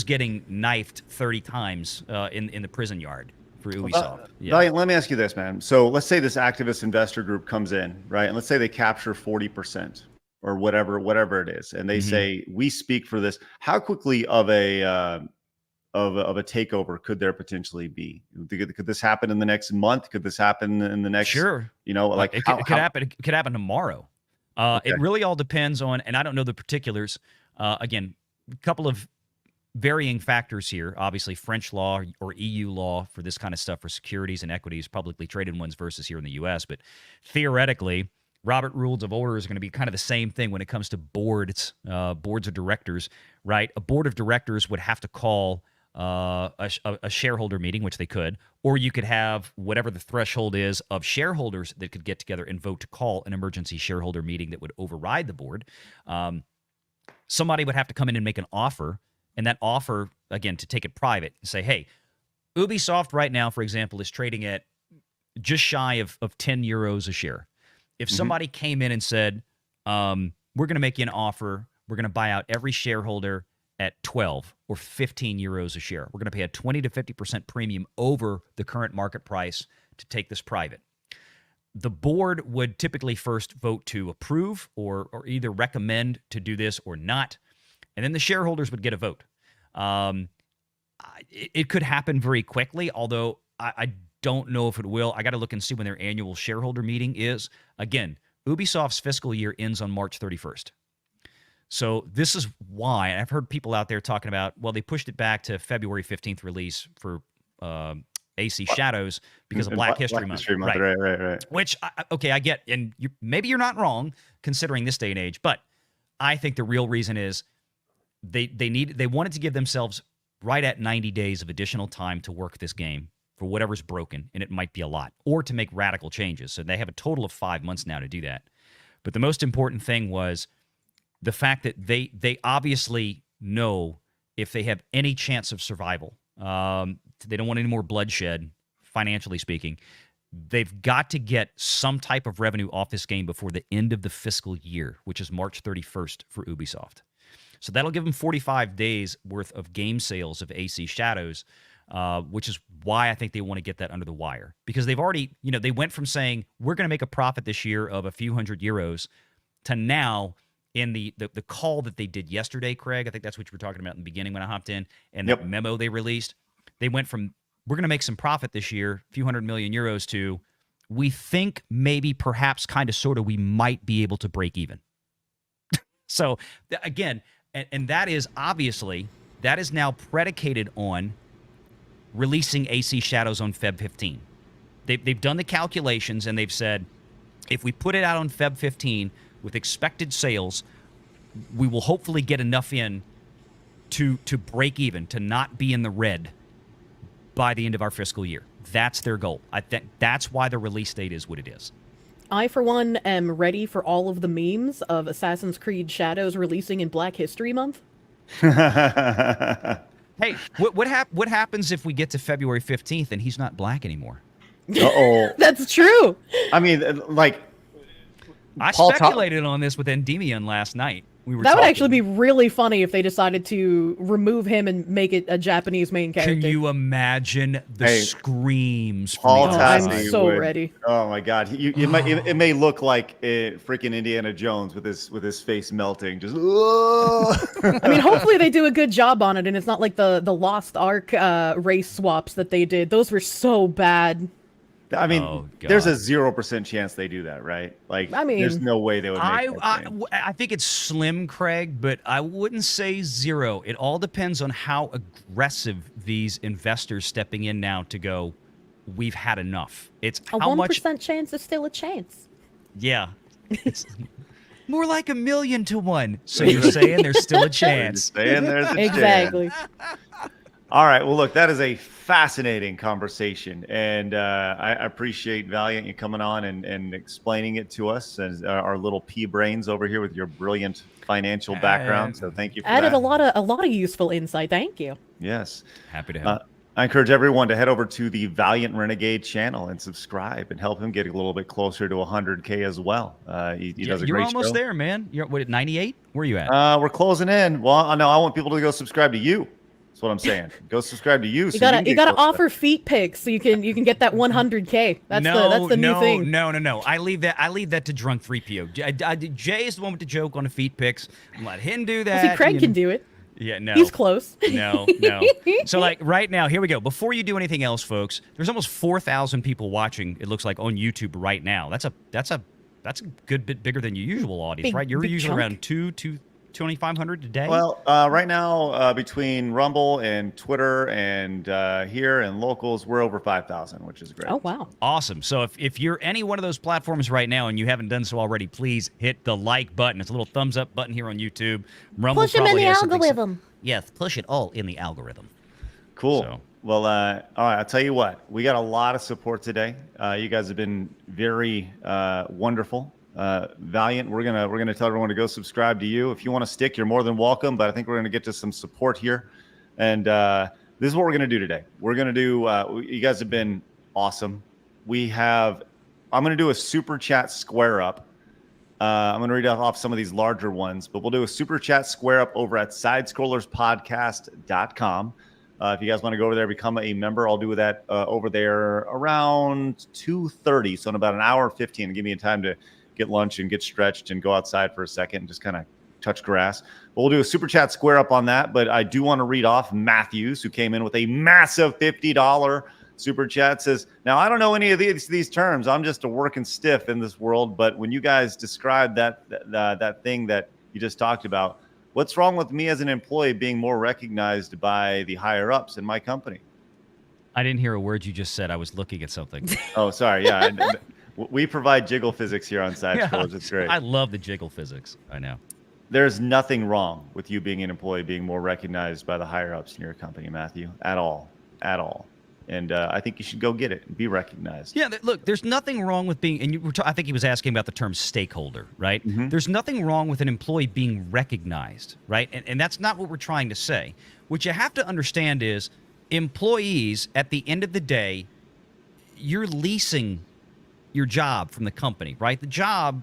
getting knifed 30 times in the prison yard for Ubisoft. Valliant, let me ask you this, man. So let's say this activist investor group comes in, right, and let's say they capture 40%. Or whatever it is, and they say we speak for this. How quickly of a takeover could there potentially be? Could this happen in the next month? Could this happen in the next? Sure. Like it could happen. It could happen tomorrow. It really all depends on, and I don't know the particulars. Again, a couple of varying factors here. Obviously, French law or EU law for this kind of stuff for securities and equities, publicly traded ones versus here in the U.S. But theoretically, Robert Rules of Order is going to be kind of the same thing when it comes to boards of directors, right? A board of directors would have to call a shareholder meeting, which they could, or you could have whatever the threshold is of shareholders that could get together and vote to call an emergency shareholder meeting that would override the board. Somebody would have to come in and make an offer, and that offer, again, to take it private, and say, hey, Ubisoft right now, for example, is trading at just shy of 10 euros a share. If somebody came in and said, we're going to make you an offer, we're going to buy out every shareholder at 12 or 15 euros a share. We're going to pay a 20 to 50% premium over the current market price to take this private. The board would typically first vote to approve or either recommend to do this or not, and then the shareholders would get a vote. It could happen very quickly, although I don't know if it will. I got to look and see when their annual shareholder meeting is. Again, Ubisoft's fiscal year ends on March 31st. So this is why, and I've heard people out there talking about, well, they pushed it back to February 15th release for AC Shadows because of Black History Month. Right. Which, okay, I get, and maybe you're not wrong considering this day and age, but I think the real reason is they wanted to give themselves right at 90 days of additional time to work this game for whatever's broken, and it might be a lot, or to make radical changes. So they have a total of 5 months now to do that. But the most important thing was the fact that they obviously know if they have any chance of survival, they don't want any more bloodshed, financially speaking. They've got to get some type of revenue off this game before the end of the fiscal year, which is March 31st for Ubisoft. So that'll give them 45 days worth of game sales of AC Shadows, which is why I think they want to get that under the wire. Because they've already, they went from saying, we're going to make a profit this year of a few €100 to now, in the call that they did yesterday, Craig, I think that's what you were talking about in the beginning when I hopped in, and that memo they released, they went from, we're going to make some profit this year, a few €100 million, to we think maybe perhaps kind of sort of we might be able to break even. So, again, and that is obviously, that is now predicated on releasing AC Shadows on Feb 15. They've done the calculations, and they've said, if we put it out on Feb 15 with expected sales, we will hopefully get enough in to break even, to not be in the red by the end of our fiscal year. That's their goal. I think that's why the release date is what it is. I, for one, am ready for all of the memes of Assassin's Creed Shadows releasing in Black History Month. Hey, what happens if we get to February 15th and he's not black anymore? Uh-oh. That's true. I mean, like... I speculated on this with Endymion last night. That would actually be really funny if they decided to remove him and make it a Japanese main character. Can you imagine the screams? Paul I'm so ready. Oh my God! It may look like freaking Indiana Jones with his face melting. Just. I mean, hopefully they do a good job on it, and it's not like the Lost Ark race swaps that they did. Those were so bad. I mean, there's a 0% chance they do that, right? Like, I mean, there's no way they would make I think it's slim, Craig, but I wouldn't say 0. It all depends on how aggressive these investors stepping in now to go, we've had enough. It's a how 1% much chance is still a chance. Yeah. It's more like 1,000,000 to 1. So you're saying there's still a chance. You're saying there's a chance. Exactly. All right. Well, look, that is a fascinating conversation, and I appreciate Valliant you coming on and explaining it to us as our little pea brains over here with your brilliant financial background. So thank you for added that. a lot of useful insight. Thank you. Yes. Happy to help. I encourage everyone to head over to the Valliant Renegade channel and subscribe and help him get a little bit closer to 100K as well. He does a great show. You're almost there, man. You're at 98? Where are you at? We're closing in. Well, no, I want people to go subscribe to you. That's what I'm saying. Go subscribe to you. You gotta offer feet pics so you can get that 100K. That's the new thing. No. I leave that to Drunk 3PO. Jay is the one with the joke on the feet pics. Let him do that. See, Craig can do it. Yeah, no. He's close. No. So, like, right now, here we go. Before you do anything else, folks, there's almost 4,000 people watching, it looks like, on YouTube right now. That's a good bit bigger than your usual audience, right? You're usually around 2,500 a day? Well, right now, between Rumble and Twitter and here and locals, we're over 5,000, which is great. Oh, wow. Awesome. So if you're any one of those platforms right now and you haven't done so already, please hit the like button. It's a little thumbs up button here on YouTube. Rumble push them in the algorithm. Yes, push it all in the algorithm. Cool. So. Well, all right, I'll tell you what. We got a lot of support today. You guys have been very wonderful. Valliant, we're gonna tell everyone to go subscribe to you. If you want to stick, you're more than welcome. But I think we're gonna get to some support here, and this is what we're gonna do today. We're gonna do. You guys have been awesome. I'm gonna do a super chat square up. I'm gonna read off some of these larger ones, but we'll do a super chat square up over at sidescrollerspodcast.com. If you guys want to go over there, become a member, I'll do that over there around 2:30. So in about an hour 15, give me time to get lunch and get stretched and go outside for a second and just kind of touch grass. But we'll do a super chat square up on that. But I do want to read off Matthews, who came in with a massive $50 super chat. Says, now I don't know any of these terms. I'm just a working stiff in this world. But when you guys describe that thing that you just talked about, what's wrong with me as an employee being more recognized by the higher ups in my company? I didn't hear a word you just said. I was looking at something. Oh, sorry. Yeah. We provide jiggle physics here on Side Scrollers. It's great. I love the jiggle physics. I know. there's nothing wrong with you being an employee being more recognized by the higher ups in your company, Matthew, at all. And I think you should go get it and be recognized. Yeah, look, there's nothing wrong with being, and I think he was asking about the term stakeholder, right? There's nothing wrong with an employee being recognized, right? And that's not what we're trying to say. What you have to understand is employees, at the end of the day, you're leasing your job from the company, right? The job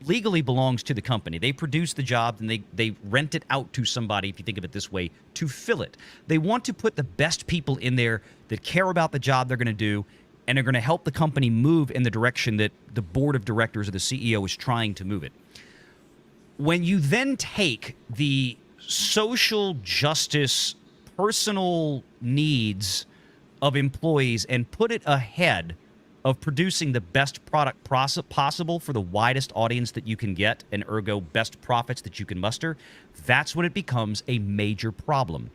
legally belongs to the company. They produce the job and they rent it out to somebody, if you think of it this way, to fill it. They want to put the best people in there that care about the job they're going to do and are going to help the company move in the direction that the board of directors or the CEO is trying to move it. When you then take the social justice, personal needs of employees and put it ahead of producing the best product possible for the widest audience that you can get, and ergo best profits that you can muster, that's when it becomes a major problem.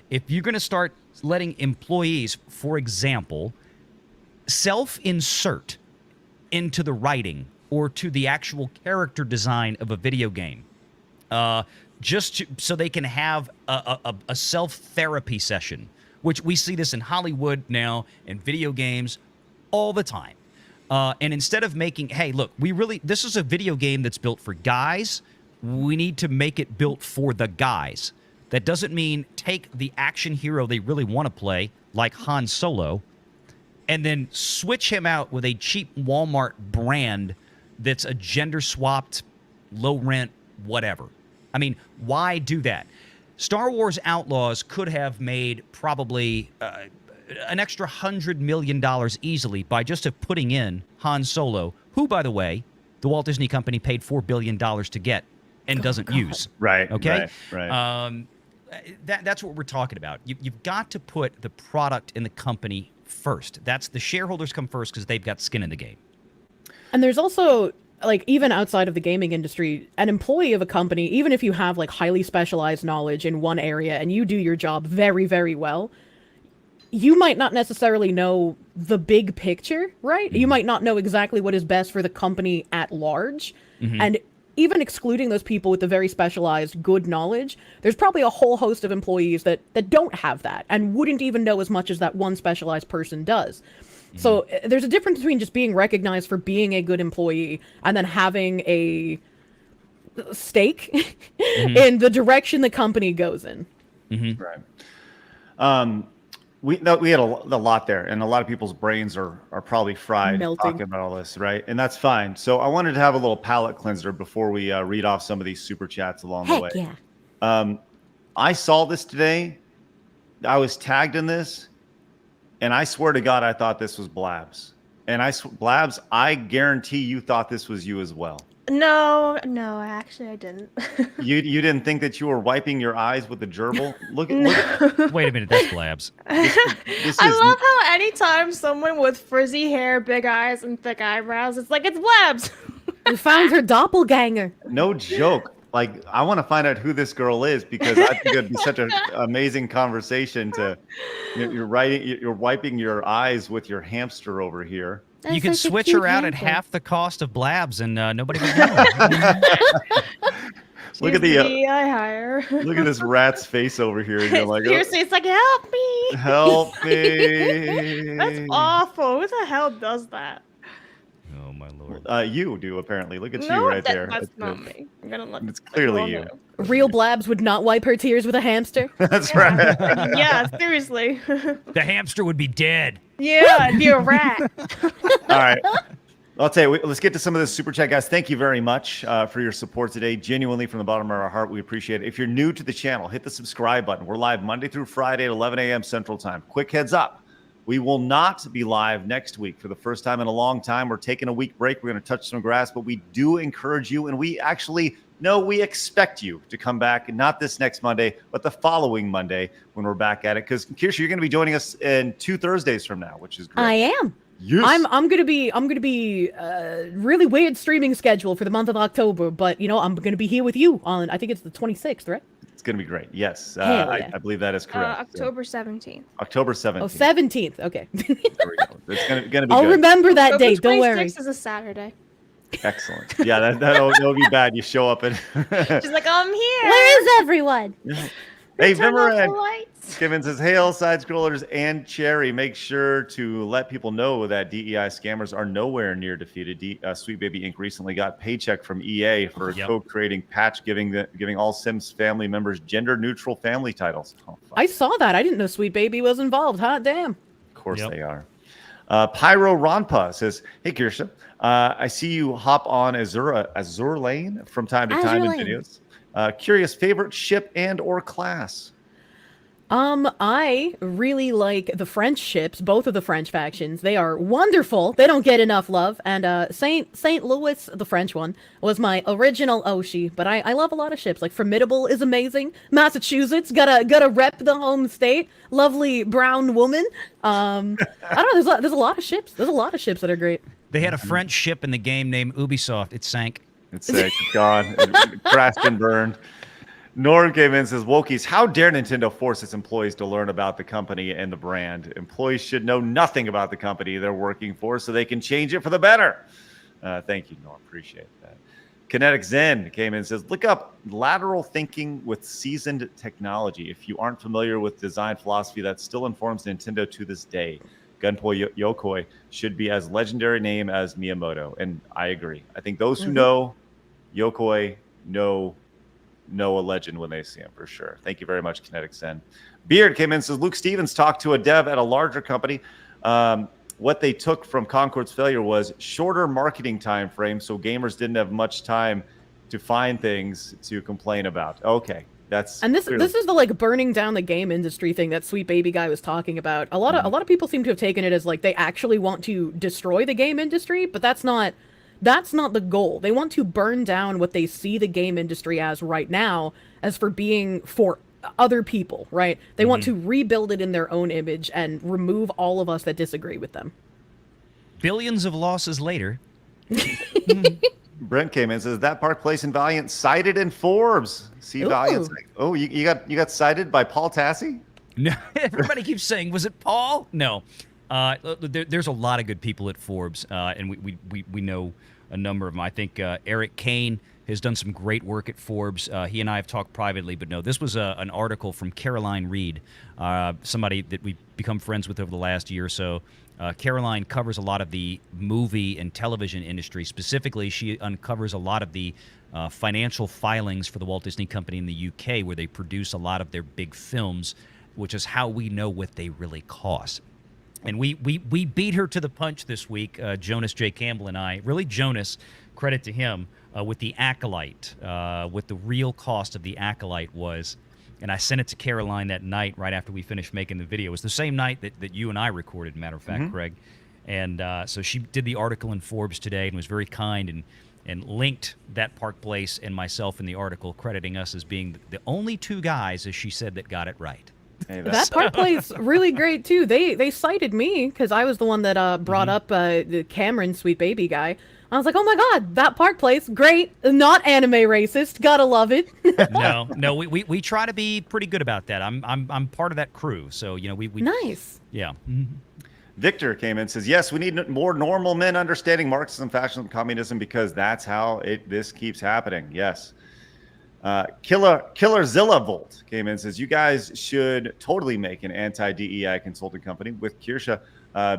If you're going to start letting employees, for example, self-insert into the writing or to the actual character design of a video game, so they can have a self-therapy session, which we see this in Hollywood now and video games all the time. And instead of making, hey, look, this is a video game that's built for guys. We need to make it built for the guys. That doesn't mean take the action hero they really want to play, like Han Solo, and then switch him out with a cheap Walmart brand that's a gender-swapped, low-rent, whatever. I mean, why do that? Star Wars Outlaws could have made probably an extra $100 million easily by just putting in Han Solo, who, by the way, the Walt Disney Company paid $4 billion to get and doesn't use. Right. Okay. Right. That's what we're talking about. You've got to put the product in the company first. That's the shareholders come first because they've got skin in the game. And there's also, like, even outside of the gaming industry, an employee of a company, even if you have like highly specialized knowledge in one area and you do your job very, very well, you might not necessarily know the big picture, right? You might not know exactly what is best for the company at large. And even excluding those people with the very specialized good knowledge, there's probably a whole host of employees that don't have that and wouldn't even know as much as that one specialized person does. So there's a difference between just being recognized for being a good employee and then having a stake in the direction the company goes in. Right. We had a lot there, and a lot of people's brains are probably fried talking about all this, right? And that's fine. So I wanted to have a little palate cleanser before we read off some of these super chats along the way. Yeah. I saw this today. I was tagged in this, and I swear to God, I thought this was Blabs. And Blabs, I guarantee you thought this was you as well. No, actually I didn't. You didn't think that you were wiping your eyes with the gerbil? Look at Wait a minute, that's Blabs. I love how anytime someone with frizzy hair, big eyes, and thick eyebrows, it's like, it's Blabs. You found her doppelganger. No joke. Like, I want to find out who this girl is because I think it'd be such an amazing conversation to you're wiping your eyes with your hamster over here. You can switch her out at half the cost of Blabs, and nobody would know. Look at the eye hire. Look at this rat's face over here. And you're like, seriously, it's like, help me, help me. That's awful. Who the hell does that? Oh my lord. You do apparently. Look at you right there. That's not me. I'm gonna look. It's clearly you. Real Blabs would not wipe her tears with a hamster. That's right. Yeah, seriously. The hamster would be dead. Yeah, it'd be a rat. All right. I'll tell you, let's get to some of this super chat, guys. Thank you very much for your support today. Genuinely, from the bottom of our heart, we appreciate it. If you're new to the channel, hit the subscribe button. We're live Monday through Friday at 11 a.m. Central Time. Quick heads up. We will not be live next week for the first time in a long time. We're taking a week break. We're going to touch some grass, but we do encourage you, and we actually we expect you to come back, not this next Monday, but the following Monday when we're back at it. Because Kirsche, you're going to be joining us in 2 Thursdays from now, which is great. I am. Yes. I'm gonna be really weird streaming schedule for the month of October, but I'm gonna be here with you on, I think it's the 26th, right? It's gonna be great. Yes, yeah. I believe that is correct. October 17th. October 17th. Oh, 17th. Okay. There we go. It's gonna be I'll good. remember that date. Don't worry. 26th is a Saturday. Excellent. Yeah, that'll be bad. You show up and She's like, I'm here. Where is everyone? hey, Turn off the Vimerad lights. Kevin says, hail side scrollers and Cherry. Make sure to let people know that DEI scammers are nowhere near defeated. Sweet Baby Inc. recently got paycheck from EA for co-creating patch giving all Sims family members gender-neutral family titles. Oh, I saw that. I didn't know Sweet Baby was involved. Hot damn. Of course they are. Pyro Ronpa says, hey, Kirsche, I see you hop on Azure Lane from time to time in videos. Curious favorite ship and or class? I really like the French ships, both of the French factions. They are wonderful. They don't get enough love. And St. Louis, the French one, was my original Oshi. But I love a lot of ships. Like Formidable is amazing. Massachusetts, gotta rep the home state. Lovely brown woman. I don't know. There's a lot of ships. There's a lot of ships that are great. They had a French ship in the game named Ubisoft. It sank. It's gone. It crashed and burned. Norm came in and says, Wokies, how dare Nintendo force its employees to learn about the company and the brand? Employees should know nothing about the company they're working for so they can change it for the better. Thank you, Norm. Appreciate that. Kinetic Zen came in and says, look up lateral thinking with seasoned technology. If you aren't familiar with design philosophy, that still informs Nintendo to this day. Gunpei Yokoi should be as legendary name as Miyamoto. And I agree. I think those who know Yokoi know a legend when they see him, for sure. Thank you very much, Kinetic Zen. Beard came in and says, Luke Stevens talked to a dev at a larger company. What they took from Concord's failure was shorter marketing time frame, so gamers didn't have much time to find things to complain about. Okay, that's this is the like burning down the game industry thing that Sweet Baby guy was talking about. A lot of people seem to have taken it as like they actually want to destroy the game industry, but that's not the goal. They want to burn down what they see the game industry as right now as for being for other people, right? They want to rebuild it in their own image and remove all of us that disagree with them. Billions of losses later. Brent came in and says, that Park Place in Valiant cited in Forbes. See, Valiant's like, oh, you got cited by Paul Tassi? No, everybody keeps saying, was it Paul? No. There's a lot of good people at Forbes, and we know a number of them. I think Eric Kane has done some great work at Forbes. He and I have talked privately, but no, this was an article from Caroline Reed, somebody that we've become friends with over the last year or so. Caroline covers a lot of the movie and television industry. Specifically, she uncovers a lot of the financial filings for the Walt Disney Company in the UK, where they produce a lot of their big films, which is how we know what they really cost. And we beat her to the punch this week, Jonas J. Campbell and I. Really, Jonas, credit to him, with the Acolyte, what the real cost of the Acolyte was. And I sent it to Caroline that night right after we finished making the video. It was the same night that you and I recorded, matter of fact, Craig. And so she did the article in Forbes today and was very kind and linked that Park Place and myself in the article, crediting us as being the only two guys, as she said, that got it right. Hey, that Park Place really great too. They cited me because I was the one that brought up the Cameron Sweet Baby guy. I was like, oh my god, that Park Place, great, not anime racist, gotta love it. no, we try to be pretty good about that. I'm part of that crew, so you know we nice. Yeah. Victor came in and says, yes, we need more normal men understanding Marxism, fascism, communism, because that's how this keeps happening. Yes. Killer Zilla Volt came in and says, you guys should totally make an anti-DEI consulting company with Kirsche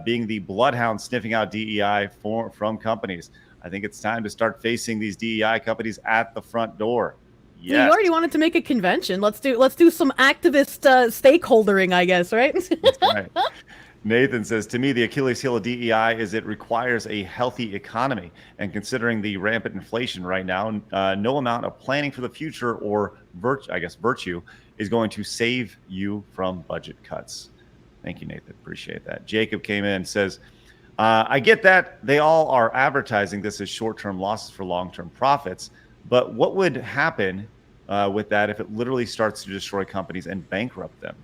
being the bloodhound sniffing out DEI from companies. I think it's time to start facing these DEI companies at the front door. Yes. You already wanted to make a convention. Let's do some activist stakeholdering, I guess, right? That's right. Nathan says, to me, the Achilles heel of DEI is it requires a healthy economy. And considering the rampant inflation right now, no amount of planning for the future or virtue is going to save you from budget cuts. Thank you, Nathan. Appreciate that. Jacob came in and says, I get that they all are advertising this as short-term losses for long-term profits, but what would happen with that if it literally starts to destroy companies and bankrupt them?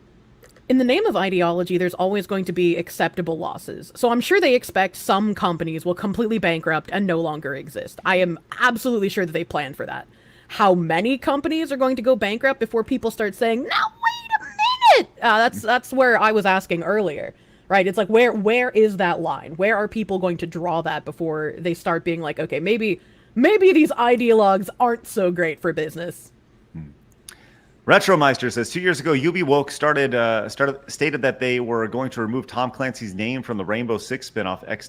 In the name of ideology, there's always going to be acceptable losses. So I'm sure they expect some companies will completely bankrupt and no longer exist. I am absolutely sure that they plan for that. How many companies are going to go bankrupt before people start saying, now wait a minute? That's where I was asking earlier, right? It's like, where is that line? Where are people going to draw that before they start being like, okay, maybe these ideologues aren't so great for business? Retromeister says 2 years ago, Ubiwoke stated that they were going to remove Tom Clancy's name from the Rainbow Six spinoff X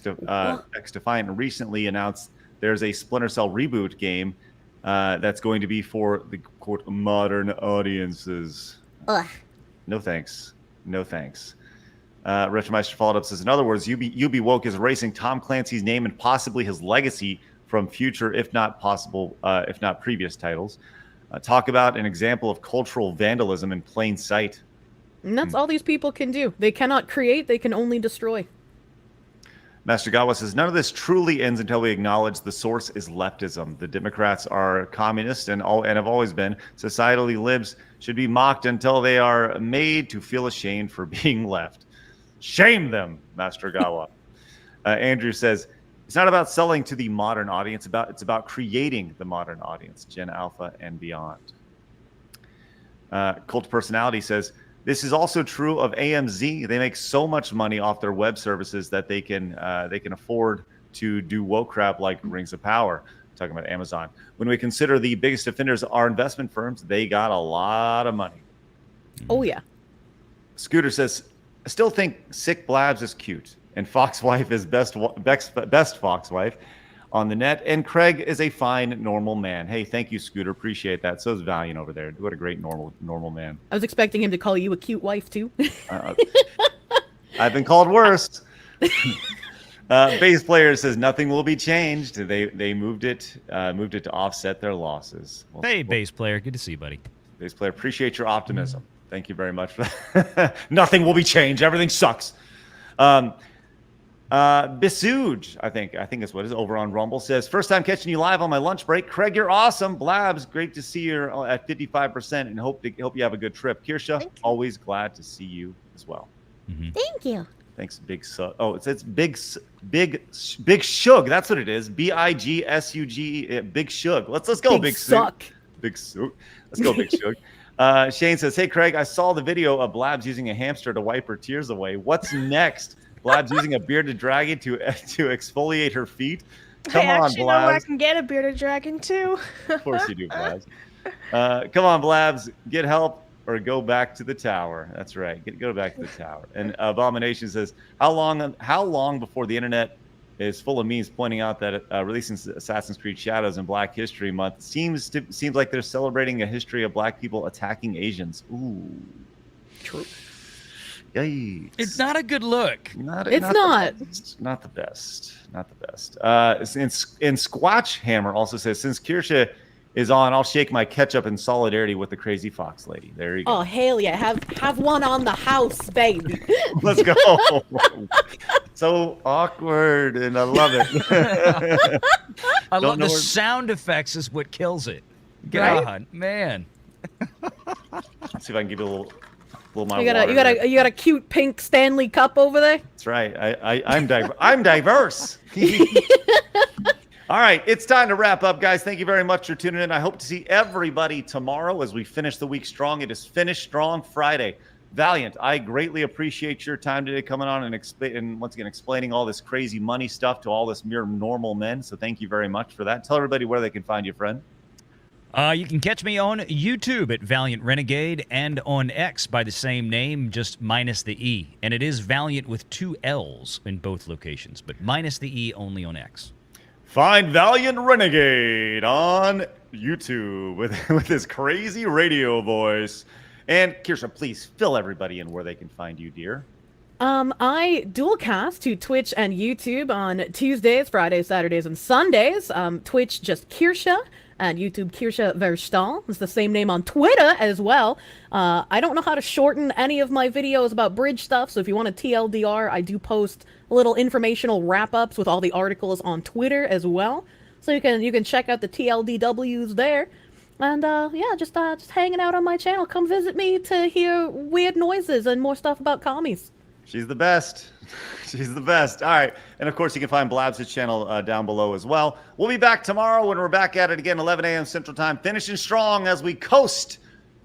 Defiant, and recently announced there's a Splinter Cell reboot game that's going to be for the quote modern audiences. Ugh. No thanks. No thanks. Retromeister followed up, says, in other words, Ubiwoke is erasing Tom Clancy's name and possibly his legacy from future, if not previous titles. Talk about an example of cultural vandalism in plain sight. And that's all these people can do. They cannot create, they can only destroy. Master Gawa says, none of this truly ends until we acknowledge the source is leftism. The Democrats are communist and have always been. Societally libs should be mocked until they are made to feel ashamed for being left. Shame them, Master Gawa. Andrew says, it's not about selling to the modern audience. It's about creating the modern audience, Gen Alpha and beyond. Cult Personality says, this is also true of AMZ. They make so much money off their web services that they can afford to do woke crap like Rings of Power. Talking about Amazon. When we consider the biggest offenders are investment firms, they got a lot of money. Oh yeah. Scooter says, I still think Sick Blabs is cute, and Foxwife is best Foxwife on the net, and Craig is a fine, normal man. Hey, thank you, Scooter. Appreciate that. So is Valliant over there. What a great normal man. I was expecting him to call you a cute wife, too. I've been called worse. Base player says nothing will be changed. They moved it to offset their losses. Hey, base player. Good to see you, buddy. Base player, appreciate your optimism. Thank you very much for that. Nothing will be changed. Everything sucks. Bisuge, I think is what it is, over on Rumble, says, first time catching you live on my lunch break. Craig, you're awesome. Blabs, great to see you at 55% and hope you have a good trip. Kirsche, always glad to see you as well. Mm-hmm. Thank you. Thanks, Big Sug. Oh, it says Big Shug. That's what it is. BIGSUG. Big Shug. Let's go, Big Suck. Big Suck. Let's go, Big Shug. Shane says, hey, Craig, I saw the video of Blabs using a hamster to wipe her tears away. What's next? Blabs using a bearded dragon to exfoliate her feet. Come on, Blabs. Know I can get a bearded dragon too. Of course you do, Blabs. Come on, Blabs. Get help or go back to the tower. That's right. Go back to the tower. And Abomination says, how long before the internet is full of memes pointing out that releasing Assassin's Creed Shadows in Black History Month seems like they're celebrating a history of Black people attacking Asians. Ooh, true. Yikes. It's not a good look. Not the best. And Squatch Hammer also says, since Kirsche is on, I'll shake my ketchup in solidarity with the crazy fox lady. There you go. Oh, hell yeah. Have one on the house, baby. Let's go. So awkward, and I love it. I love the sound effects is what kills it. God, right? Man. Let's see if I can give you a little you got a cute pink Stanley cup over there. That's right. I'm diverse. All right, it's time to wrap up, guys. Thank you very much for tuning in. I hope to see everybody tomorrow as we finish the week strong. It is Finish Strong Friday. Valliant, I greatly appreciate your time today coming on and once again explaining all this crazy money stuff to all this mere normal men. So thank you very much for that. Tell everybody where they can find you, friend. You can catch me on YouTube at Valliant Renegade and on X by the same name, just minus the E. And it is Valliant with 2 L's in both locations, but minus the E only on X. Find Valliant Renegade on YouTube with his crazy radio voice. And Kirsche, please fill everybody in where they can find you, dear. I dualcast to Twitch and YouTube on Tuesdays, Fridays, Saturdays, and Sundays. Twitch just Kirsche. And YouTube, Kirsche Verstal. It's the same name on Twitter as well. I don't know how to shorten any of my videos about bridge stuff, so if you want a TLDR, I do post little informational wrap-ups with all the articles on Twitter as well. So you can check out the TLDWs there. And yeah, just hanging out on my channel. Come visit me to hear weird noises and more stuff about commies. She's the best. She's the best. All right. And, of course, you can find Blabs' channel down below as well. We'll be back tomorrow when we're back at it again, 11 a.m. Central Time, finishing strong as we coast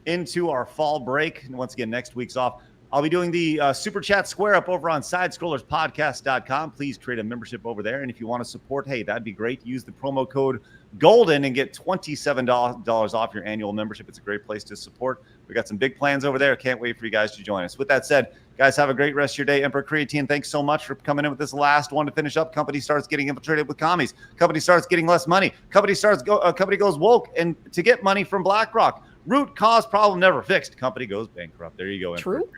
into our fall break. And once again, next week's off. I'll be doing the Super Chat Square Up over on SidescrollersPodcast.com. Please create a membership over there. And if you want to support, hey, that'd be great. Use the promo code GOLDEN and get $27 off your annual membership. It's a great place to support. We got some big plans over there. Can't wait for you guys to join us. With that said, guys, have a great rest of your day. Emperor Creatine, thanks so much for coming in with this last one to finish up. Company starts getting infiltrated with commies. Company starts getting less money. Company goes woke and to get money from BlackRock. Root cause problem never fixed. Company goes bankrupt. There you go. True.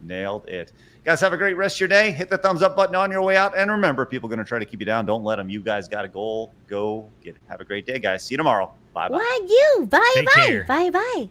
Nailed it. Guys, have a great rest of your day. Hit the thumbs up button on your way out. And remember, people are going to try to keep you down. Don't let them. You guys got a goal. Go get it. Have a great day, guys. See you tomorrow. Bye-bye. Why you? Bye-bye. Take care. Bye-bye.